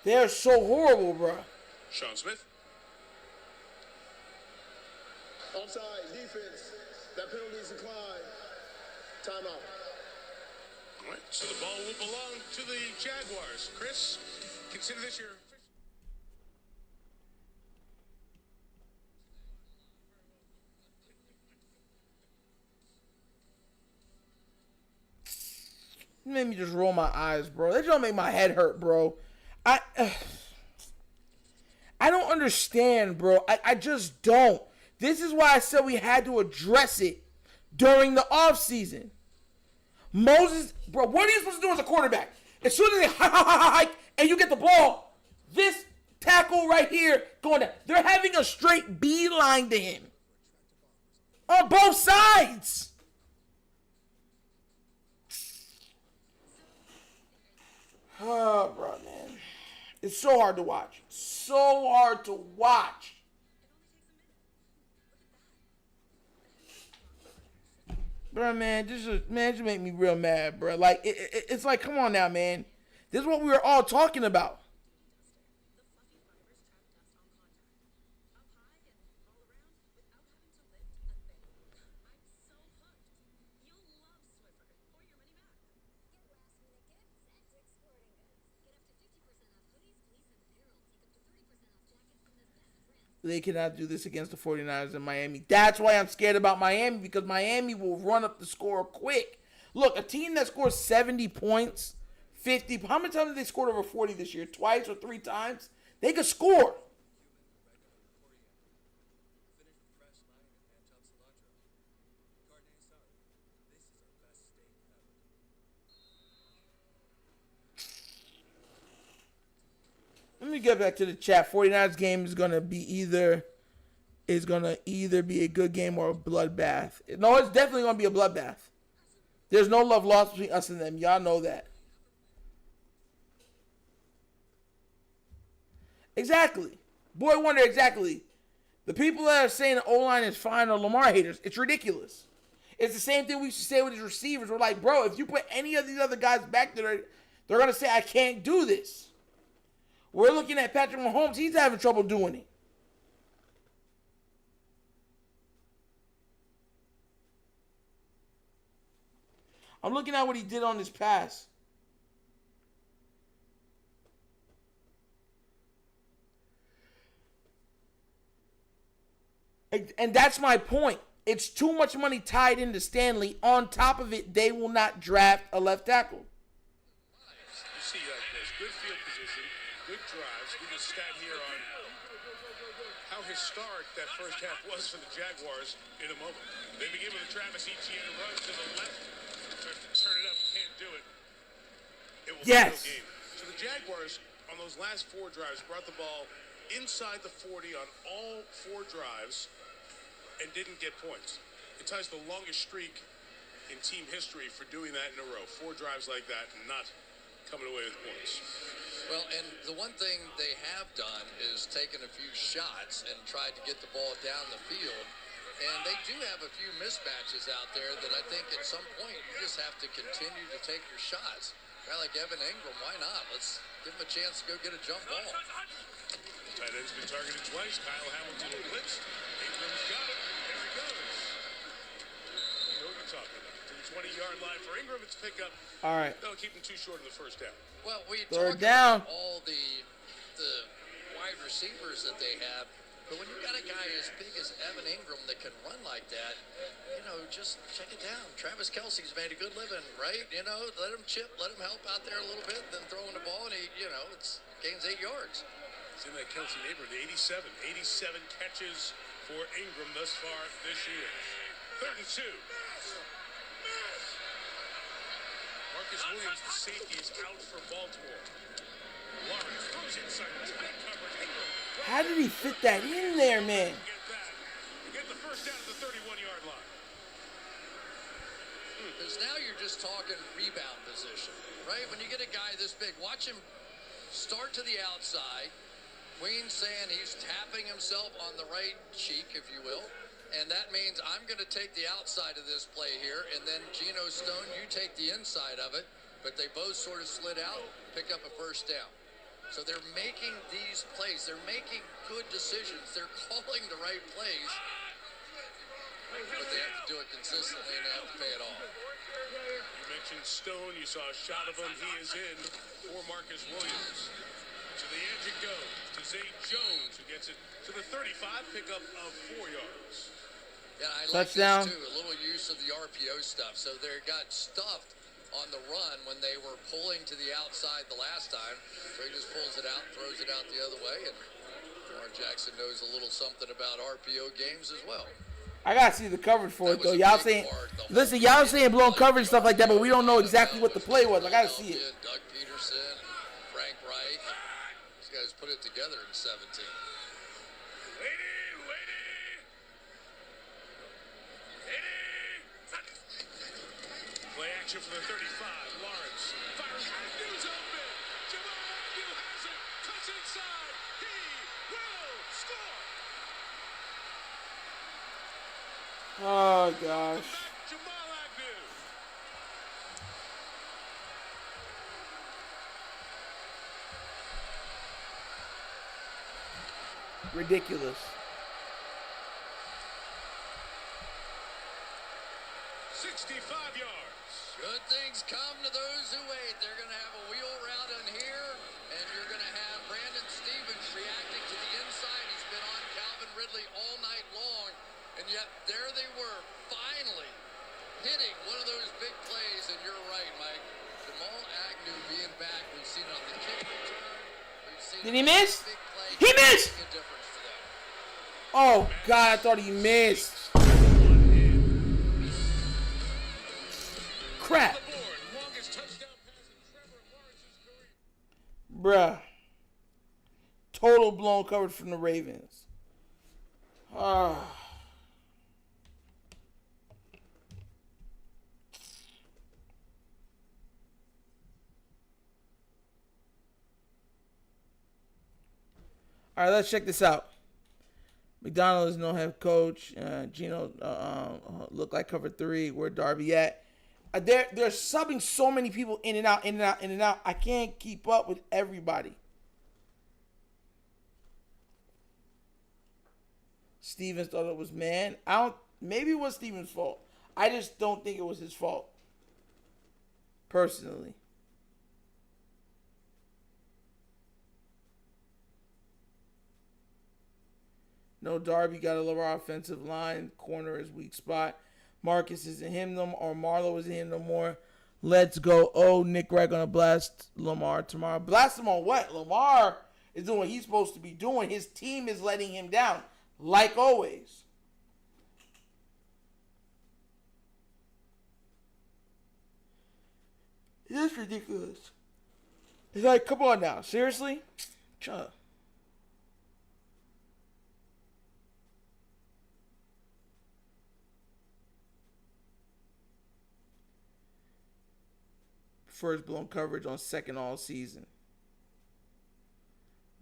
They're so horrible, bro. Sean Smith. Offside, defense. That penalty is declined. Timeout. All right, so the ball will belong to the Jaguars. Chris, consider this your... It made me just roll my eyes, bro. That don't make my head hurt, bro. I don't understand, bro. I just don't. This is why I said we had to address it during the offseason. Moses, bro, what are you supposed to do as a quarterback? As soon as they hike and you get the ball, this tackle right here going down. They're having a straight beeline to him. On both sides. Oh, bro, man. It's so hard to watch. So hard to watch. Bro, man, just make me real mad, bro. Like, it's like, come on now, man. This is what we were all talking about. They cannot do this against the 49ers in Miami. That's why I'm scared about Miami, because Miami will run up the score quick. Look, a team that scores 70 points, 50, how many times have they scored over 40 this year? Twice or 3 times? They could score. Let me get back to the chat. 49ers game is gonna either be a good game or a bloodbath. No, it's definitely gonna be a bloodbath. There's no love lost between us and them. Y'all know that. Exactly. Boy Wonder, exactly. The people that are saying the O-line is fine are Lamar haters. It's ridiculous. It's the same thing we used to say with his receivers. We're like, bro, if you put any of these other guys back there, they're gonna say, I can't do this. We're looking at Patrick Mahomes. He's having trouble doing it. I'm looking at what he did on this pass. And that's my point. It's too much money tied into Stanley. On top of it, they will not draft a left tackle. You see that there's good field position, good drives. We just stat here on how historic that first half was for the Jaguars in a moment. They begin with a Travis Etienne run to the left. Turn it up, can't do it. It will be no game. So the Jaguars, on those last 4 drives, brought the ball inside the 40 on all 4 drives. and didn't get points. It ties the longest streak in team history for doing that in a row. 4 drives like that and not coming away with points. Well, and the one thing they have done is taken a few shots and tried to get the ball down the field. And they do have a few mismatches out there that I think at some point you just have to continue to take your shots. A guy like Evan Ingram, why not? Let's give him a chance to go get a jump ball. Tight end's been targeted twice. Kyle Hamilton blitzed. Ingram's got it. There he goes. You know what you're talking about. To the 20-yard line for Ingram. It's pickup. All right. That'll keep him too short of the first down. Well, we Third talk down. about all the wide receivers that they have, but when you got a guy as big as Evan Ingram that can run like that, you know, just check it down. Travis Kelce's made a good living, right? You know, let him chip, let him help out there a little bit, then throw him the ball, and he, you know, it's gains 8 yards. It's in that Kelce neighborhood. 87 catches for Ingram thus far this year. 3rd and 2. Marcus Williams, the safety, is out for Baltimore. Lawrence throws inside tight coverage. Ingram. How did he fit that in there, man? Get the first down at the 31-yard line. Because now you're just talking rebound position, right? When you get a guy this big, watch him start to the outside. Queen's saying he's tapping himself on the right cheek, if you will. And that means I'm going to take the outside of this play here, and then Geno Stone, you take the inside of it. But they both sort of slid out, pick up a first down. So they're making these plays. They're making good decisions. They're calling the right plays. But they have to do it consistently, and they have to pay it off. You mentioned Stone. You saw a shot of him. He is in for Marcus Williams. To the edge it goes. To Zay Jones, who gets it to the 35, pickup of 4 yards. Yeah, I like Touchdown. this too. A little use of the RPO stuff. So they got stuffed on the run when they were pulling to the outside the last time. So he just pulls it out, throws it out the other way, and Lamar Jackson knows a little something about RPO games as well. I gotta see the coverage for it though. Y'all saying, listen, y'all saying blowing coverage and stuff like that, but we don't know exactly what the play was. I gotta see it. Doug Peterson, Frank Reich, these guys put it together in 17. Play action for the 35. Lawrence fires. Agnew's open. Jamal Agnew has it. Cuts inside. He will score. Oh gosh. Jamal Agnew. Ridiculous. 65 yards. Good things come to those who wait. They're going to have a wheel route in here, and you're going to have Brandon Stevens reacting to the inside. He's been on Calvin Ridley all night long, and yet there they were, finally hitting one of those big plays. And you're right, Mike. Jamal Agnew being back. We've seen it on the kick return. We've seen Did he miss? big play. He missed! Making a difference for them. Oh God, I thought he missed. Crap. Bruh. Total blown coverage from the Ravens. All right, let's check this out. McDonald is no head coach. Geno looked like cover 3. Where Darby at? They're subbing so many people in and out, in and out, in and out. I can't keep up with everybody. Stevens thought it was man. Maybe it was Stevens' fault. I just don't think it was his fault. Personally. No, Darby got a lower offensive line. Corner is weak spot. Marcus isn't him no more, or Marlowe isn't him no more. Let's go. Oh, Nick Wright gonna blast Lamar tomorrow. Blast him on what? Lamar is doing what he's supposed to be doing. His team is letting him down, like always. It's ridiculous. It's like, come on now, seriously? Shut up. first blown coverage on second all season.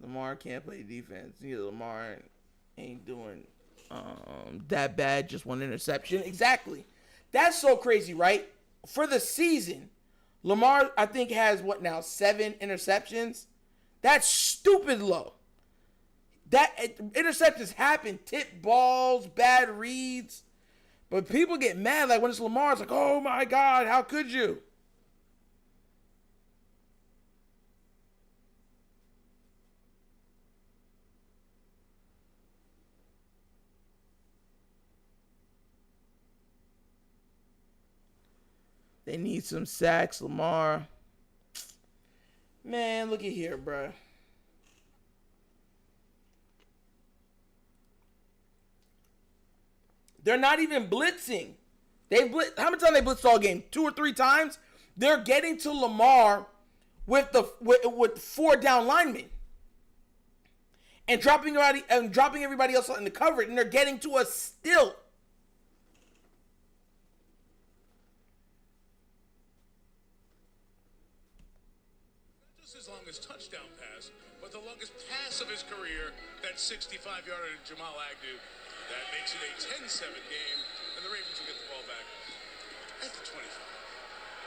Lamar can't play defense. Neither Lamar ain't doing that bad. Just one interception. Exactly. That's so crazy, right? For the season, Lamar, I think, has what now? 7 interceptions? That's stupid low. Interceptions happen. Tip balls, bad reads. But people get mad like when it's Lamar, it's like, oh my God, how could you? They need some sacks, Lamar. Man, look at here, bro. They're not even blitzing. How many times they blitzed all game? 2 or 3 times. They're getting to Lamar with 4 down linemen and dropping everybody else in the coverage, and they're getting to us still. Just his longest touchdown pass, but the longest pass of his career, that 65-yarder to Jamal Agnew. That makes it a 10-7 game, and the Ravens will get the ball back at the 25.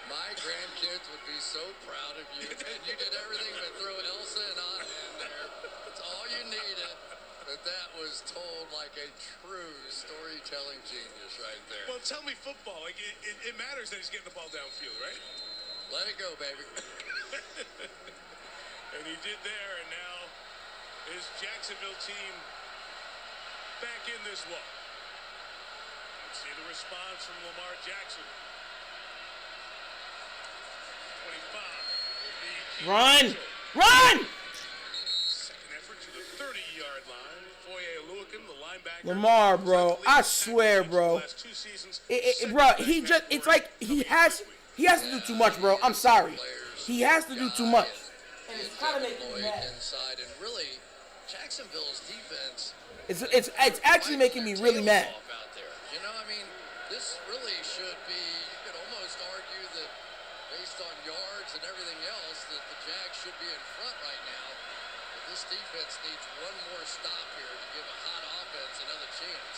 My grandkids would be so proud of you. And you did everything but throw Elsa and Anna in there. That's all you needed. But that was told like a true storytelling genius right there. Well, tell me football. Like it matters that he's getting the ball downfield, right? Let it go, baby. And he did there, and now his Jacksonville team back in this one. Let's see the response from Lamar Jackson. 25. Run! Second effort to the 30-yard line. Foye Aluakim, the linebacker. Lamar, bro. I swear, bro. Bro, it's like he has to do too much, bro. I'm sorry. He has to do too much. And it's kind of making me mad. Inside, and really, Jacksonville's defense. It's actually making me really mad. You know, I mean, this really should be, you could almost argue that based on yards and everything else, that the Jags should be in front right now. But this defense needs one more stop here to give a hot offense another chance.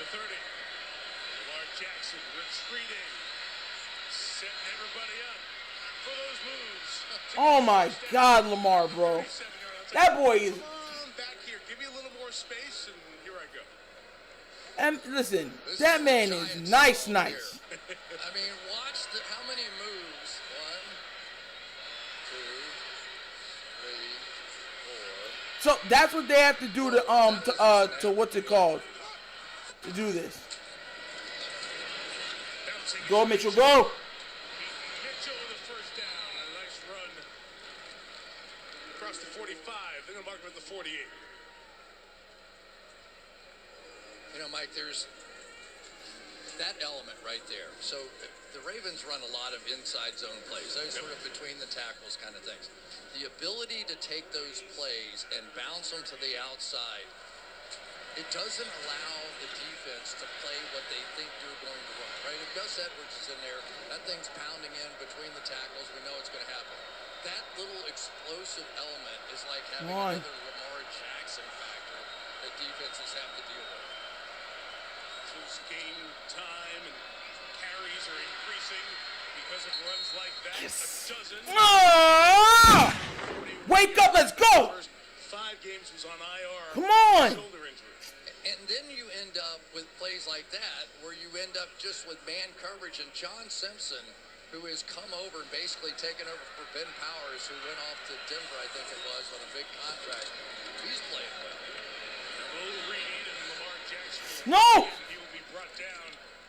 The 30. Lamar Jackson retreating. Setting everybody up for those moves. Oh my God, Lamar, bro. That boy is. Come back here. Give me a little more space, and here I go. And listen, that man is nice. I mean, watch how many moves. 1, 2, 3, 4. So that's what they have to do to what's it called? To do this. Go, Mitchell, go. Mitchell with a first down. A nice run across the 45. They're going to mark him at the 48. You know, Mike, there's that element right there. So the Ravens run a lot of inside zone plays, those sort of between the tackles kind of things. The ability to take those plays and bounce them to the outside, it doesn't allow the defense to play what they think you're going to run, right? If Gus Edwards is in there, that thing's pounding in between the tackles. We know it's going to happen. That little explosive element is like having another Lamar Jackson factor that defenses have to deal with. His game time and carries are increasing because of runs like that. Yes. A dozen. Oh! Wake up, let's go! First 5 games was on IR. Come on! Shoulder injury. And then you end up with plays like that where you end up just with man coverage, and John Simpson, who has come over and basically taken over for Ben Powers, who went off to Denver, I think it was, on a big contract. He's playing well. Will Reed and Lamar Jackson. No! He will be brought down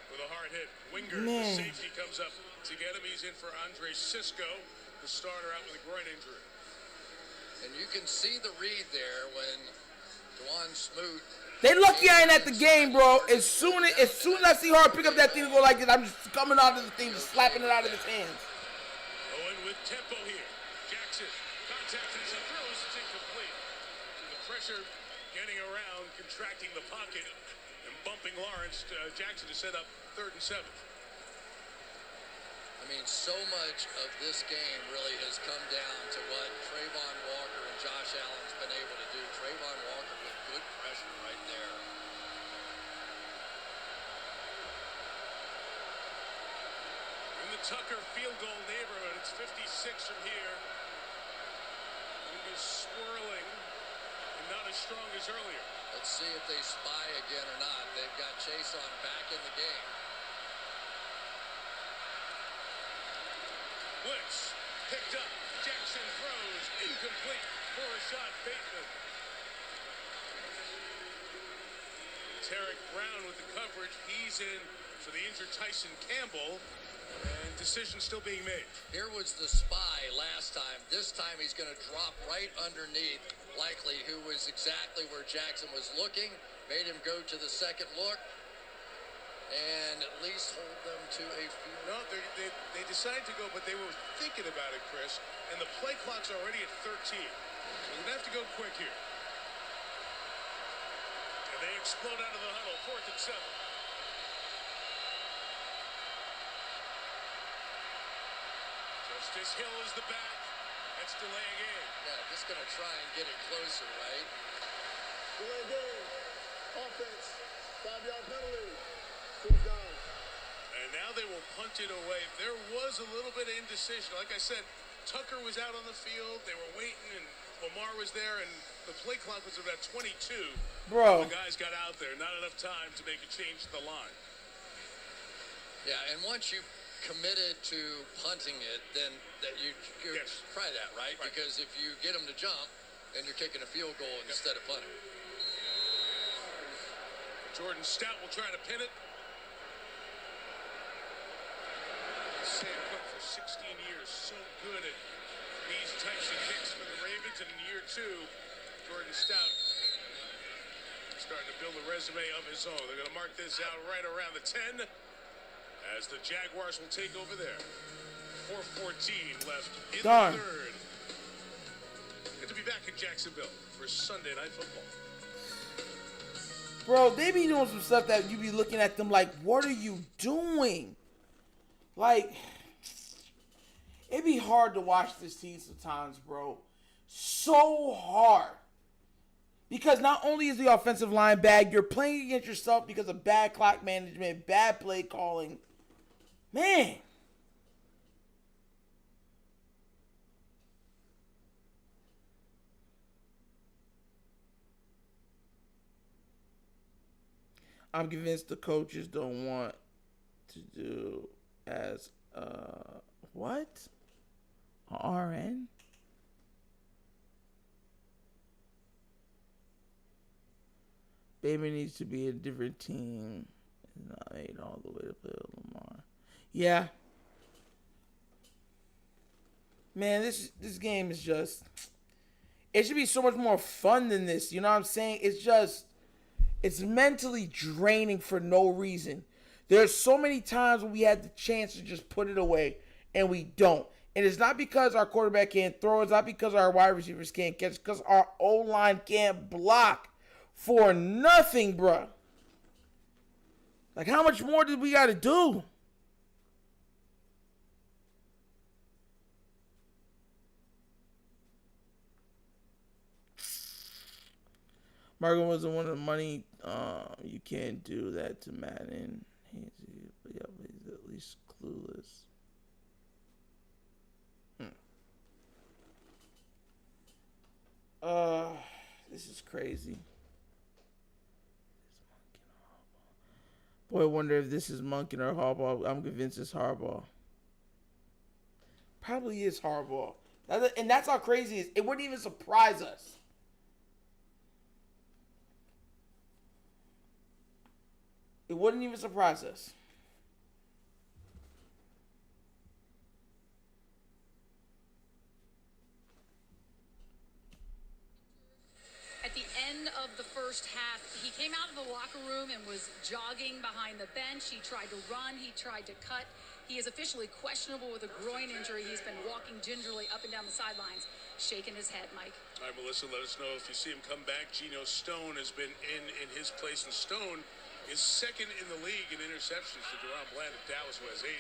with a hard hit. Winger, Man. the safety, comes up to get him. He's in for Andre Sisco, the starter, out with a groin injury. And you can see the read there when Dwan Smoot. They lucky I ain't at the game, bro. As soon as I see Hart pick up that thing and go like this, I'm just coming out of the thing, just slapping it out of his hands. Owen with tempo here. Jackson, contact as he throws, it's incomplete. So the pressure getting around, contracting the pocket, and bumping Lawrence. Jackson to set up 3rd and 7. I mean, so much of this game really has come down to what Trayvon Walker and Josh Allen's been able to do. Trayvon Walker with good pressure right there. In the Tucker field goal neighborhood, it's 56 from here. Wind is swirling and not as strong as earlier. Let's see if they spy again or not. They've got Chase on back in the game. Blitz picked up. Jackson throws incomplete for a shot. Bateman. Tarek Brown with the coverage. He's in for the injured Tyson Campbell. And decision still being made. Here was the spy last time. This time he's going to drop right underneath, likely, who was exactly where Jackson was looking. Made him go to the second look. And at least hold them to a few. No, they decided to go, but they were thinking about it, Chris. And the play clock's already at 13. So we're going to have to go quick here. And they explode out of the huddle. 4th and 7. Justice Hill is the back. That's delay game. Yeah, just going to try and get it closer, right? Delay game. Offense. 5-yard penalty. 4th down. And now they will punt it away. There was a little bit of indecision. Like I said, Tucker was out on the field. They were waiting, and Lamar was there, and the play clock was about 22. Bro. The guys got out there. Not enough time to make a change to the line. Yeah, and once you committed to punting it, then that you Yes. try that, right? Because if you get them to jump, then you're kicking a field goal instead of punting. Jordan Stout will try to pin it. Sam Cook for 16 years, so good at these types of kicks for the Ravens. And in year 2, Jordan Stout starting to build a resume of his own. They're going to mark this out right around the 10 as the Jaguars will take over there. 4:14 left in Darn. the third. Good to be back in Jacksonville for Sunday Night Football. Bro, they be doing some stuff that you be looking at them like, what are you doing? Like, it be hard to watch this team sometimes, bro. So hard. Because not only is the offensive line bad, you're playing against yourself because of bad clock management, bad play calling. Man. I'm convinced the coaches don't want to do as what? RN? Baby needs to be a different team. It's not made all the way to play with Lamar. Yeah. Man, this game is just, it should be so much more fun than this. You know what I'm saying? It's mentally draining for no reason. There's so many times when we had the chance to just put it away, and we don't. And it's not because our quarterback can't throw. It's not because our wide receivers can't catch. It's because our O-line can't block for nothing, bruh. Like, how much more did we got to do? Margot wasn't one of the money. You can't do that to Madden. He's at least clueless. This is crazy. Boy, I wonder if this is Monken or Harbaugh. I'm convinced it's Harbaugh. Probably is Harbaugh. And that's how crazy it is. It wouldn't even surprise us. It wouldn't even surprise us. At the end of the first half, he came out of the locker room and was jogging behind the bench. He tried to run. He tried to cut. He is officially questionable with a groin injury. He's been walking gingerly up and down the sidelines, shaking his head, Mike. All right, Melissa, let us know if you see him come back. Geno Stone has been in his place, and Stone is second in the league in interceptions to Deron Bland of Dallas, who has 8.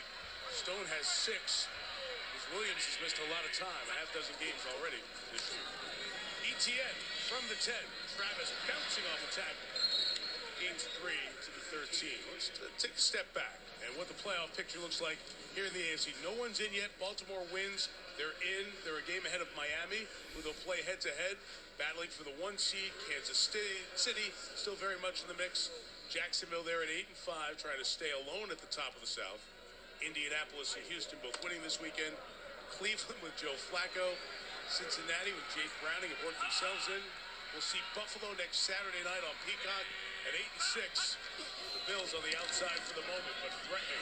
Stone has 6. As Williams has missed a lot of time, a half dozen games already this year. ETN from the 10. Travis bouncing off a tackle. Gains 3 to the 13. Let's take a step back and what the playoff picture looks like here in the AFC. No one's in yet. Baltimore wins. They're in. They're a game ahead of Miami, who they'll play head-to-head, battling for the 1 seed. Kansas City still very much in the mix. Jacksonville there at 8-5, trying to stay alone at the top of the South. Indianapolis and Houston both winning this weekend. Cleveland with Joe Flacco. Cincinnati with Jake Browning have worked themselves in. We'll see Buffalo next Saturday night on Peacock at 8-6. The Bills on the outside for the moment, but threatening.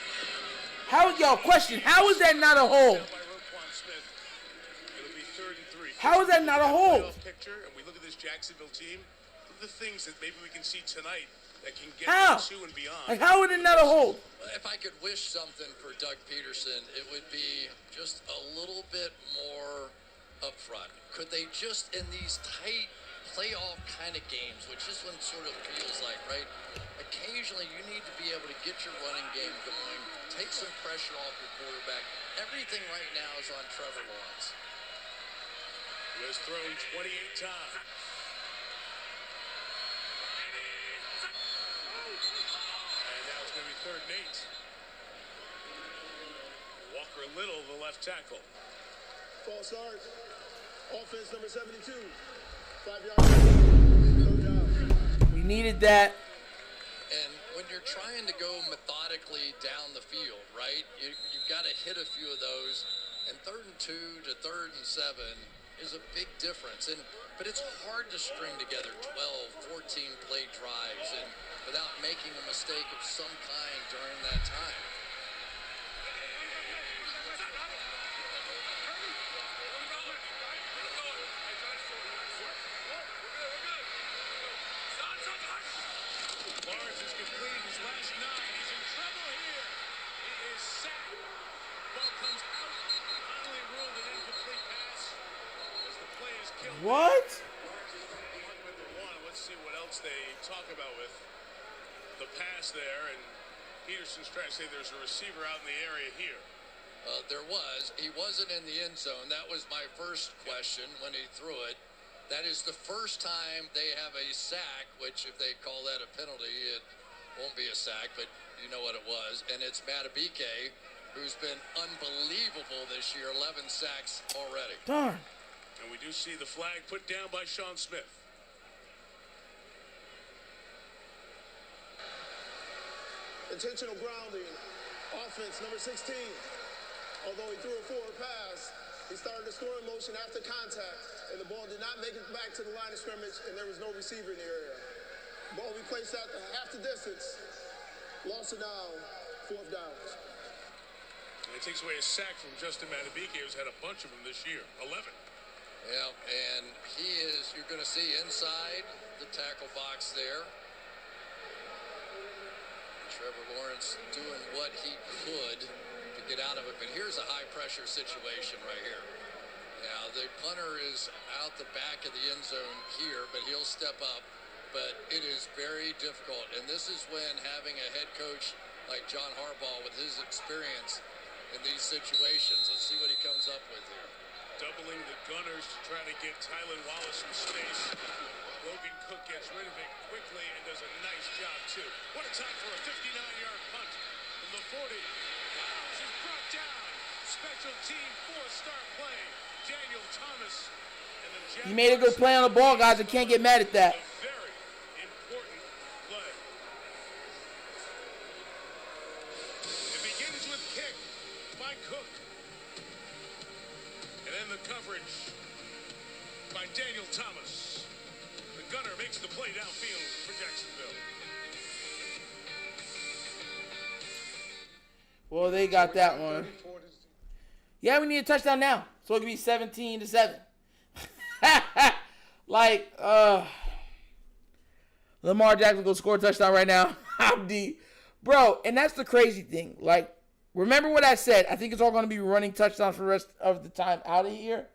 Question, how is that not a hold? It'll be 3rd and 3. How is that not a hold? Picture, and we look at this Jacksonville team. Look at the things that maybe we can see tonight that can get How? 2 and beyond. Like, how is it not a hold? If I could wish something for Doug Peterson, it would be just a little bit more upfront. Could they just, in these tight playoff kind of games, which this one sort of feels like, right? Occasionally you need to be able to get your running game going, take some pressure off your quarterback. Everything right now is on Trevor Lawrence. Who has thrown 28 times. And now it's going to be 3rd and 8. Walker Little, the left tackle. False start. Offense number 72. 5 yards. We needed that. And when you're trying to go methodically down the field, right, you've got to hit a few of those. And 3rd and 2 to 3rd and 7 is a big difference. But it's hard to string together 12, 14 play drives and without making a mistake of some kind during that time. Lawrence has completed his last 9. He's in trouble here. He is sacked. Ball comes out. Finally ruled an incomplete pass as the play is killed. What? With the 1. Let's see what else they talk about with the pass there. And Peterson's trying to say there's a receiver out in the area here. There was. He wasn't in the end zone. That was my first question when he threw it. That is the first time they have a sack, which if they call that a penalty, it won't be a sack, but you know what it was. And it's Matabike, who's been unbelievable this year, 11 sacks already. Darn. And we do see the flag put down by Sean Smith. Intentional grounding. Offense number 16. Although he threw a forward pass, he started the scoring motion after contact, and the ball did not make it back to the line of scrimmage, and there was no receiver in the area. Ball we placed out to half the distance. Lost it down, 4th down. And it takes away a sack from Justin Matabike, who's had a bunch of them this year. 11. Yeah, and he is, you're going to see inside the tackle box there. Trevor Lawrence doing what he could to get out of it, but here's a high-pressure situation right here. Now, the punter is out the back of the end zone here, but he'll step up. But it is very difficult, and this is when having a head coach like John Harbaugh with his experience in these situations. Let's see what he comes up with here. Doubling the gunners to try to get Tylan Wallace some space. Logan Cook gets rid of it quickly and does a nice job, too. What a time for a 59-yard punt from the 40. Miles is brought down. Special team 4-star play. Daniel Thomas. And the Jaguars. He made a good play on the ball, guys. I can't get mad at that. A very important play. It begins with kick by Cook. And then the coverage by Daniel Thomas. The gunner makes the play downfield for Jacksonville. Well, they got that one. Yeah, we need a touchdown now. So it can be 17-7. Like, Lamar Jackson go score a touchdown right now. Bro, and that's the crazy thing. Like, remember what I said. I think it's all going to be running touchdowns for the rest of the time out of here.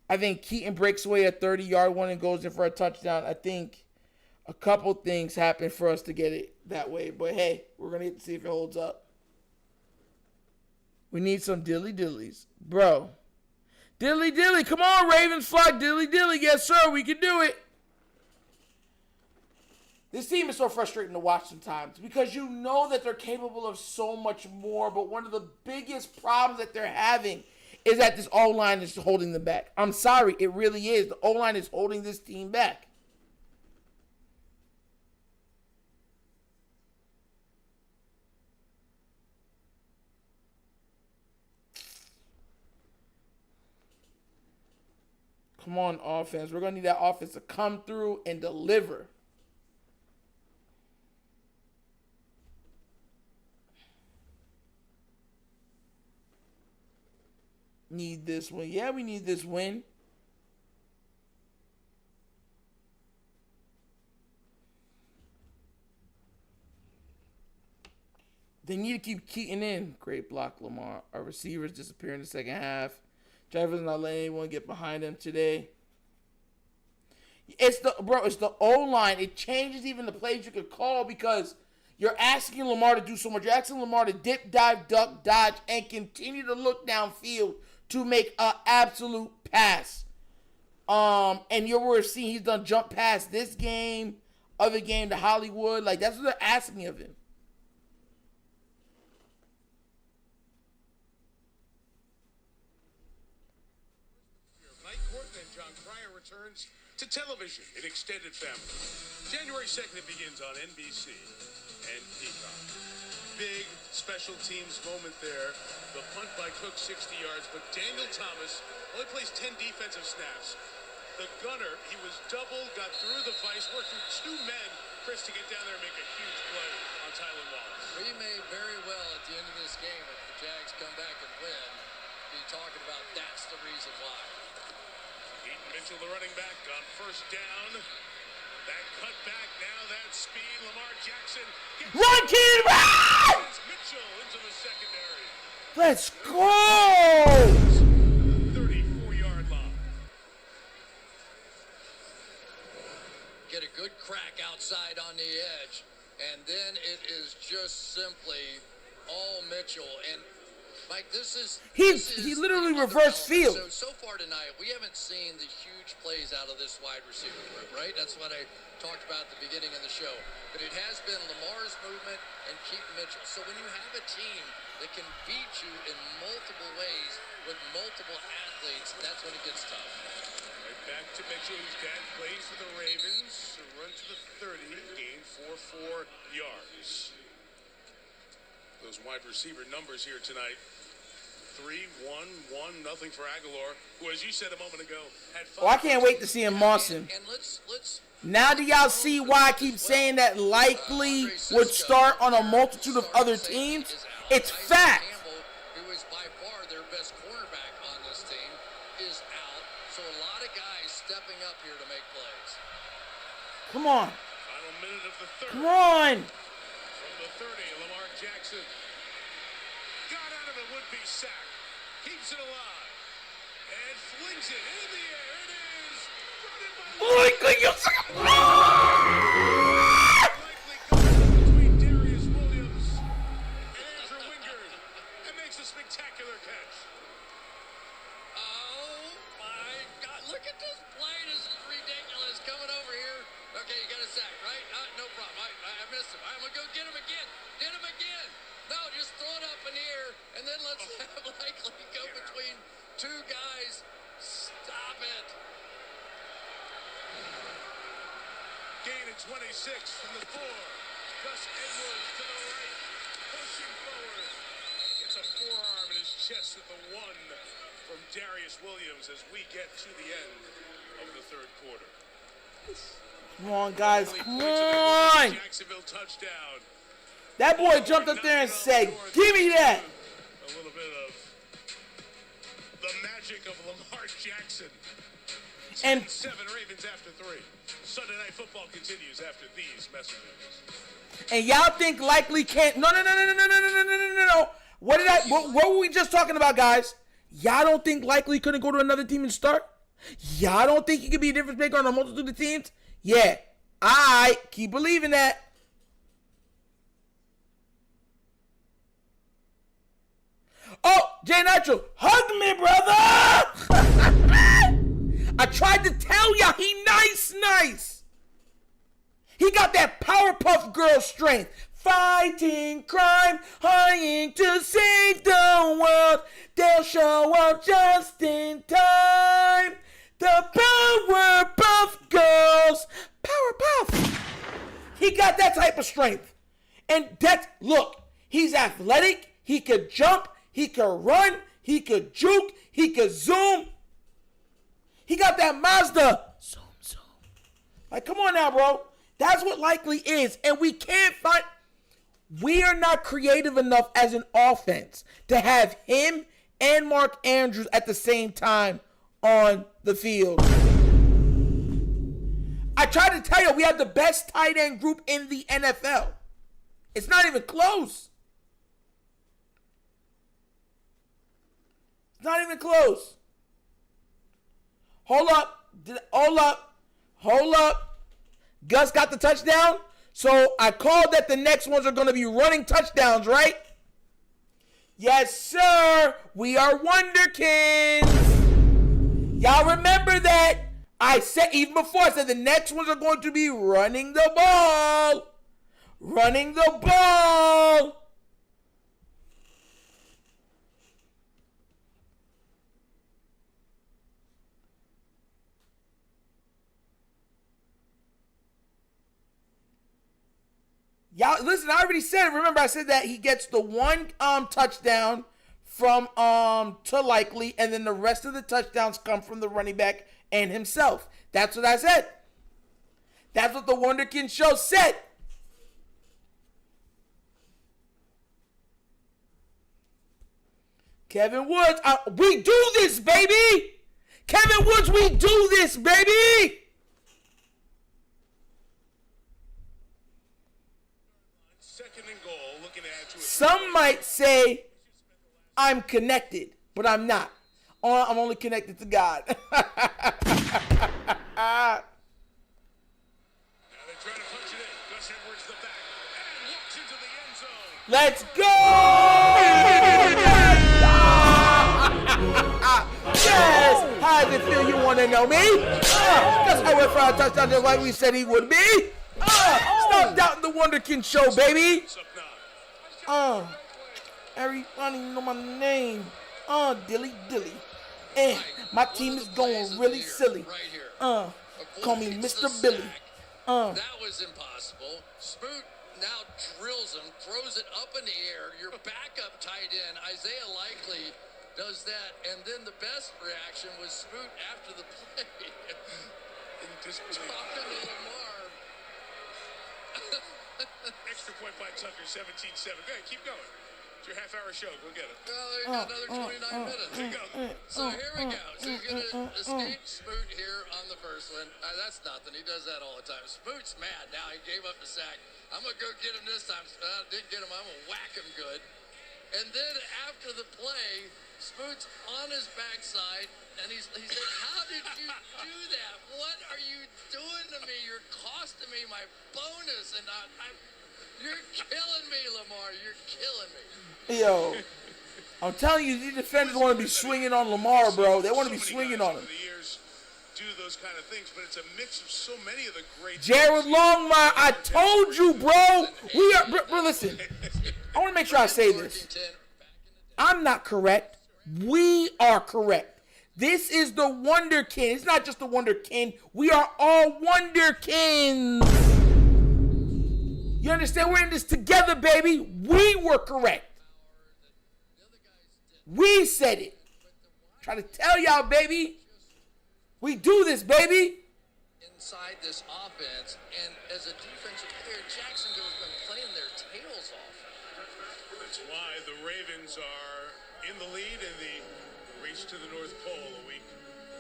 I think Keaton breaks away a 30-yard one and goes in for a touchdown. I think a couple things happen for us to get it that way. But, hey, we're going to get to see if it holds up. We need some dilly-dillies. Bro. Dilly-dilly. Come on, Ravens flock. Dilly-dilly. Yes, sir. We can do it. This team is so frustrating to watch sometimes because you know that they're capable of so much more, but one of the biggest problems that they're having is that this O-line is holding them back. I'm sorry. It really is. The O-line is holding this team back. Come on, offense. We're going to need that offense to come through and deliver. Need this win. Yeah, we need this win. They need to keep Keaton in. Great block, Lamar. Our receivers disappear in the second half. Driver's not letting anyone get behind him today. It's the O-line. It changes even the plays you could call because you're asking Lamar to do so much. You're asking Lamar to dip, dive, duck, dodge, and continue to look downfield to make an absolute pass. And we're seeing he's done jump past this game, other game to Hollywood. Like, that's what they're asking of him. Returns to television in extended family. January 2nd, it begins on NBC and Peacock. Big special teams moment there. The punt by Cook, 60 yards, but Daniel Thomas only plays 10 defensive snaps. The gunner, he was doubled, got through the vice, working two men, Chris, to get down there and make a huge play on Tylan Wallace. We may very well, at the end of this game, if the Jags come back and win, be talking about that's the reason why. Eaton Mitchell, the running back, on first down. That cut back, now that speed. Lamar Jackson. Run, kid, run! Mitchell into the secondary. Let's go! 34-yard line. Get a good crack outside on the edge, and then it is just simply all Mitchell. And Mike, he literally reversed field. So far tonight, we haven't seen the huge plays out of this wide receiver group, right? That's what I talked about at the beginning of the show. But it has been Lamar's movement and Keaton Mitchell. So when you have a team that can beat you in multiple ways with multiple athletes, that's when it gets tough. Right back to Mitchell, whose dad plays for the Ravens. Run to the 30, gain for 4 yards. Those wide receiver numbers here tonight. 3-1-1, nothing for Aguilar, who, as you said a moment ago, had 5. Oh, I can't wait to see him Mawson. And let's now do y'all see why I keep saying that likely would start on a multitude of other teams? It's fact. Campbell, who is by far their best cornerback on this team, is out. So a lot of guys stepping up here to make plays. Come on. Final minute of the third. Come on. From the 30, Lamar Jackson got out of a would-be sack. Keeps it alive. And flings it in the air. It is Likely, you between Darius Williams and Andrew Wingard. And makes a spectacular catch. Oh, my God. Look at this play. This is ridiculous. Coming over here. Okay, you got a sack, right? No problem. I missed him. I'm going to go get him again. Get him again. No, just throw it up in the air, and then let's have Likely go between two guys. Stop it. Gain at 26 from the 4. Gus Edwards to the right. Pushing forward. Gets a forearm in his chest at the 1 from Darius Williams as we get to the end of the third quarter. Come on, guys. Come on. Jacksonville touchdown. That boy jumped up there and said, give me that. A little bit of the magic of Lamar Jackson. And 7 Ravens after 3. Sunday Night Football continues after these messages. And y'all think Likely can't. No. What were we just talking about, guys? Y'all don't think Likely couldn't go to another team and start? Y'all don't think he could be a difference maker on a multitude of teams? Yeah. I keep believing that. Oh, Jay Nitro, hug me, brother. I tried to tell ya, he nice. He got that Powerpuff Girl strength. Fighting crime, trying to save the world. They'll show up just in time. The Powerpuff Girls. Powerpuff. He got that type of strength. And look, he's athletic. He could jump. He could run. He could juke. He could zoom. He got that Mazda. Zoom. Like, come on now, bro. That's what Likely is. And we are not creative enough as an offense to have him and Mark Andrews at the same time on the field. I tried to tell you, we have the best tight end group in the NFL. It's not even close. It's not even close. Hold up. Gus got the touchdown. So I called that the next ones are going to be running touchdowns, right? Yes, sir. We are Wonderkins. Y'all remember that? I said, even before, I said the next ones are going to be running the ball. Running the ball. Y'all, listen, I already said it. Remember, I said that he gets the one touchdown from to Likely, and then the rest of the touchdowns come from the running back and himself. That's what I said. That's what the Wunderkind Show said. Kevin Woods, we do this, baby. Kevin Woods, we do this, baby. Some might say I'm connected, but I'm not. I'm only connected to God. Now they're trying to punch it in. Gus Edwards the back and walks into the end zone. Let's go! Yes! How does it feel? You want to know me? Gus Edwards for a touchdown just like we said he would be. Stop doubting the Wunderkind Show, baby. Everybody know my name. Dilly. And my team is going really silly. Call me Mr. Billy. That was impossible. Smoot now drills him, throws it up in the air. Your backup tight end, Isaiah Likely, does that. And then the best reaction was Smoot after the play. Talking to Lamar. Extra point by Tucker, 17-7. Go ahead, keep going. It's your half-hour show. Go get it. Well, there you go, another 29 minutes. There you go. So here we go. So he's going to escape Smoot here on the first one. That's nothing. He does that all the time. Smoot's mad now. He gave up the sack. I'm going to go get him this time. Didn't get him. I'm going to whack him good. And then after the play, Smoot's on his backside, and he said, how did you do that? What are you doing to me? You're costing me my bonus, and you're killing me, Lamar. You're killing me. Yo, I'm telling you, these defenders want to be swinging on Lamar, bro. They want to be swinging on him. Do those kind of things, but it's a mix of so many of the great. Jared Longmire, I told you, bro. Bro, listen. I want to make sure I say this. I'm not correct. We are correct. This is the Wunderkind. It's not just the Wunderkind. We are all Wunderkinds. You understand? We're in this together, baby. We were correct. We said it. Try to tell y'all, baby. We do this, baby. Inside this offense, and as a defensive player, Jacksonville has been playing their tails off. That's why the Ravens are in the lead in the race to the North Pole a week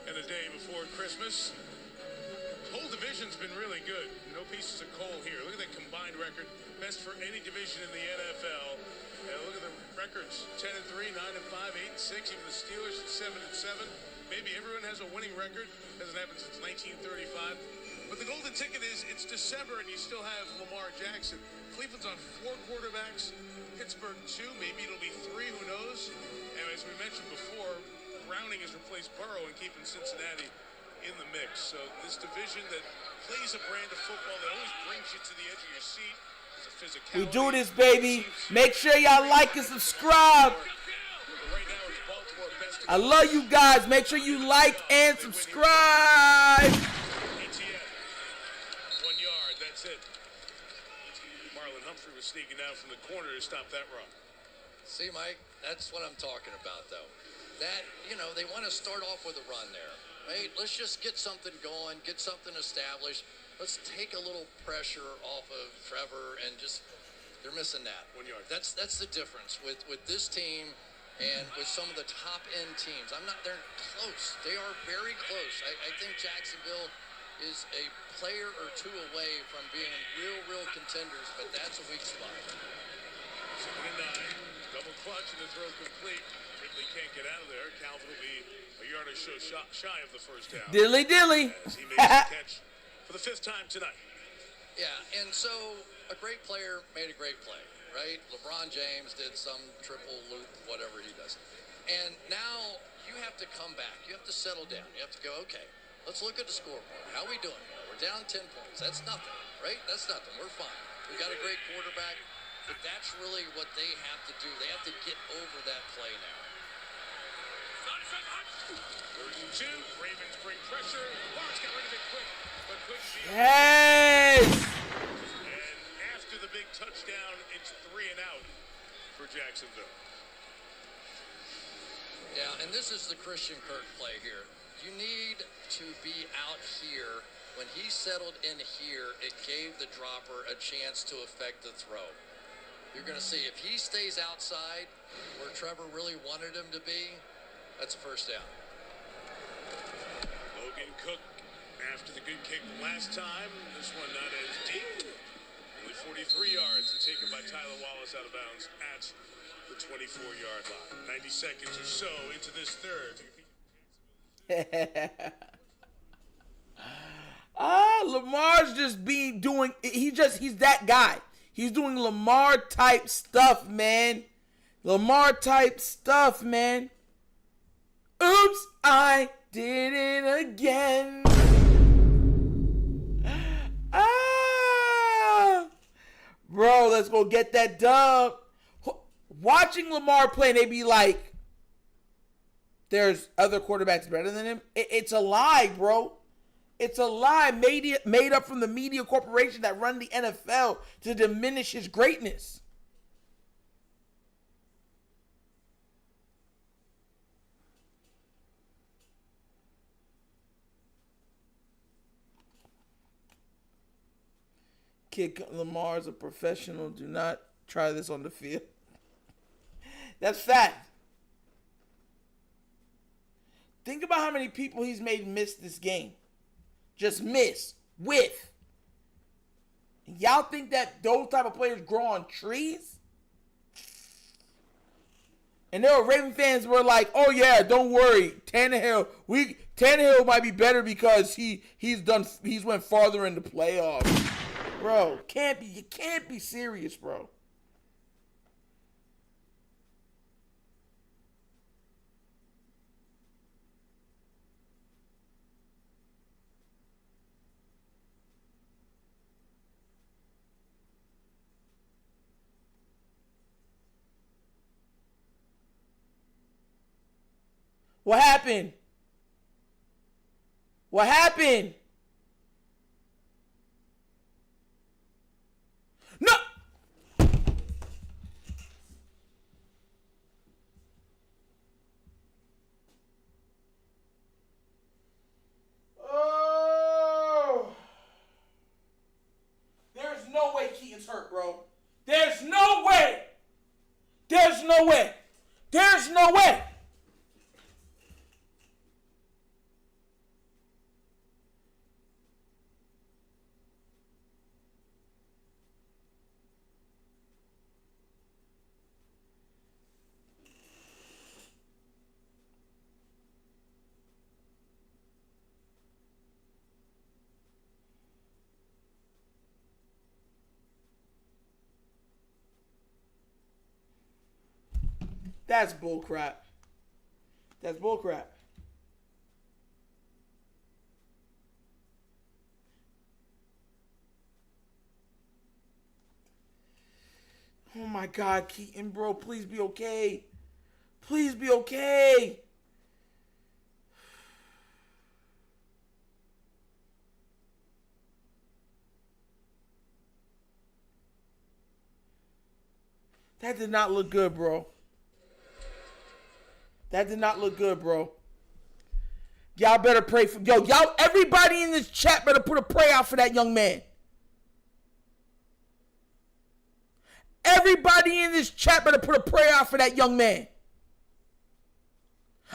and a day before Christmas. The whole division's been really good. No pieces of coal here. Look at that combined record. Best for any division in the NFL. And look at the records. 10-3, 9-5, 8-6. Even the Steelers at 7-7. Maybe everyone has a winning record. Hasn't happened since 1935. But the golden ticket is it's December and you still have Lamar Jackson. Cleveland's on 4 quarterbacks, Pittsburgh 2, maybe it'll be 3, who knows? And as we mentioned before, Browning has replaced Burrow and keeping Cincinnati in the mix. So this division that plays a brand of football that always brings you to the edge of your seat is a physicality. We do this, baby. Make sure y'all like and subscribe. I love you guys. Make sure you like and subscribe. ETN, 1 yard, that's it. Marlon Humphrey was sneaking out from the corner to stop that run. See, Mike, that's what I'm talking about, though. That, they want to start off with a run there, right? Let's just get something going, get something established. Let's take a little pressure off of Trevor and just, they're missing that. 1 yard. That's the difference with this team and with some of the top-end teams. They're close. They are very close. I think Jacksonville is a player or two away from being real contenders, but that's a weak spot. 2nd and 9, double clutch and the throw complete. Ridley can't get out of there. Calvin will be a yard or so shy of the first down. Dilly. As he makes the catch for the 5th time tonight. Yeah, and so a great player made a great play, right? LeBron James did some triple loop, whatever he does. And now you have to come back. You have to settle down. You have to go, okay, let's look at the scoreboard. How are we doing? We're down 10 points. That's nothing, right? That's nothing. We're fine. We got a great quarterback, but that's really what they have to do. They have to get over that play now. 3rd and 2, Ravens bring pressure. Lawrence got rid of it quick, but couldn't be. Yes! And after the big touchdown, it's 3 and out for Jacksonville. Yeah, and this is the Christian Kirk play here. You need to be out here. When he settled in here, it gave the dropper a chance to affect the throw. You're going to see if he stays outside where Trevor really wanted him to be, that's a first down. Logan Cook after the good kick last time. This one not as deep. Only 43 yards and taken by Tyler Wallace out of bounds at the 24-yard line. 90 seconds or so into this third. Lamar's just he's that guy. He's doing Lamar type stuff, man. Oops, I did it again. Bro, let's go get that dub. Watching Lamar play, they be like, there's other quarterbacks better than him. It's a lie, bro. It's a lie made up from the media corporation that run the NFL to diminish his greatness. Kid Lamar's a professional. Do not try this on the field. That's fact. Think about how many people he's made miss this game. Just miss. With. Y'all think that those type of players grow on trees? And there were Raven fans were like, oh yeah, don't worry. Tannehill might be better because he's went farther in the playoffs. Bro, you can't be serious, bro. What happened? What happened? No! Oh! There's no way Keaton's hurt, bro. There's no way! There's no way! There's no way! That's bullcrap. That's bullcrap. Oh my God, Keaton, bro, please be okay. Please be okay. That did not look good, bro. That did not look good, bro. Y'all better pray for... Yo, y'all, everybody in this chat better put a prayer out for that young man. Everybody in this chat better put a prayer out for that young man.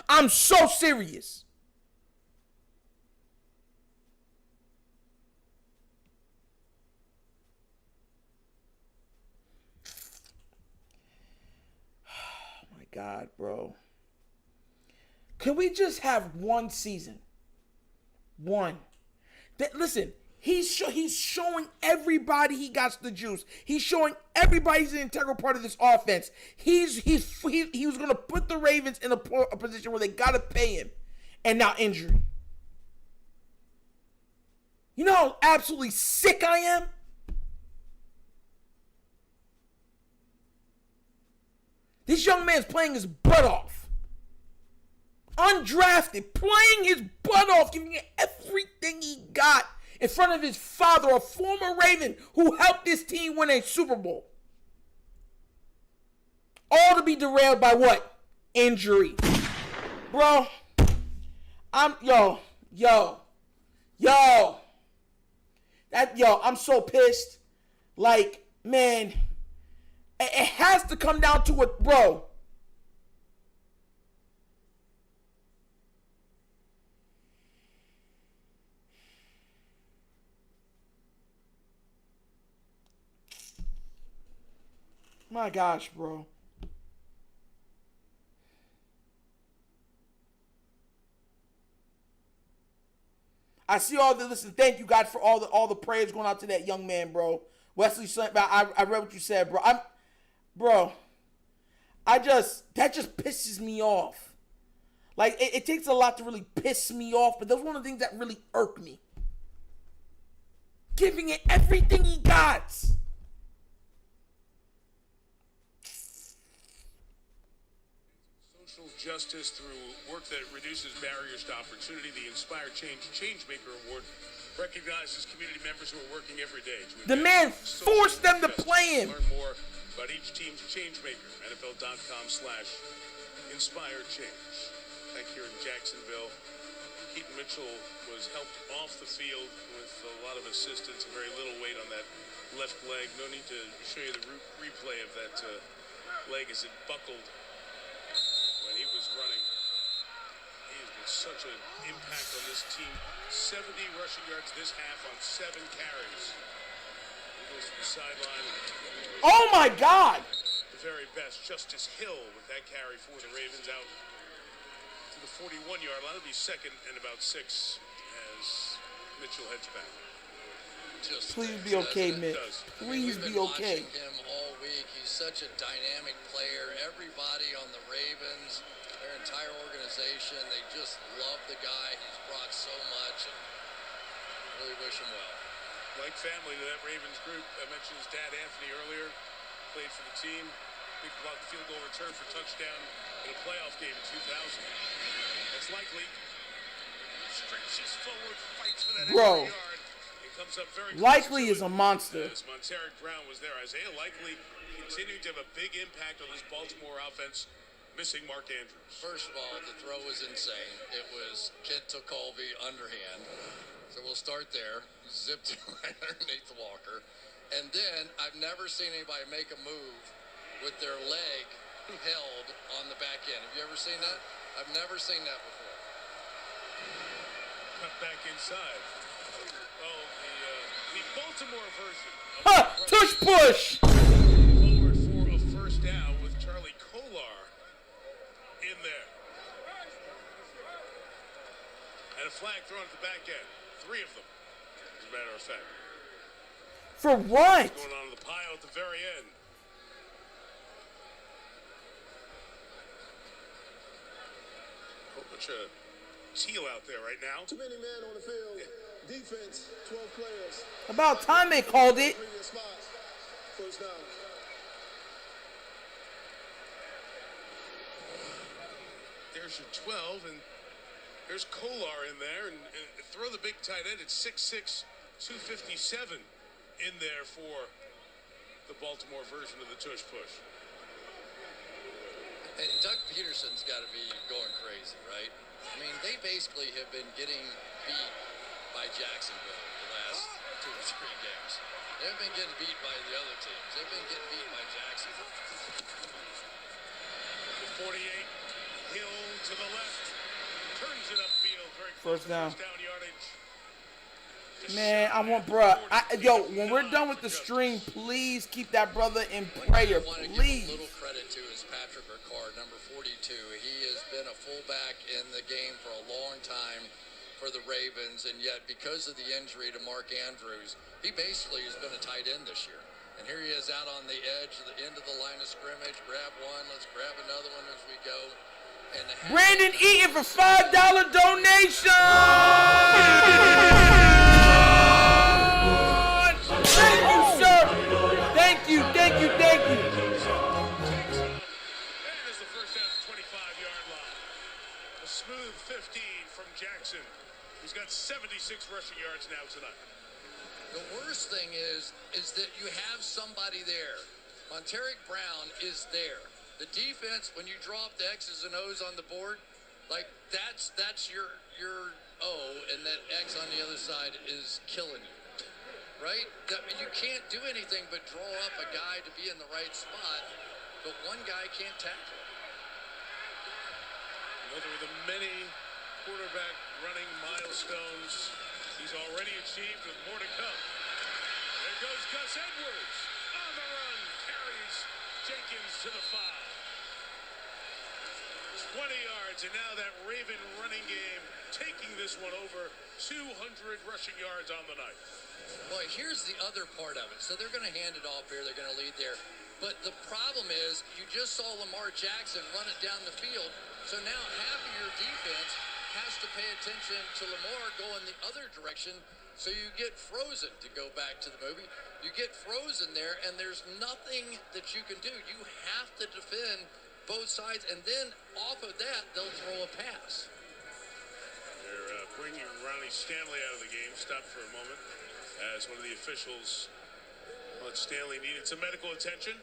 I'm so serious. Oh my God, bro. Can we just have one season? One. Listen, he's showing everybody he got the juice. He's showing everybody he's an integral part of this offense. He was going to put the Ravens in a position where they got to pay him. And now injury. You know how absolutely sick I am? This young man's playing his butt off. Undrafted, playing his butt off, giving it everything he got in front of his father, a former Raven who helped this team win a Super Bowl. All to be derailed by what? Injury. Bro, I'm so pissed. Like, man, it has to come down to it, bro. My gosh, bro. I see all the listen. Thank you, God, for all the prayers going out to that young man, bro. Wesley, I read what you said, bro. That just pisses me off. Like it takes a lot to really piss me off, but that's one of the things that really irk me. Giving it everything he got. Justice through work that reduces barriers to opportunity. The Inspire Change Changemaker Award recognizes community members who are working every day. The man forced them to play him. Learn more about each team's changemaker. NFL.com/InspireChange. Back here in Jacksonville, Keaton Mitchell was helped off the field with a lot of assistance and very little weight on that left leg. No need to show you the replay of that leg as it buckled when he was running. He has been such an impact on this team. 70 rushing yards this half on 7 carries. He goes to the sideline. Oh my God! The very best. Justice Hill with that carry for the Ravens out to the 41-yard line. It'll be second and about 6 as Mitchell heads back. Please be okay, Mitch. Please be okay. Him all week. He's such a dynamic player. Everybody on the Ravens, their entire organization, they just love the guy. He's brought so much, and really wish him well. Like family to that Ravens group. I mentioned his dad, Anthony, earlier. Played for the team. Big blocked field goal return for touchdown in a playoff game in 2000. That's likely. Stretches forward, fights for that extra yard. Comes up very Likely is a monster. As Montaric Brown was there. Isaiah Likely continued to have a big impact on this Baltimore offense, missing Mark Andrews. First of all, the throw was insane. It was Kent to Colby underhand. So we'll start there. Zipped right underneath Walker. And then I've never seen anybody make a move with their leg held on the back end. Have you ever seen that? I've never seen that before. Cut back inside. Oh, the Baltimore version. Tush push. Forward for a first down with Charlie Kolar in there. And a flag thrown at the back end. 3 of them, as a matter of fact. For what? What's going on in the pile at the very end. much a teal out there right now. Too many men on the field. Defense, 12 players. About time they called it. Previous spots. First down. There's your 12, and there's Kolar in there, and throw the big tight end at 6'6", 257 in there for the Baltimore version of the tush push. And Doug Peterson's got to be going crazy, right? I mean, they basically have been getting beat by Jacksonville the last 2 or 3 games. They haven't been getting beat by the other teams. They've been getting beat by Jacksonville. The 48, Hill to the left, turns it upfield. Very First down. First down yardage. Man, I want, bruh. Yo, when we're done with the stream, please keep that brother in prayer, I want to give please. a little credit to is Patrick Ricard, number 42. He has been a fullback in the game for a long time for the Ravens, and yet because of the injury to Mark Andrews, he basically has been a tight end this year. And here he is out on the edge, the end of the line of scrimmage. Grab one, let's grab another one as we go. And Brandon Eaton for $5 donation. Thank you, sir. Thank you, thank you, thank you. And as the first down at the 25-yard line. A smooth 15 from Jackson. He's got 76 rushing yards now tonight. the worst thing is that you have somebody there. Monteric Brown is there. The defense, when you draw up the X's and O's on the board, like that's your O, and that X on the other side is killing you, right? You can't do anything but draw up a guy to be in the right spot, but one guy can't tackle. Another of the many quarterback running milestones he's already achieved, with more to come. There goes Gus Edwards on the run, carries Jenkins to the 5. 20 yards, and now that Raven running game taking this one over 200 rushing yards on the night. Well, here's the other part of it. So they're going to hand it off here. They're going to lead there. But the problem is you just saw Lamar Jackson run it down the field. So now half of your defense has to pay attention to Lamar going the other direction. So you get frozen, to go back to the movie. You get frozen there, and there's nothing that you can do. You have to defend both sides, and then off of that, they'll throw a pass. They're bringing Ronnie Stanley out of the game. Stop for a moment as one of the officials thought Stanley needed some medical attention.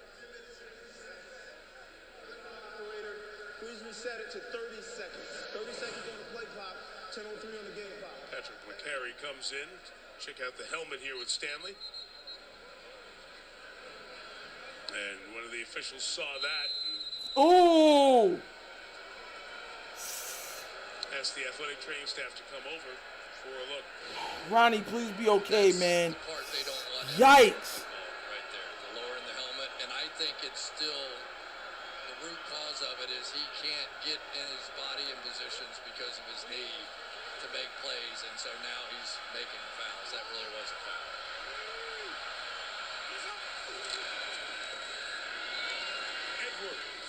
Operator, please reset it to 30 seconds. 30 seconds on the play clock, 10:03 on the game clock. Patrick McCary comes in. Check out the helmet here with Stanley. And one of the officials saw that and Ooh! asked the athletic training staff to come over for a look. Ronnie, please be okay, man. The part they don't want. Yikes. Right there, the lowering the helmet, and I think it's still the root cause of it is he can't get in his body in positions because of his knee to make plays, and so now he's making fouls. That really was a foul. Edwards.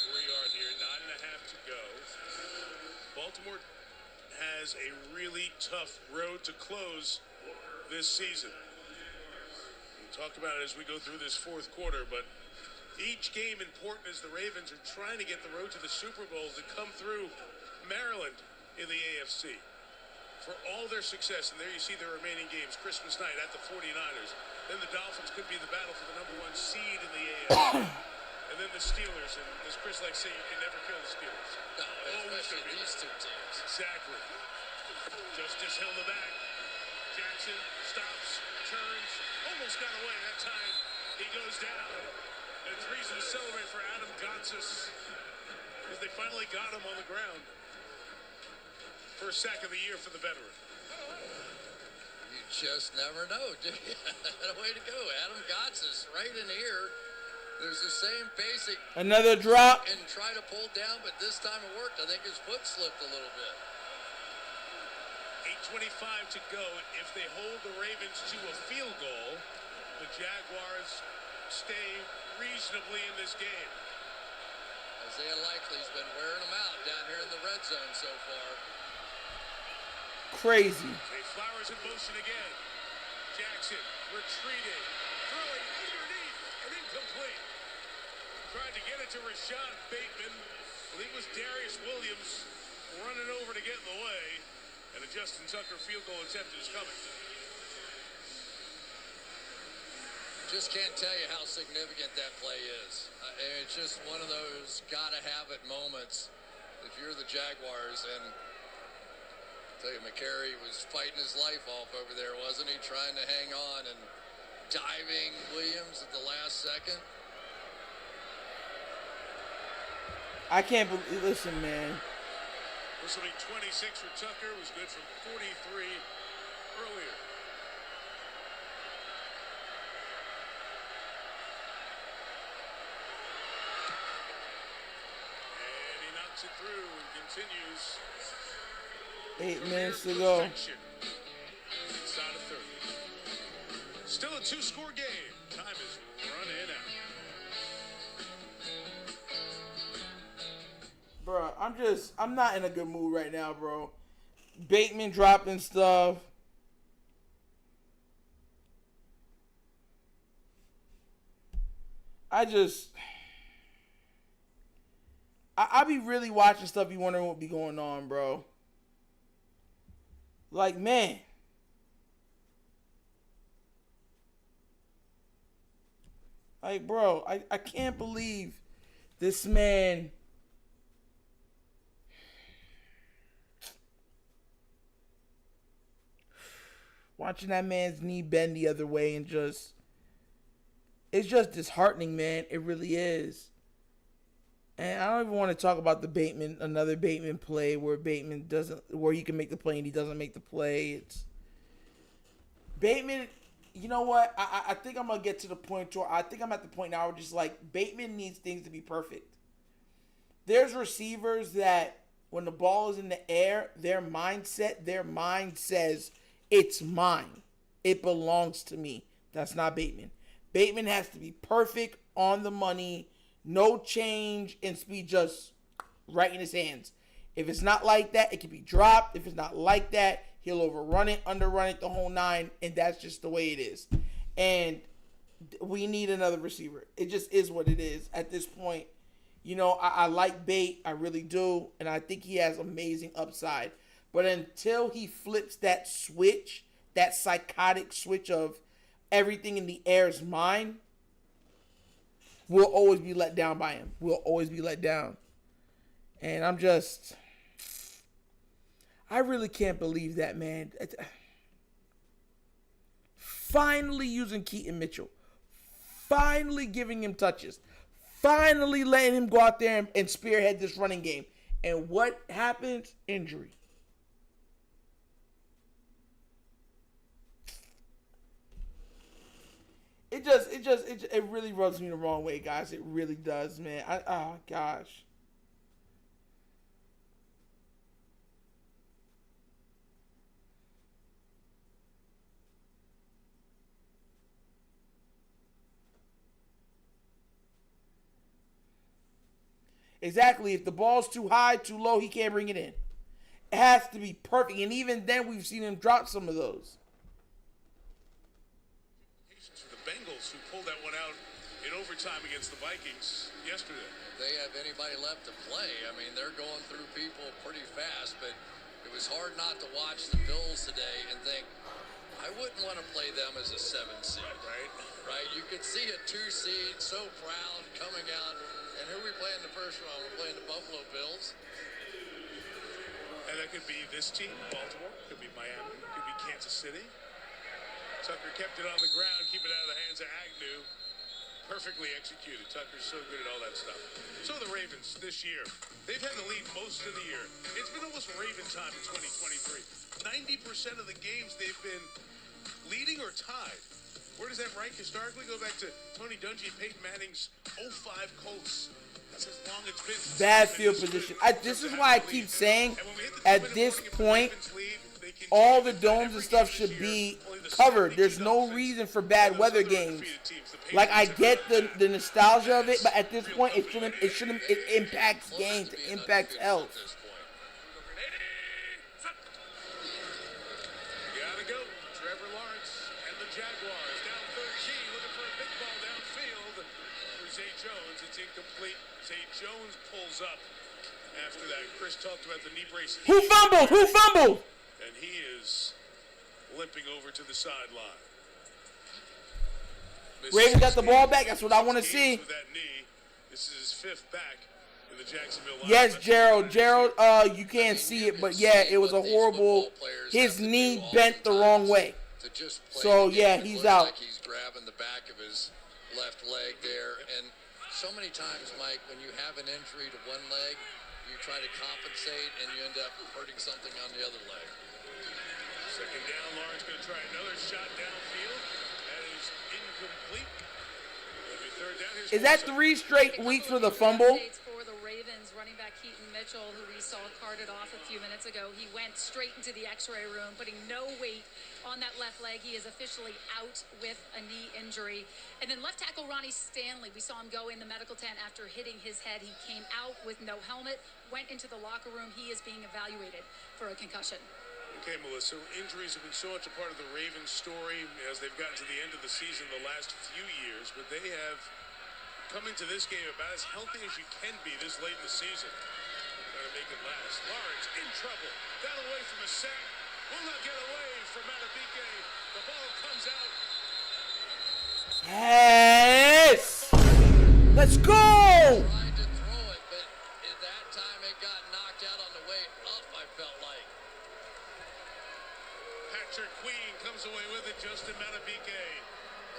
4-yard here, 9.5 to go. Baltimore has a really tough road to close this season. We'll talk about it as we go through this fourth quarter, but each game important as the Ravens are trying to get the road to the Super Bowl to come through Maryland in the AFC. For all their success, and there you see their remaining games, Christmas night at the 49ers. Then the Dolphins could be the battle for the #1 seed in the AFC. And then the Steelers, and as Chris likes saying, you can never kill the Steelers. No, especially these two teams. Exactly. Justice Hill the back. Jackson stops, turns, almost got away that time. He goes down. And it's reason to celebrate for Adam Gotsis, because they finally got him on the ground. First sack of the year for the veteran. You just never know, do you? Way to go. Adam Gotsis right in here. There's the same basic. Another drop. And try to pull down, but this time it worked. I think his foot slipped a little bit. 8:25 to go. If they hold the Ravens to a field goal, the Jaguars stay reasonably in this game. As Isaiah Likely's been wearing them out down here in the red zone so far. Crazy. Flowers in motion again. Jackson retreating, throwing underneath and incomplete. Tried to get it to Rashad Bateman. I believe it was Darius Williams running over to get in the way. And a Justin Tucker field goal attempt is coming. Just can't tell you how significant that play is. It's just one of those gotta-have-it moments if you're the Jaguars. And I tell you, McCary was fighting his life off over there, wasn't he? Trying to hang on and diving Williams at the last second. I can't believe. Listen, man. This will be 26 for Tucker. Was good from 43 earlier. And he knocks it through and continues. 8 minutes to go. Inside of 30. Still a 2-score game. Time is running out. Bro, I'm not in a good mood right now, bro. Bateman dropping stuff. I be really watching stuff, be wondering what be going on, bro. Like, man. Like, bro, I can't believe this man. Watching that man's knee bend the other way and it's just disheartening, man. It really is. And I don't even want to talk about another Bateman play where he can make the play and he doesn't make the play. It's Bateman. You know what? I think I'm gonna get to the point where I think I'm at the point now where just like Bateman needs things to be perfect. There's receivers that when the ball is in the air, their mind says, it's mine. It belongs to me. That's not Bateman. Bateman has to be perfect, on the money, no change, and speed just right in his hands. If it's not like that, it can be dropped. If it's not like that, he'll overrun it, underrun it, the whole 9, and that's just the way it is. And we need another receiver. It just is what it is at this point. You know, I like Bate. I really do. And I think he has amazing upside. But until he flips that switch, that psychotic switch of everything in the air is mine, we'll always be let down by him. We'll always be let down. And I really can't believe that, man. Finally using Keaton Mitchell. Finally giving him touches. Finally letting him go out there and spearhead this running game. And what happens? Injury. It really rubs me the wrong way, guys. It really does, man. Oh, gosh. Exactly. If the ball's too high, too low, he can't bring it in. It has to be perfect. And even then, we've seen him drop some of those. Bengals who pulled that one out in overtime against the Vikings yesterday. They have anybody left to play. I mean, they're going through people pretty fast, but it was hard not to watch the Bills today and think, I wouldn't want to play them as a 7 seed. Right? You could see a 2 seed, so proud, coming out. And who are we playing the first round? We're playing the Buffalo Bills. And that could be this team, Baltimore. Could be Miami. Could be Kansas City. Tucker kept it on the ground, keep it out of the hands of Agnew. Perfectly executed. Tucker's so good at all that stuff. So the Ravens this year, they've had the lead most of the year. It's been almost Raven time in 2023. 90% of the games they've been leading or tied. Where does that rank historically? Go back to Tony Dungy and Peyton Manning's 05 Colts. That's as long as it's been. Bad field position. This is why I keep saying, at this point, all the domes and stuff should be covered. There's no reason for bad weather games. Like, I get the nostalgia of it, but at this point, it impacts games, it impacts health. Gotta go. Trevor Lawrence and the Jaguars down 13, looking for a big ball downfield for Zay Jones. It's incomplete. Zay Jones pulls up after that. Chris talked about the knee brace. Who fumbled? Who fumbled? And he is limping over to the sideline. Ravens got the ball back. That's what I want to see. With that knee. This is his fifth back in the Jacksonville line. Yes, Gerald. Gerald, you can't see it, but yeah, it was a horrible. His knee bent the wrong way. So yeah, he's out. Like he's grabbing the back of his left leg there, and so many times, Mike, when you have an injury to one leg, you try to compensate, and you end up hurting something on the other leg. Second down, Lawrence going to try another shot downfield. That is incomplete. Third down, is that 3 straight weeks for the fumble? For the Ravens, running back Keaton Mitchell, who we saw carted off a few minutes ago, he went straight into the x-ray room, putting no weight on that left leg. He is officially out with a knee injury. And then left tackle Ronnie Stanley, we saw him go in the medical tent after hitting his head. He came out with no helmet, went into the locker room. He is being evaluated for a concussion. Okay, Melissa, injuries have been so much a part of the Ravens story as they've gotten to the end of the season the last few years, but they have come into this game about as healthy as you can be this late in the season. Trying to make it last. Lawrence in trouble. Down away from a sack. Will not get away from Matabike. The ball comes out. Yes! Let's go! Tried to throw it, but at that time it got knocked out on the way up, I felt like. Patrick Queen comes away with it. Justin Matabike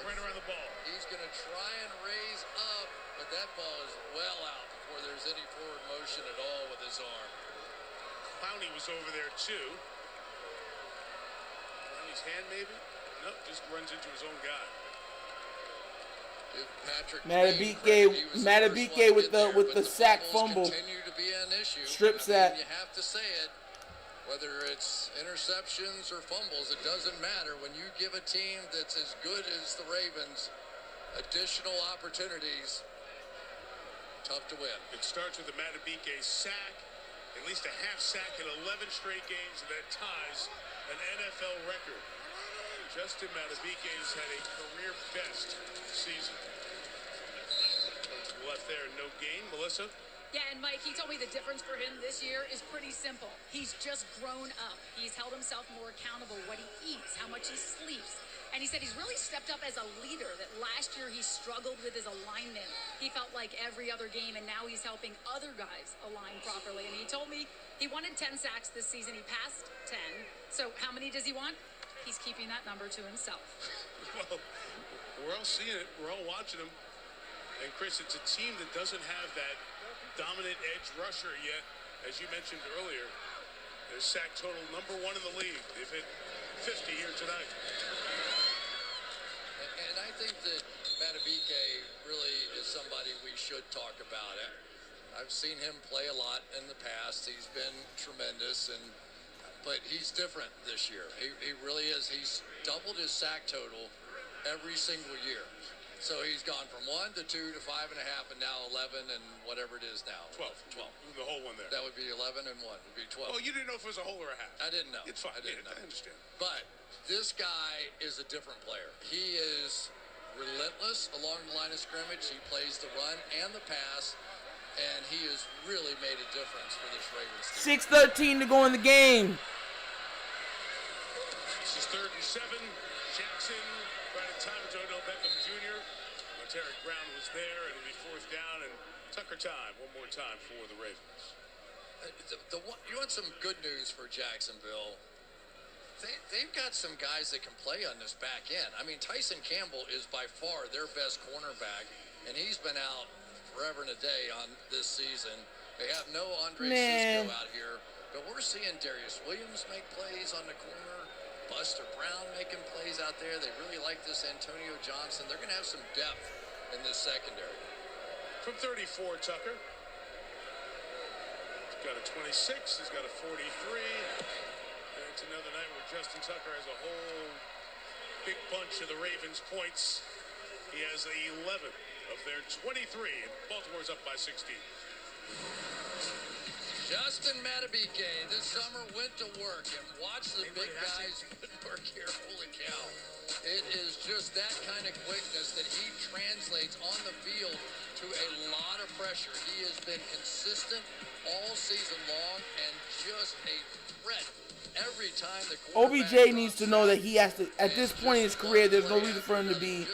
right around the ball. He's going to try and raise up, but that ball is well out before there's any forward motion at all with his arm. Clowney was over there too. Clowney's hand maybe? Nope, just runs into his own guy. Matabike with the sack fumble. Strip sack. You have to say it. Whether it's interceptions or fumbles, it doesn't matter. When you give a team that's as good as the Ravens additional opportunities, tough to win. It starts with the Matabike sack, at least a half sack in 11 straight games, and that ties an NFL record. Justin Matabike's had a career best season. Left there, no gain. Melissa? Yeah, and Mike, he told me the difference for him this year is pretty simple. He's just grown up. He's held himself more accountable, what he eats, how much he sleeps. And he said he's really stepped up as a leader, that last year he struggled with his alignment. He felt like every other game, and now he's helping other guys align properly. And he told me he wanted 10 sacks this season. He passed 10. So how many does he want? He's keeping that number to himself. Well, we're all seeing it. We're all watching him. And Chris, it's a team that doesn't have that dominant edge rusher yet. As you mentioned earlier, their sack total #1 in the league. They've hit 50 here tonight. And I think that Matabike really is somebody we should talk about. I've seen him play a lot in the past. He's been tremendous, but he's different this year. He really is. He's doubled his sack total every single year. So he's gone from 1 to 2 to 5.5, and now 11 and whatever it is now. 12. The whole one there. That would be 11 and 1. Would be 12. Oh, you didn't know if it was a whole or a half. I didn't know. It's fine. I didn't know. I understand. But this guy is a different player. He is relentless along the line of scrimmage. He plays the run and the pass, and he has really made a difference for this Ravens team. 6:13 to go in the game. This is 3rd and 7. Jackson trying to time it to Odell Beckham Jr. Tarek Brown was there, and it'll be 4th down, and Tucker time, one more time for the Ravens. You want some good news for Jacksonville? They've got some guys that can play on this back end. I mean, Tyson Campbell is by far their best cornerback, and he's been out forever and a day on this season. They have no Andre Cisco out here, but we're seeing Darius Williams make plays on the corner. Buster Brown making plays out there. They really like this Antonio Johnson. They're going to have some depth in this secondary. From 34, Tucker. He's got a 26. He's got a 43. And it's another night where Justin Tucker has a whole big bunch of the Ravens points. He has 11 of their 23, and Baltimore's up by 16. Justin Matabike this summer went to work and watched the big guys work here. Holy cow. It is just that kind of quickness that he translates on the field to a lot of pressure. He has been consistent all season long and just a threat every time the OBJ needs to know that he has to, at this point in his career, there's no reason for him to be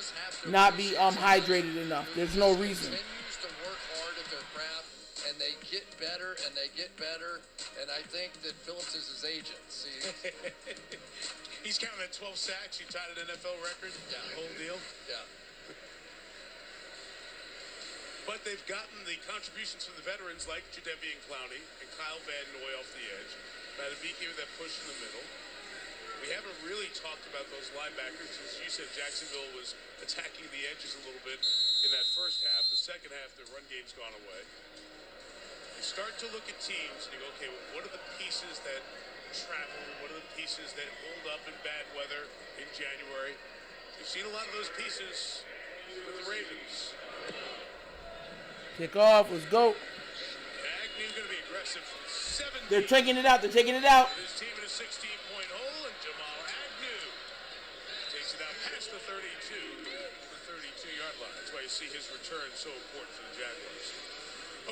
not be hydrated enough. There's no reason. Continues to work hard at their craft, and they get better and they get better. And I think that Phillips is his agent. See, he's counting at 12 sacks. He tied an NFL record. Yeah, the whole deal. Yeah. But they've gotten the contributions from the veterans like Jadeveon Clowney and Kyle Van Noy off the edge. Matabike with that push in the middle. We haven't really talked about those linebackers. As you said, Jacksonville was attacking the edges a little bit in that first half. The second half, the run game's gone away. You start to look at teams and you go, okay, well, what are the pieces that travel? What are the pieces that hold up in bad weather in January? You've seen a lot of those pieces with the Ravens. Kick off. Let's go. Agnew's going to be aggressive from 70. They're taking it out. They're taking it out. His team in a 16-point hole, and Jamal Agnew takes it out past the 32, the 32-yard line. That's why you see his return so important for the Jaguars.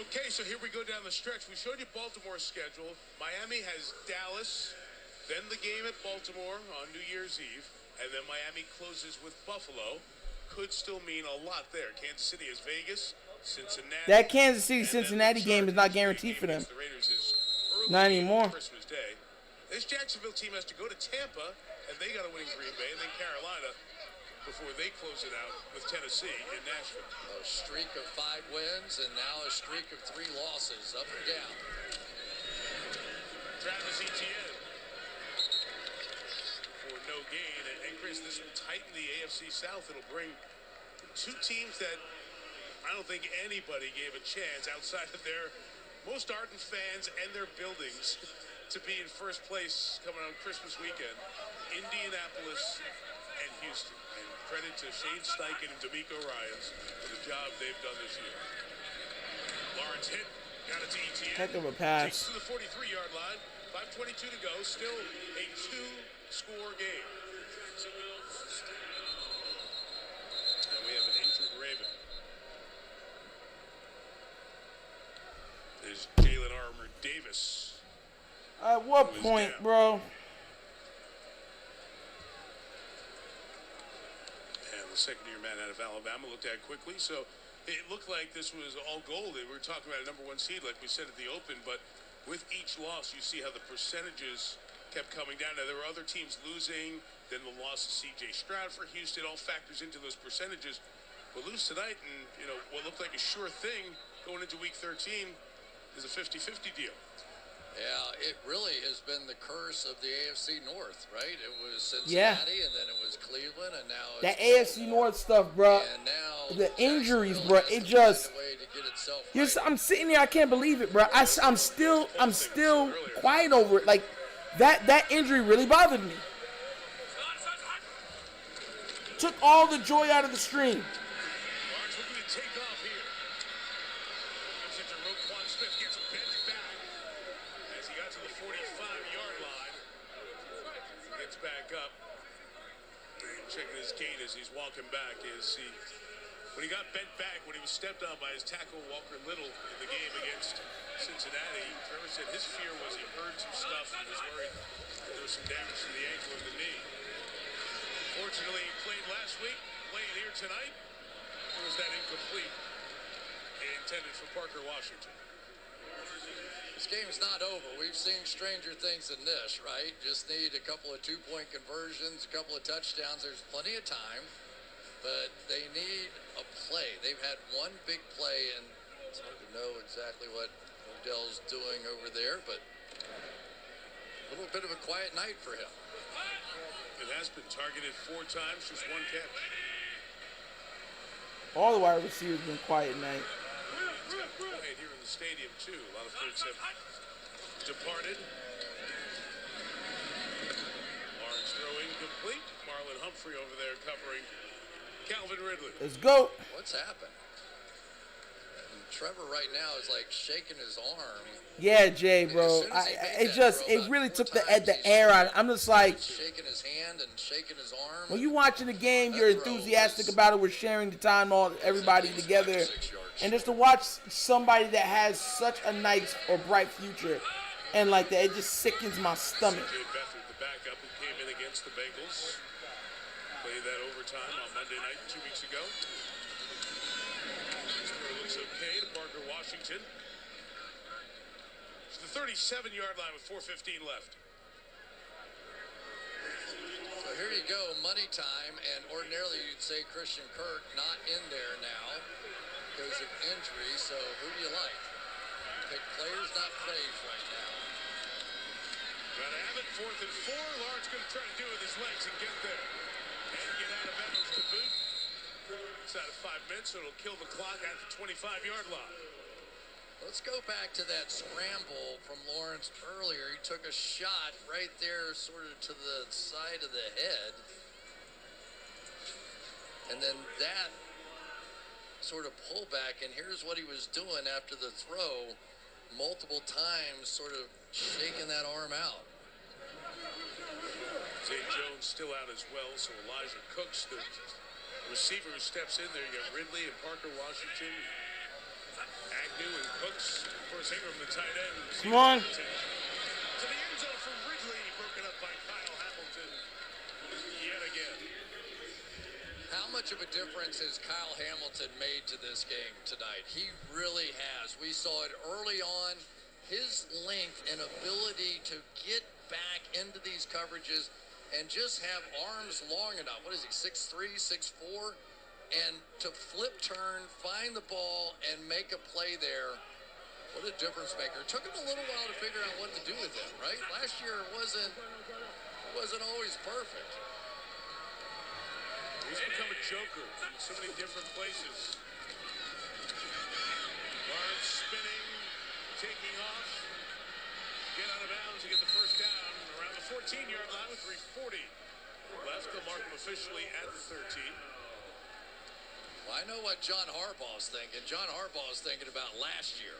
Okay, so here we go down the stretch. We showed you Baltimore's schedule. Miami has Dallas, then the game at Baltimore on New Year's Eve, and then Miami closes with Buffalo. Could still mean a lot there. Kansas City is Vegas, Cincinnati. That Kansas City-Cincinnati game is not guaranteed for them. Not anymore. Christmas Day. This Jacksonville team has to go to Tampa, and they got to win Green Bay, and then Carolina before they close it out with Tennessee in Nashville. A streak of 5 wins and now a streak of 3 losses, up and down. Travis Etienne for no gain. And Chris, this will tighten the AFC South. It'll bring 2 teams that I don't think anybody gave a chance outside of their most ardent fans and their buildings to be in first place coming on Christmas weekend. Indianapolis and Houston. And credit to Shane Steichen and D'Amico Ryans for the job they've done this year. Lawrence hit, got it to Etienne. Heck of a pass. Takes to the 43-yard line. 5:22 to go. Still a 2-score game. And we have an injured Raven. There's Jalen Armour Davis. At what point, down. bro? And the second-year man out of Alabama looked at quickly. So it looked like this was all gold. We were talking about a number 1 seed, like we said at the Open. But with each loss, you see how the percentages kept coming down. Now, there were other teams losing. Then the loss of C.J. Stroud for Houston all factors into those percentages. But lose tonight, and what looked like a sure thing going into Week 13 is a 50-50 deal. Yeah, it really has been the curse of the AFC North, right? It was Cincinnati, and then it was Cleveland, and now it's that AFC North stuff, bro. And now the injuries, bro. It just. I'm sitting here. I can't believe it, bro. I'm still quiet over it. Like that injury really bothered me. Took all the joy out of the stream. Lawrence looking to take off here. Gives it to Roquan Smith. Gets bent back as he got to the 45-yard line. Gets back up. And checking his gait as he's walking back. When he got bent back, when he was stepped on by his tackle Walker Little in the game against Cincinnati, Trevor said his fear was he heard some stuff and was worried that there was some damage to the ankle and the knee. Fortunately, he played last week, playing here tonight. It was that incomplete intended for Parker Washington. This game's not over. We've seen stranger things than this, right? Just need a couple of 2-point conversions, a couple of touchdowns. There's plenty of time, but they need a play. They've had one big play, and it's hard to know exactly what Odell's doing over there, but a little bit of a quiet night for him. It has been targeted 4 times, just 1 catch. All the wide receivers been quiet tonight. It's got quiet here in the stadium, too. A lot of folks have departed. Lawrence throw incomplete. Marlon Humphrey over there covering Calvin Ridley. Let's go. What's happened? And Trevor right now is like shaking his arm. Yeah, Jay, bro. It really took the air out. I'm just like, shaking his hand and shaking his arm. when you watching the game, you're enthusiastic about it. We're sharing the time, everybody together, and just to watch somebody that has such a nice or bright future, and like that, it just sickens my stomach. Jay Beathard, the backup who came in against the Bengals, played that overtime on Monday night 2 weeks ago. Score looks okay to Parker Washington. It's the 37-yard line with 4:15 left. So here you go, money time, and ordinarily you'd say Christian Kirk not in there now because of injury, so who do you like? Pick players, not plays right now. Gotta have it, 4th and 4. Lawrence gonna try to do it with his legs and get there. And get out of Evans to boot. It's out of 5 minutes, so it'll kill the clock at the 25-yard line. Let's go back to that scramble from Lawrence earlier. He took a shot right there sort of to the side of the head. And then that sort of pullback, and here's what he was doing after the throw. Multiple times sort of shaking that arm out. Zay Jones still out as well, so Elijah Cooks, the receiver who steps in there. You got Ridley and Parker Washington, Agnew and Cooks. Of course, Ingram, the tight end. Come on. To the end zone for Ridley, broken up by Kyle Hamilton yet again. How much of a difference has Kyle Hamilton made to this game tonight? He really has. We saw it early on. His length and ability to get back into these coverages and just have arms long enough. What is he, 6'3", 6'4"? And to flip turn, find the ball, and make a play there. What a difference maker. It took him a little while to figure out what to do with him, right? Last year it wasn't always perfect. He's become a joker in so many different places. Lawrence spinning, taking off, get out of bounds to get the first down around the 14-yard line with 3:40 left. They'll mark him officially at the 13. Well, I know what John Harbaugh's thinking. John Harbaugh's thinking about last year.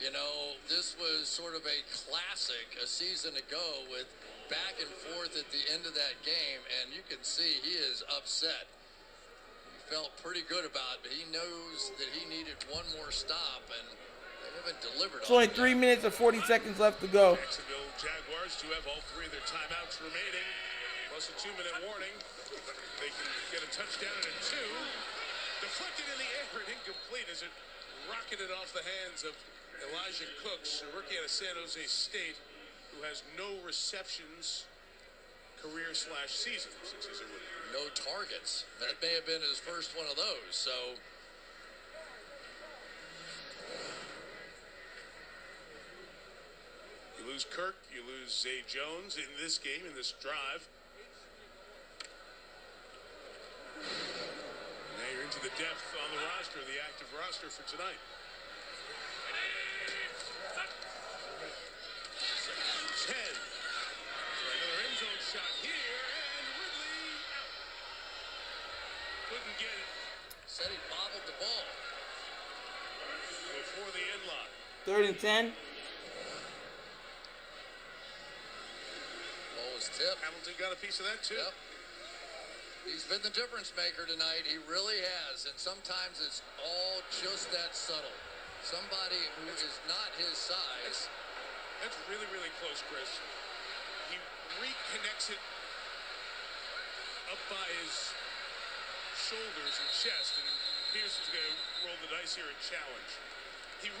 You know, this was sort of a classic a season ago with back and forth at the end of that game, and you can see he is upset. He felt pretty good about it, but he knows that he needed one more stop, and they haven't delivered. It's only 3 minutes and 40 seconds left to go. Jacksonville Jaguars do have all 3 of their timeouts remaining, plus a 2-minute warning. They can get a touchdown and a 2. Deflected in the air and incomplete as it rocketed off the hands of Elijah Cooks, a rookie out of San Jose State, who has no receptions career/season since he's a rookie. No targets. That may have been his first one of those, so. You lose Kirk, you lose Zay Jones in this game, in this drive. Now you're into the depth on the roster, the active roster for tonight. 10. Another end zone shot here, and Ridley out. Couldn't get it. Said he bobbled the ball. Before the end line. 3rd and 10. Ball was tipped. Hamilton got a piece of that too. Yep. He's been the difference maker tonight. He really has. And sometimes it's all just that subtle. Somebody who is not his size. That's really, really close, Chris. He reconnects it up by his shoulders and chest, and Pearson's going to roll the dice here and challenge. He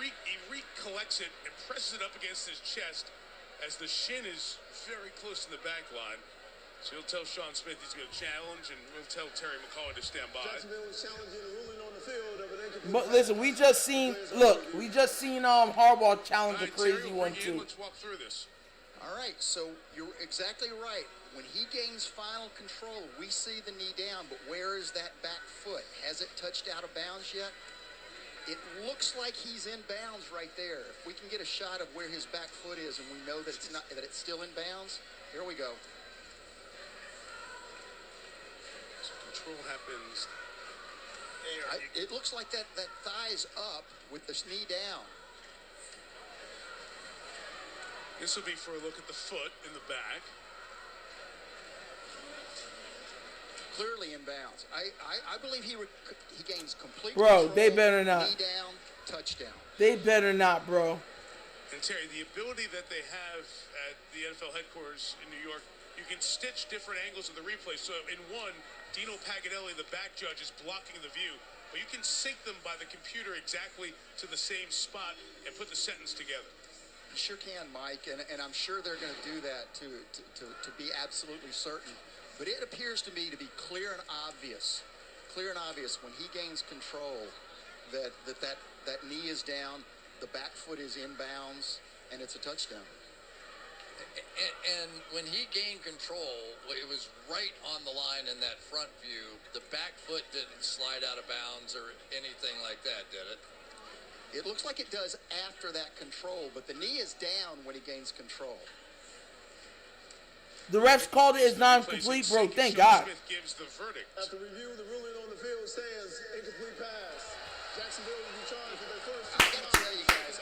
recollects it and presses it up against his chest as the shin is very close to the back line. So he'll tell Sean Smith he's going to challenge, and we'll tell Terry McCauley to stand by. Jacksonville was challenging the ruling on the field of an incomplete. But listen, we just seen Harbaugh challenge a crazy one too. Let's walk through this. All right, so you're exactly right. When he gains final control, we see the knee down, but where is that back foot? Has it touched out of bounds yet? It looks like he's in bounds right there. If we can get a shot of where his back foot is, and we know that it's still in bounds, here we go. control happens. It looks like that thigh's up with the knee down. This will be for a look at the foot in the back. Clearly in bounds. I believe he gains complete Bro, control. they better not. Knee down, touchdown. They better not, bro. And Terry, the ability that they have at the NFL headquarters in New York, you can stitch different angles of the replay. So in one, Dino Paganelli, the back judge, is blocking the view. But you can sync them by the computer exactly to the same spot and put the sentence together. You sure can, Mike, and I'm sure they're going to do that to be absolutely certain. But it appears to me to be clear and obvious when he gains control that knee is down, the back foot is inbounds, and it's a touchdown. And when he gained control, it was right on the line in that front view. The back foot didn't slide out of bounds or anything like that, did it? It looks like it does after that control, but the knee is down when he gains control. The refs called it as non-complete, bro. Thank God. Smith gives the verdict. After review, the ruling on the field stands incomplete pass. Jacksonville will be charged with their first. I gotta tell you guys,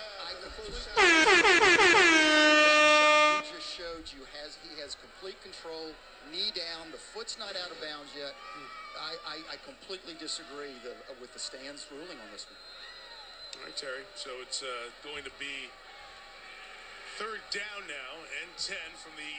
he just showed you he has complete control, knee down, the foot's not out of bounds yet. I completely disagree with the stands ruling on this one. All right, Terry. So it's going to be third down now and 10 from the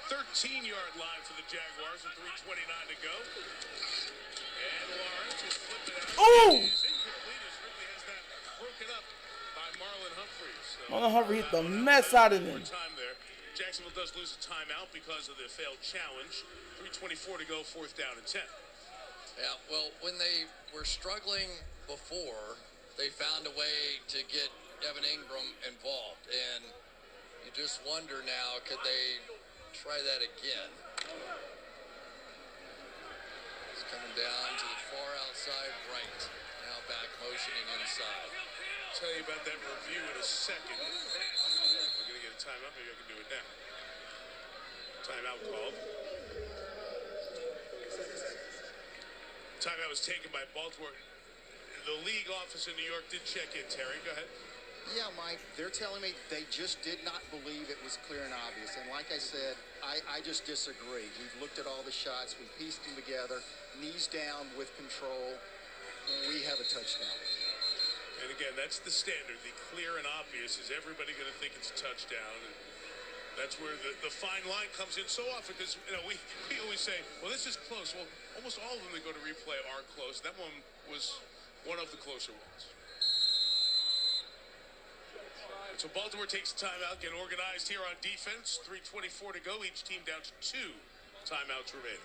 13-yard line for the Jaguars with 3:29 to go. And Lawrence has flipped it out. Ooh! It's incomplete as Ridley has that broken up by Marlon Humphreys. So, Marlon Humphrey hit the mess out of them. more time there. Jacksonville does lose a timeout because of the failed challenge. 3:24 to go, fourth down and 10. Yeah, well, when they were struggling before, they found a way to get Evan Ingram involved. And you just wonder now, could they try that again? He's coming down to the far outside right. Now back motioning inside. I'll tell you about that review in a second. We're going to get a timeout. Maybe I can do it now. Timeout called. Timeout was taken by Baltimore. The league office in New York did check in. Terry, go ahead. Yeah, Mike, they're telling me they just did not believe it was clear and obvious. And like I said, I just disagree. We've looked at all the shots. We pieced them together. Knees down with control. We have a touchdown. And again, that's the standard. The clear and obvious is everybody going to think it's a touchdown. And that's where the fine line comes in so often because, we always say, well, this is close. Well, almost all of them that go to replay are close. That one was one of the closer ones. So Baltimore takes a timeout, get organized here on defense. 3:24 to go. Each team down to 2 timeouts remaining.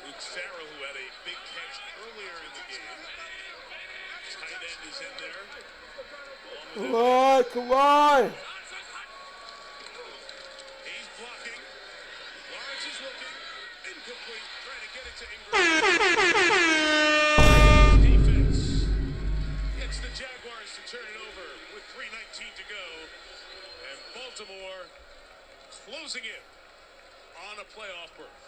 Luke Farrell, who had a big catch earlier in the game. Tight end is in there. Come on, come on. He's blocking. Lawrence is looking. Incomplete. Trying to get it to Ingram. Defense gets the Jaguars to turn it over with 3:19 to go. And Baltimore closing in on a playoff berth.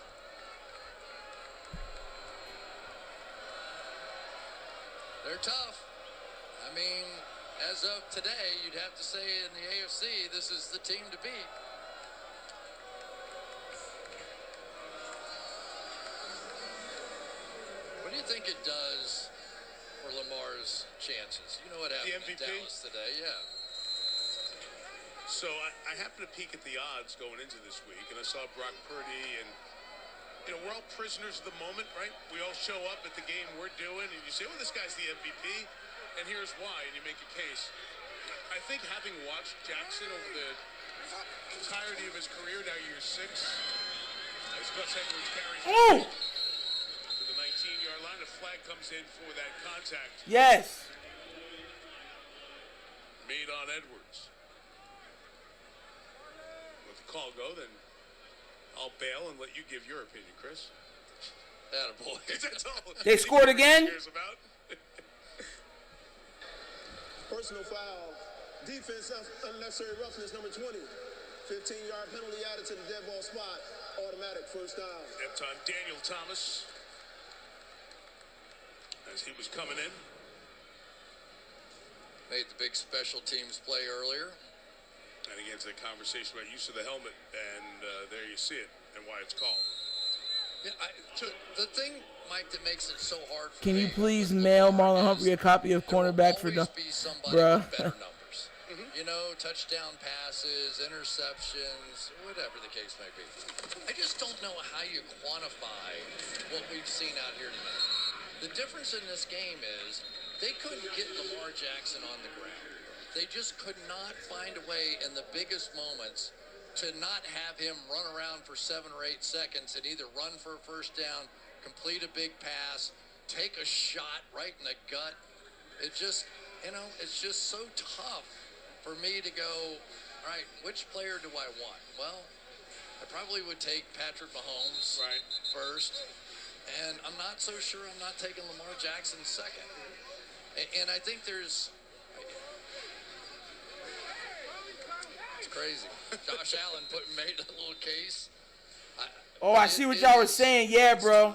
They're tough. I mean, as of today, you'd have to say in the AFC, this is the team to beat. What do you think it does for Lamar's chances? You know what happened in Dallas today, yeah. So I happened to peek at the odds going into this week, and I saw Brock Purdy, and we're all prisoners of the moment, right? We all show up at the game we're doing, and you say, well, this guy's the MVP, and here's why, and you make a case. I think having watched Jackson over the entirety of his career, now year 6, as Gus Edwards carries to the 19-yard line, a flag comes in for that contact. Yes. Made on Edwards. Let the call go, then I'll bail and let you give your opinion, Chris. Attaboy. That's all. They scored again? Personal foul. Defense unnecessary roughness, number 20. 15-yard penalty added to the dead ball spot. Automatic first down. That's on Daniel Thomas as he was coming in. Made the big special teams play earlier. And again, it's a conversation about use of the helmet, and there you see it and why it's called. Yeah, the thing, Mike, that makes it so hard for Can me you please mail Marlon Humphrey a copy of Cornerback for the bruh? better numbers. You know, touchdown passes, interceptions, whatever the case may be. I just don't know how you quantify what we've seen out here tonight. The difference in this game is they couldn't get Lamar Jackson on the ground. They just could not find a way in the biggest moments to not have him run around for 7 or 8 seconds and either run for a first down, complete a big pass, take a shot right in the gut. It just, it's just so tough for me to go, all right, which player do I want? Well, I probably would take Patrick Mahomes first, and I'm not so sure I'm not taking Lamar Jackson second. And I think it's crazy. Josh Allen made a little case. I see what y'all were saying. Yeah, bro.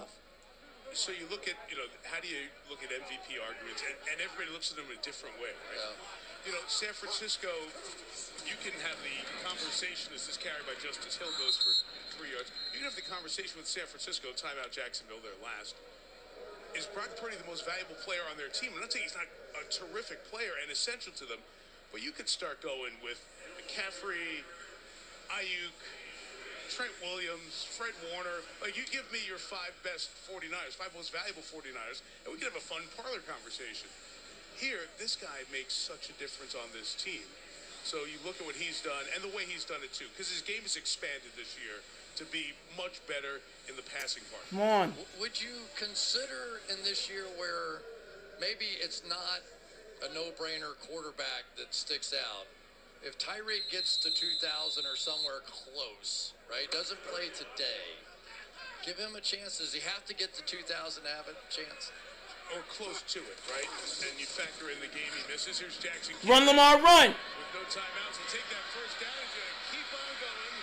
So you look at, how do you look at MVP arguments? And everybody looks at them in a different way, right? Yeah. San Francisco, you can have the conversation as this carry by Justice Hill goes for 3 yards. You can have the conversation with San Francisco, timeout Jacksonville, their last. Is Brock Purdy the most valuable player on their team? I'm not saying he's not a terrific player and essential to them, but you could start going with McCaffrey, Ayuk, Trent Williams, Fred Warner. Like, you give me your 5 best 49ers, 5 most valuable 49ers, and we could have a fun parlor conversation. Here, this guy makes such a difference on this team. So you look at what he's done and the way he's done it too, because his game has expanded this year to be much better in the passing part. Come on. Would you consider in this year where maybe it's not a no-brainer quarterback that sticks out, if Tyreek gets to 2,000 or somewhere close, right, doesn't play today, give him a chance. Does he have to get to 2,000 to have a chance? Or close to it, right? And you factor in the game he misses. Here's Jackson. Run, Lamar, run! With no timeouts, he'll take that first down. He's going to keep on going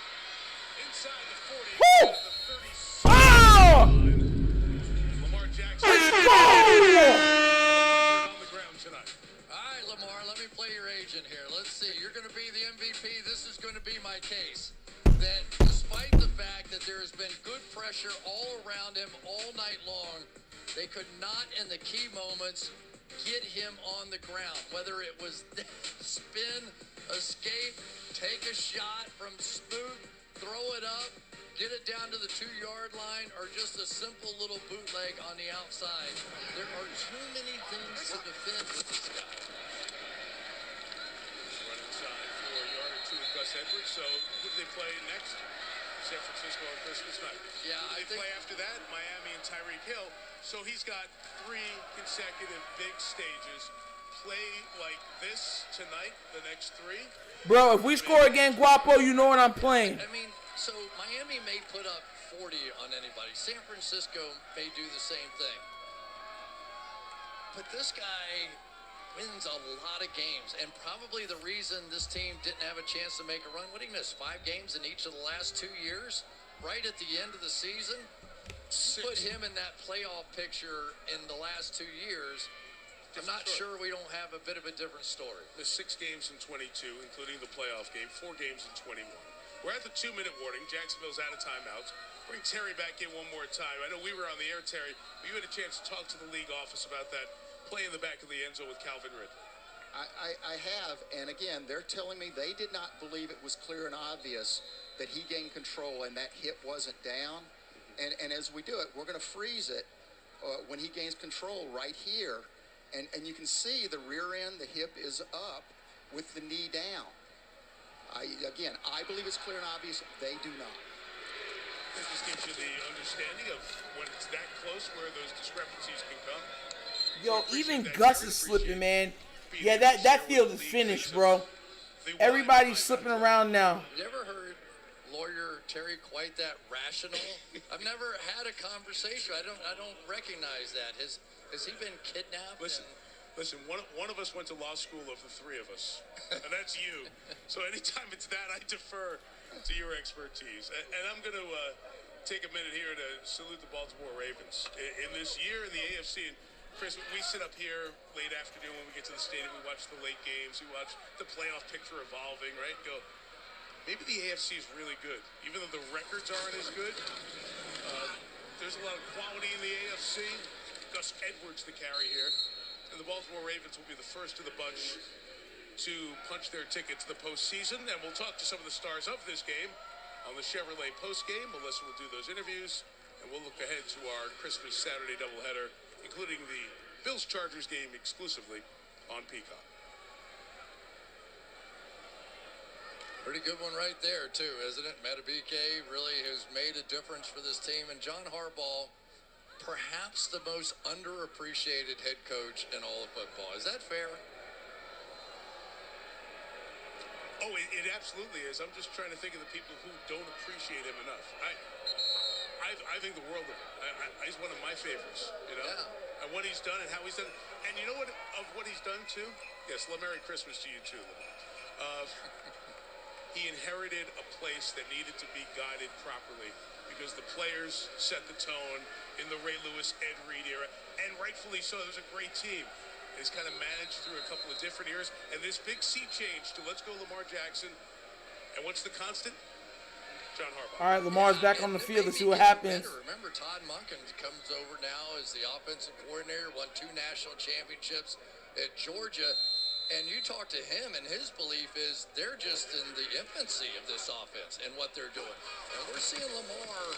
inside the 40. Woo! The 36. Lamar Jackson. Let's go! On the ground tonight. All right, Lamar, let me play your agent here. Let's see. You're going to be the MVP. This is going to be my case. That despite the fact that there has been good pressure all around him all night long, they could not, in the key moments, get him on the ground. Whether it was spin, escape, take a shot from Smoot, throw it up, get it down to the 2-yard line, or just a simple little bootleg on the outside. There are too many things to defend with this guy. Run inside for a yard or two with Gus Edwards. So who do they play next? San Francisco on Christmas night. Yeah, I think play after that, Miami and Tyreek Hill. So he's got 3 consecutive big stages. Play like this tonight, the next 3. Bro, if we score again, Guapo, you know what I'm playing. I mean, so Miami may put up 40 on anybody. San Francisco may do the same thing. But this guy wins a lot of games, and probably the reason this team didn't have a chance to make a run. What did he miss? 5 games in each of the last 2 years? Right at the end of the season? 6. Put him in that playoff picture in the last 2 years. I'm not sure we don't have a bit of a different story. There's 6 games in 22, including the playoff game, 4 games in 21. We're at the 2-minute warning. Jacksonville's out of timeouts. Bring Terry back in one more time. I know we were on the air, Terry, but you had a chance to talk to the league office about that play in the back of the end zone with Calvin Ridley. I have, and again, they're telling me they did not believe it was clear and obvious that he gained control and that hip wasn't down. And as we do it, we're going to freeze it when he gains control right here. And you can see the rear end, the hip is up with the knee down. I believe it's clear and obvious. They do not. This just gives you the understanding of when it's that close where those discrepancies can come. Yo, even Gus is slipping, man. Yeah, that field is finished, bro. Everybody's slipping around now. You ever heard lawyer Terry quite that rational? I've never had a conversation. I don't recognize that. Has he been kidnapped? Listen. One of us went to law school of the 3 of us, and that's you. So anytime it's that, I defer to your expertise. And I'm going to take a minute here to salute the Baltimore Ravens. In this year in the AFC, and Chris, we sit up here late afternoon when we get to the stadium, we watch the late games, we watch the playoff picture evolving, right? Go, maybe the AFC is really good. Even though the records aren't as good, there's a lot of quality in the AFC. Gus Edwards the carry here. And the Baltimore Ravens will be the first of the bunch to punch their ticket to the postseason. And we'll talk to some of the stars of this game on the Chevrolet postgame. Melissa will do those interviews. And we'll look ahead to our Christmas Saturday doubleheader, including the Bills-Chargers game exclusively on Peacock. Pretty good one right there, too, isn't it? Matabike really has made a difference for this team. And John Harbaugh, perhaps the most underappreciated head coach in all of football. Is that fair? Oh, it absolutely is. I'm just trying to think of the people who don't appreciate him enough. I think the world of him. He's one of my favorites, you know? Yeah. And what he's done and how he's done it. And you know what, of what he's done, too? Yes, Merry Christmas to you, too, Lamar. He inherited a place that needed to be guided properly because the players set the tone in the Ray Lewis, Ed Reed era, and rightfully so. It was a great team. He's kind of managed through a couple of different eras, and this big sea change to let's go Lamar Jackson. And what's the constant? John Harbaugh. All right, Lamar's back on the field. Let's see what happens. Remember, Todd Monken comes over now as the offensive coordinator, won 2 national championships at Georgia. And you talk to him, and his belief is they're just in the infancy of this offense and what they're doing. And we're seeing Lamar,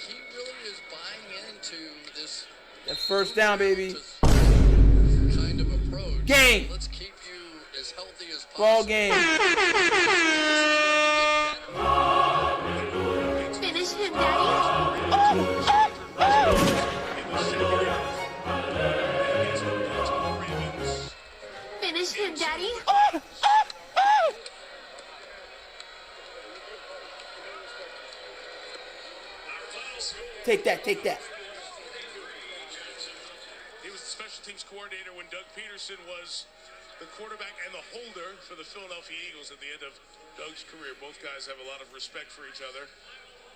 he really is buying into this. That's first down, baby. Kind of approach. Game. Let's keep you as healthy as possible. Ball game. Finish him, Daddy. Finish him, Daddy. Take that, take that. He was the special teams coordinator when Doug Peterson was the quarterback and the holder for the Philadelphia Eagles at the end of Doug's career. Both guys have a lot of respect for each other.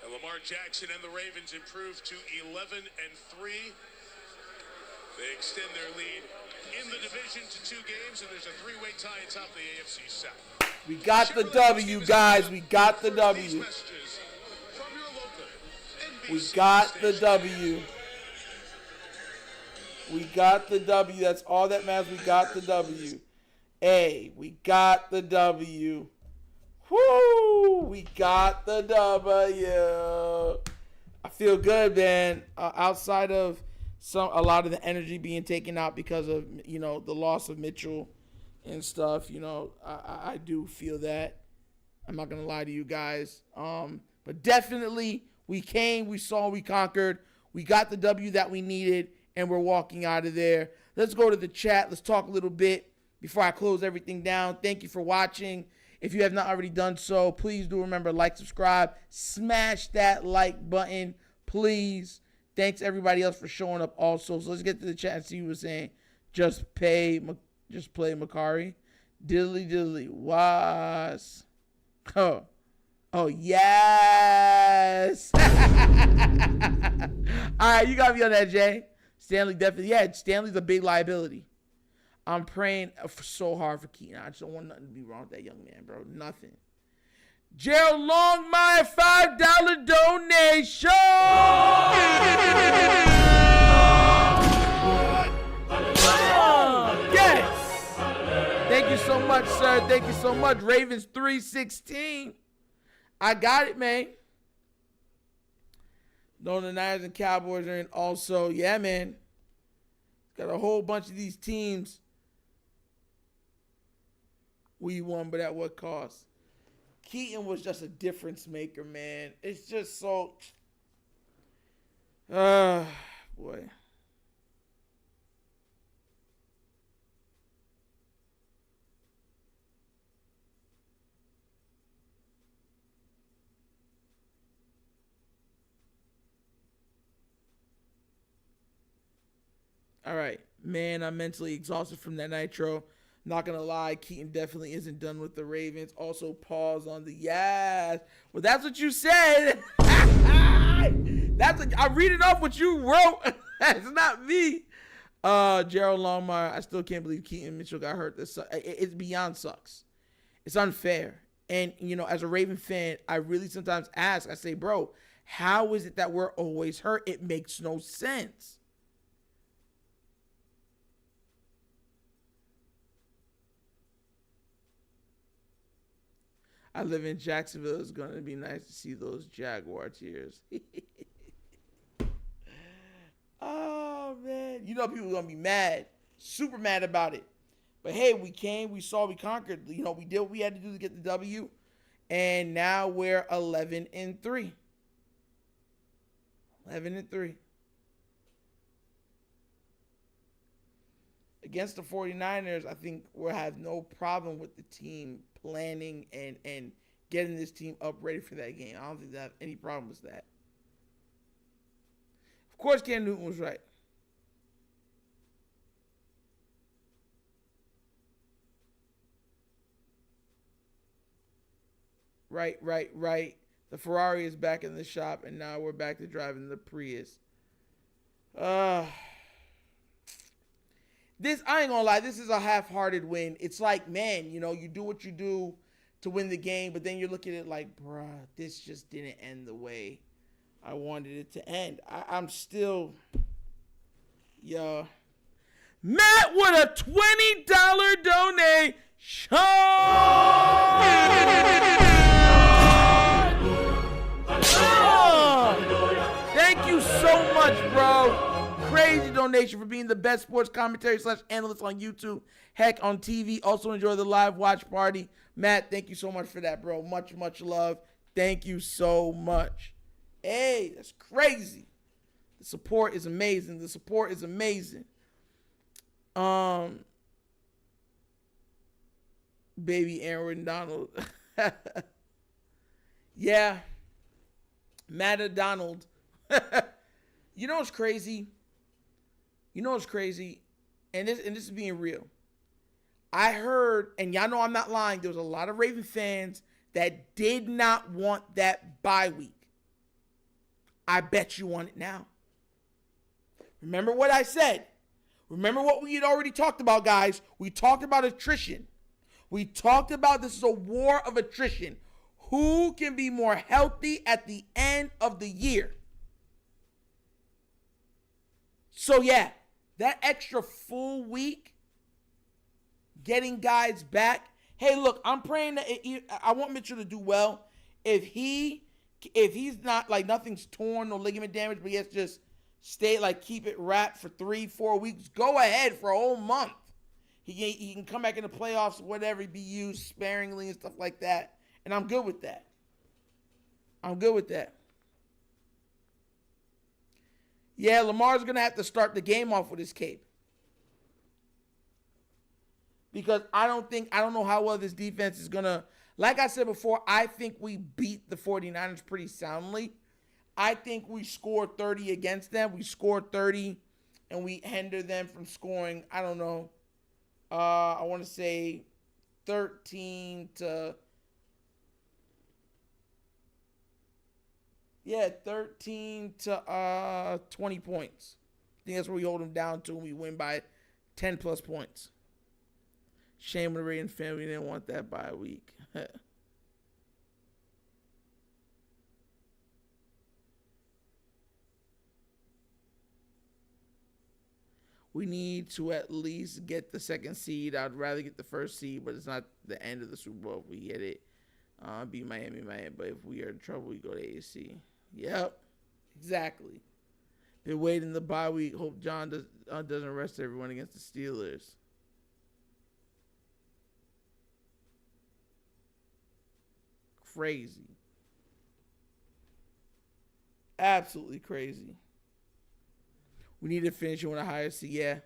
And Lamar Jackson and the Ravens improved to 11-3. They extend their lead in the division to 2 games, and there's a 3-way tie atop the AFC South. We got the W, guys. We got the W. We got the W. We got the W. That's all that matters. We got the W. Hey, we got the W. Woo! We got the W. I feel good, man. Outside of a lot of the energy being taken out because of, the loss of Mitchell and stuff, I do feel that. I'm not going to lie to you guys. But definitely we came, we saw, we conquered. We got the W that we needed, and we're walking out of there. Let's go to the chat. Let's talk a little bit before I close everything down. Thank you for watching. If you have not already done so, please do remember, like, subscribe, smash that like button, please. Thanks everybody else for showing up also. So let's get to the chat and see who's saying. Just play Makari. Diddly was. Oh yes. All right, you got me on that, Jay. Stanley definitely. Yeah, Stanley's a big liability. I'm praying so hard for Keaton. I just don't want nothing to be wrong with that young man, bro. Nothing. Gerald Long, my $5 donation. Yes. Thank you so much, sir. Thank you so much. Ravens 316. I got it, man. No, the Niners and Cowboys are in also. Yeah, man. Got a whole bunch of these teams. We won, but at what cost? Keaton was just a difference maker, man. It's just so... boy. All right. Man, I'm mentally exhausted from that nitro. Not going to lie, Keaton definitely isn't done with the Ravens. Also, pause on the yes. Well, that's what you said. I'm reading off what you wrote. It's not me. Gerald Longmire, I still can't believe Keaton Mitchell got hurt. It's beyond sucks. It's unfair. And, as a Raven fan, I really sometimes ask, I say, bro, how is it that we're always hurt? It makes no sense. I live in Jacksonville. It's going to be nice to see those Jaguar tears. Oh, man. People are going to be mad. Super mad about it. But, hey, we came. We saw. We conquered. We did what we had to do to get the W. And now we're 11-3. 11-3. Against the 49ers, I think we'll have no problem with the team planning and getting this team up ready for that game. I don't think they have any problem with that. Of course, Cam Newton was right. Right. The Ferrari is back in the shop, and now we're back to driving the Prius. This, I ain't gonna lie, this is a half-hearted win. It's like, man, you do what you do to win the game, but then you look at it like, bruh, this just didn't end the way I wanted it to end. I'm still, Matt with a $20 donation. Thank you so much, bro. Crazy donation for being the best sports commentary / analyst on YouTube. Heck, on TV. Also enjoy the live watch party. Matt, thank you so much for that, bro. Much, much love. Thank you so much. Hey, that's crazy. The support is amazing. Baby Aaron Donald. Yeah. Matt Donald. You know what's crazy? And this is being real. I heard, and y'all know I'm not lying, there was a lot of Raven fans that did not want that bye week. I bet you want it now. Remember what I said. Remember what we had already talked about, guys. We talked about attrition. We talked about this is a war of attrition. Who can be more healthy at the end of the year? So, yeah, that extra full week, getting guys back. Hey, look, I'm praying that I want Mitchell to do well. If he's not, like, nothing's torn, no ligament damage, but he has to just stay, like, keep it wrapped for 3-4 weeks, go ahead for a whole month. He can come back in the playoffs, whatever, be used sparingly and stuff like that. And I'm good with that. Yeah, Lamar's going to have to start the game off with his cape. Because I don't know how well this defense is going to, like I said before, I think we beat the 49ers pretty soundly. I think we scored 30 against them. We scored 30 and we hindered them from scoring, I don't know, I want to say 13 to 20 points. I think that's where we hold them down to, and we win by 10 plus points. Shame on the Ravens fan, we didn't want that bye week. We need to at least get the second seed. I'd rather get the first seed, but it's not the end of the Super Bowl if we get it. Beat Miami. But if we are in trouble, we go to AFC. Yep, exactly. Been waiting the bye week. Hope John doesn't rest everyone against the Steelers. Crazy. Absolutely crazy. We need to finish it with a higher seed. Yeah.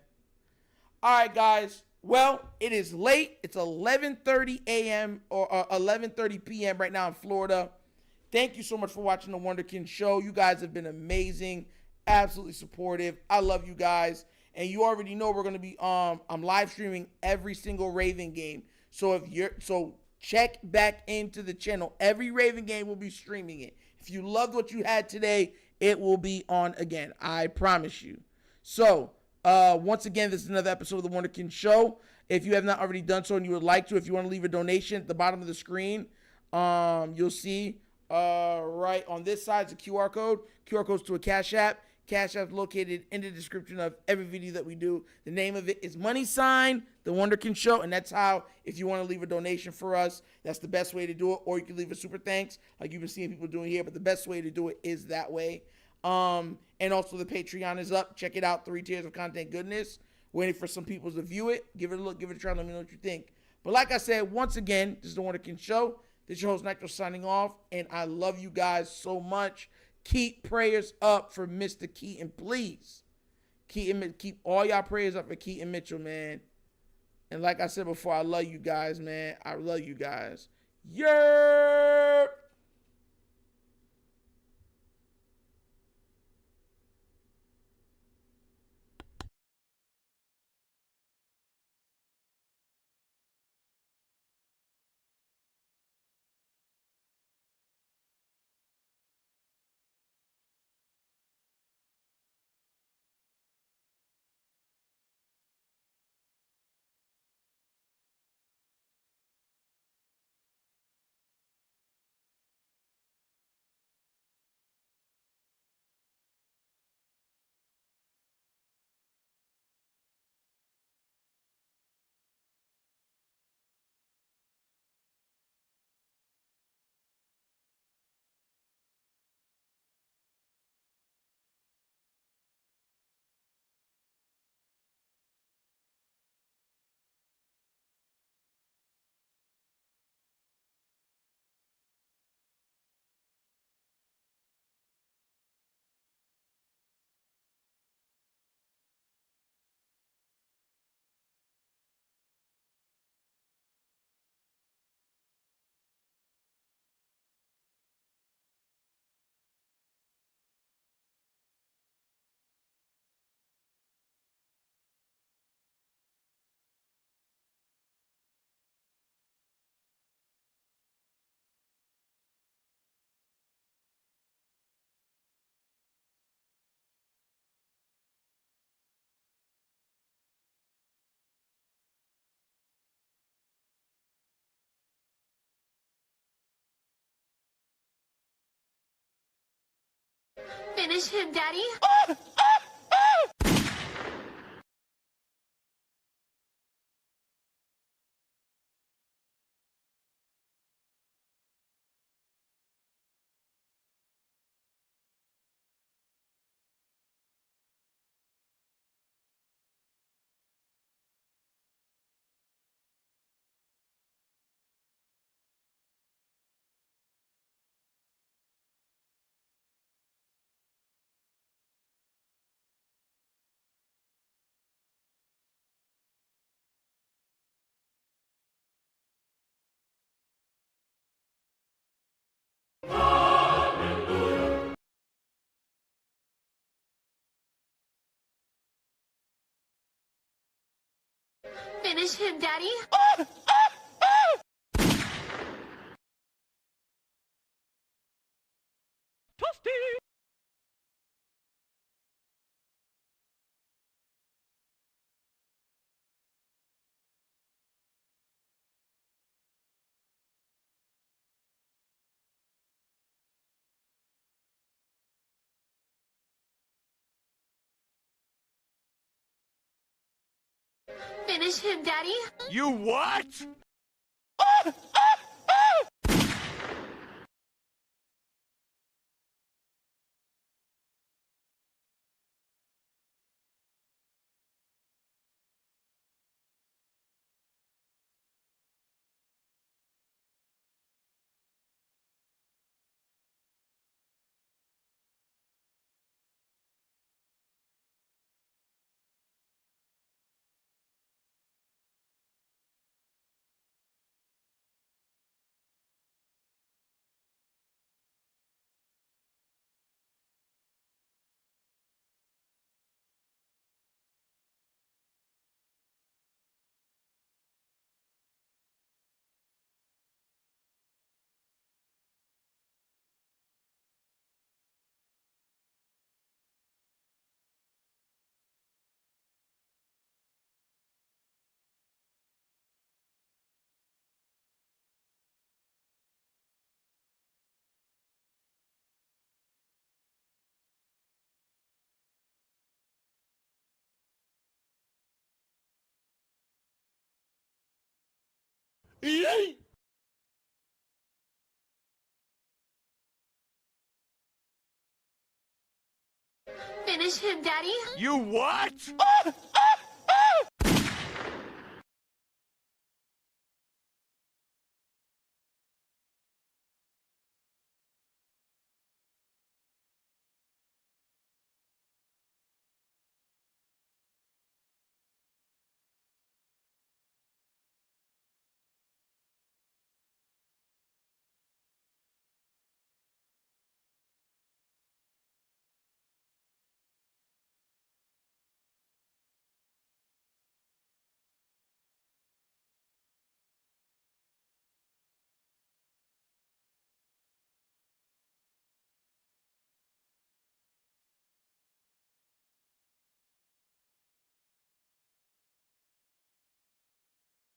All right, guys. Well, it is late. It's 11:30 a.m. or 11:30 p.m. right now in Florida. Thank you so much for watching The Wunderkind Show. You guys have been amazing, absolutely supportive. I love you guys. And you already know we're gonna be I'm live streaming every single Raven game. So check back into the channel. Every Raven game will be streaming it. If you loved what you had today, it will be on again. I promise you. So once again, this is another episode of the Wunderkind Show. If you have not already done so and you would like to, if you want to leave a donation at the bottom of the screen, you'll see right on this side is a QR code. QR code's to a Cash App. Cash App is located in the description of every video that we do. The name of it is The Wunderkind Show, and that's how, if you want to leave a donation for us, that's the best way to do it. Or you can leave a super thanks, like you've been seeing people doing here, but the best way to do it is that way. And also the Patreon is up. Check it out. 3 tiers of content goodness. Waiting for some people to view it. Give it a look. Give it a try. Let me know what you think. But like I said, once again, this is The Wunderkind Show. This is your host, Nitro, signing off. And I love you guys so much. Keep prayers up for Mr. Keaton, please. Keep all y'all prayers up for Keaton Mitchell, man. And like I said before, I love you guys, man. I love you guys. Yerp! Finish him, Daddy. Finish him, Daddy. Toasty! Finish him, Daddy. You what? Finish him, Daddy. You what?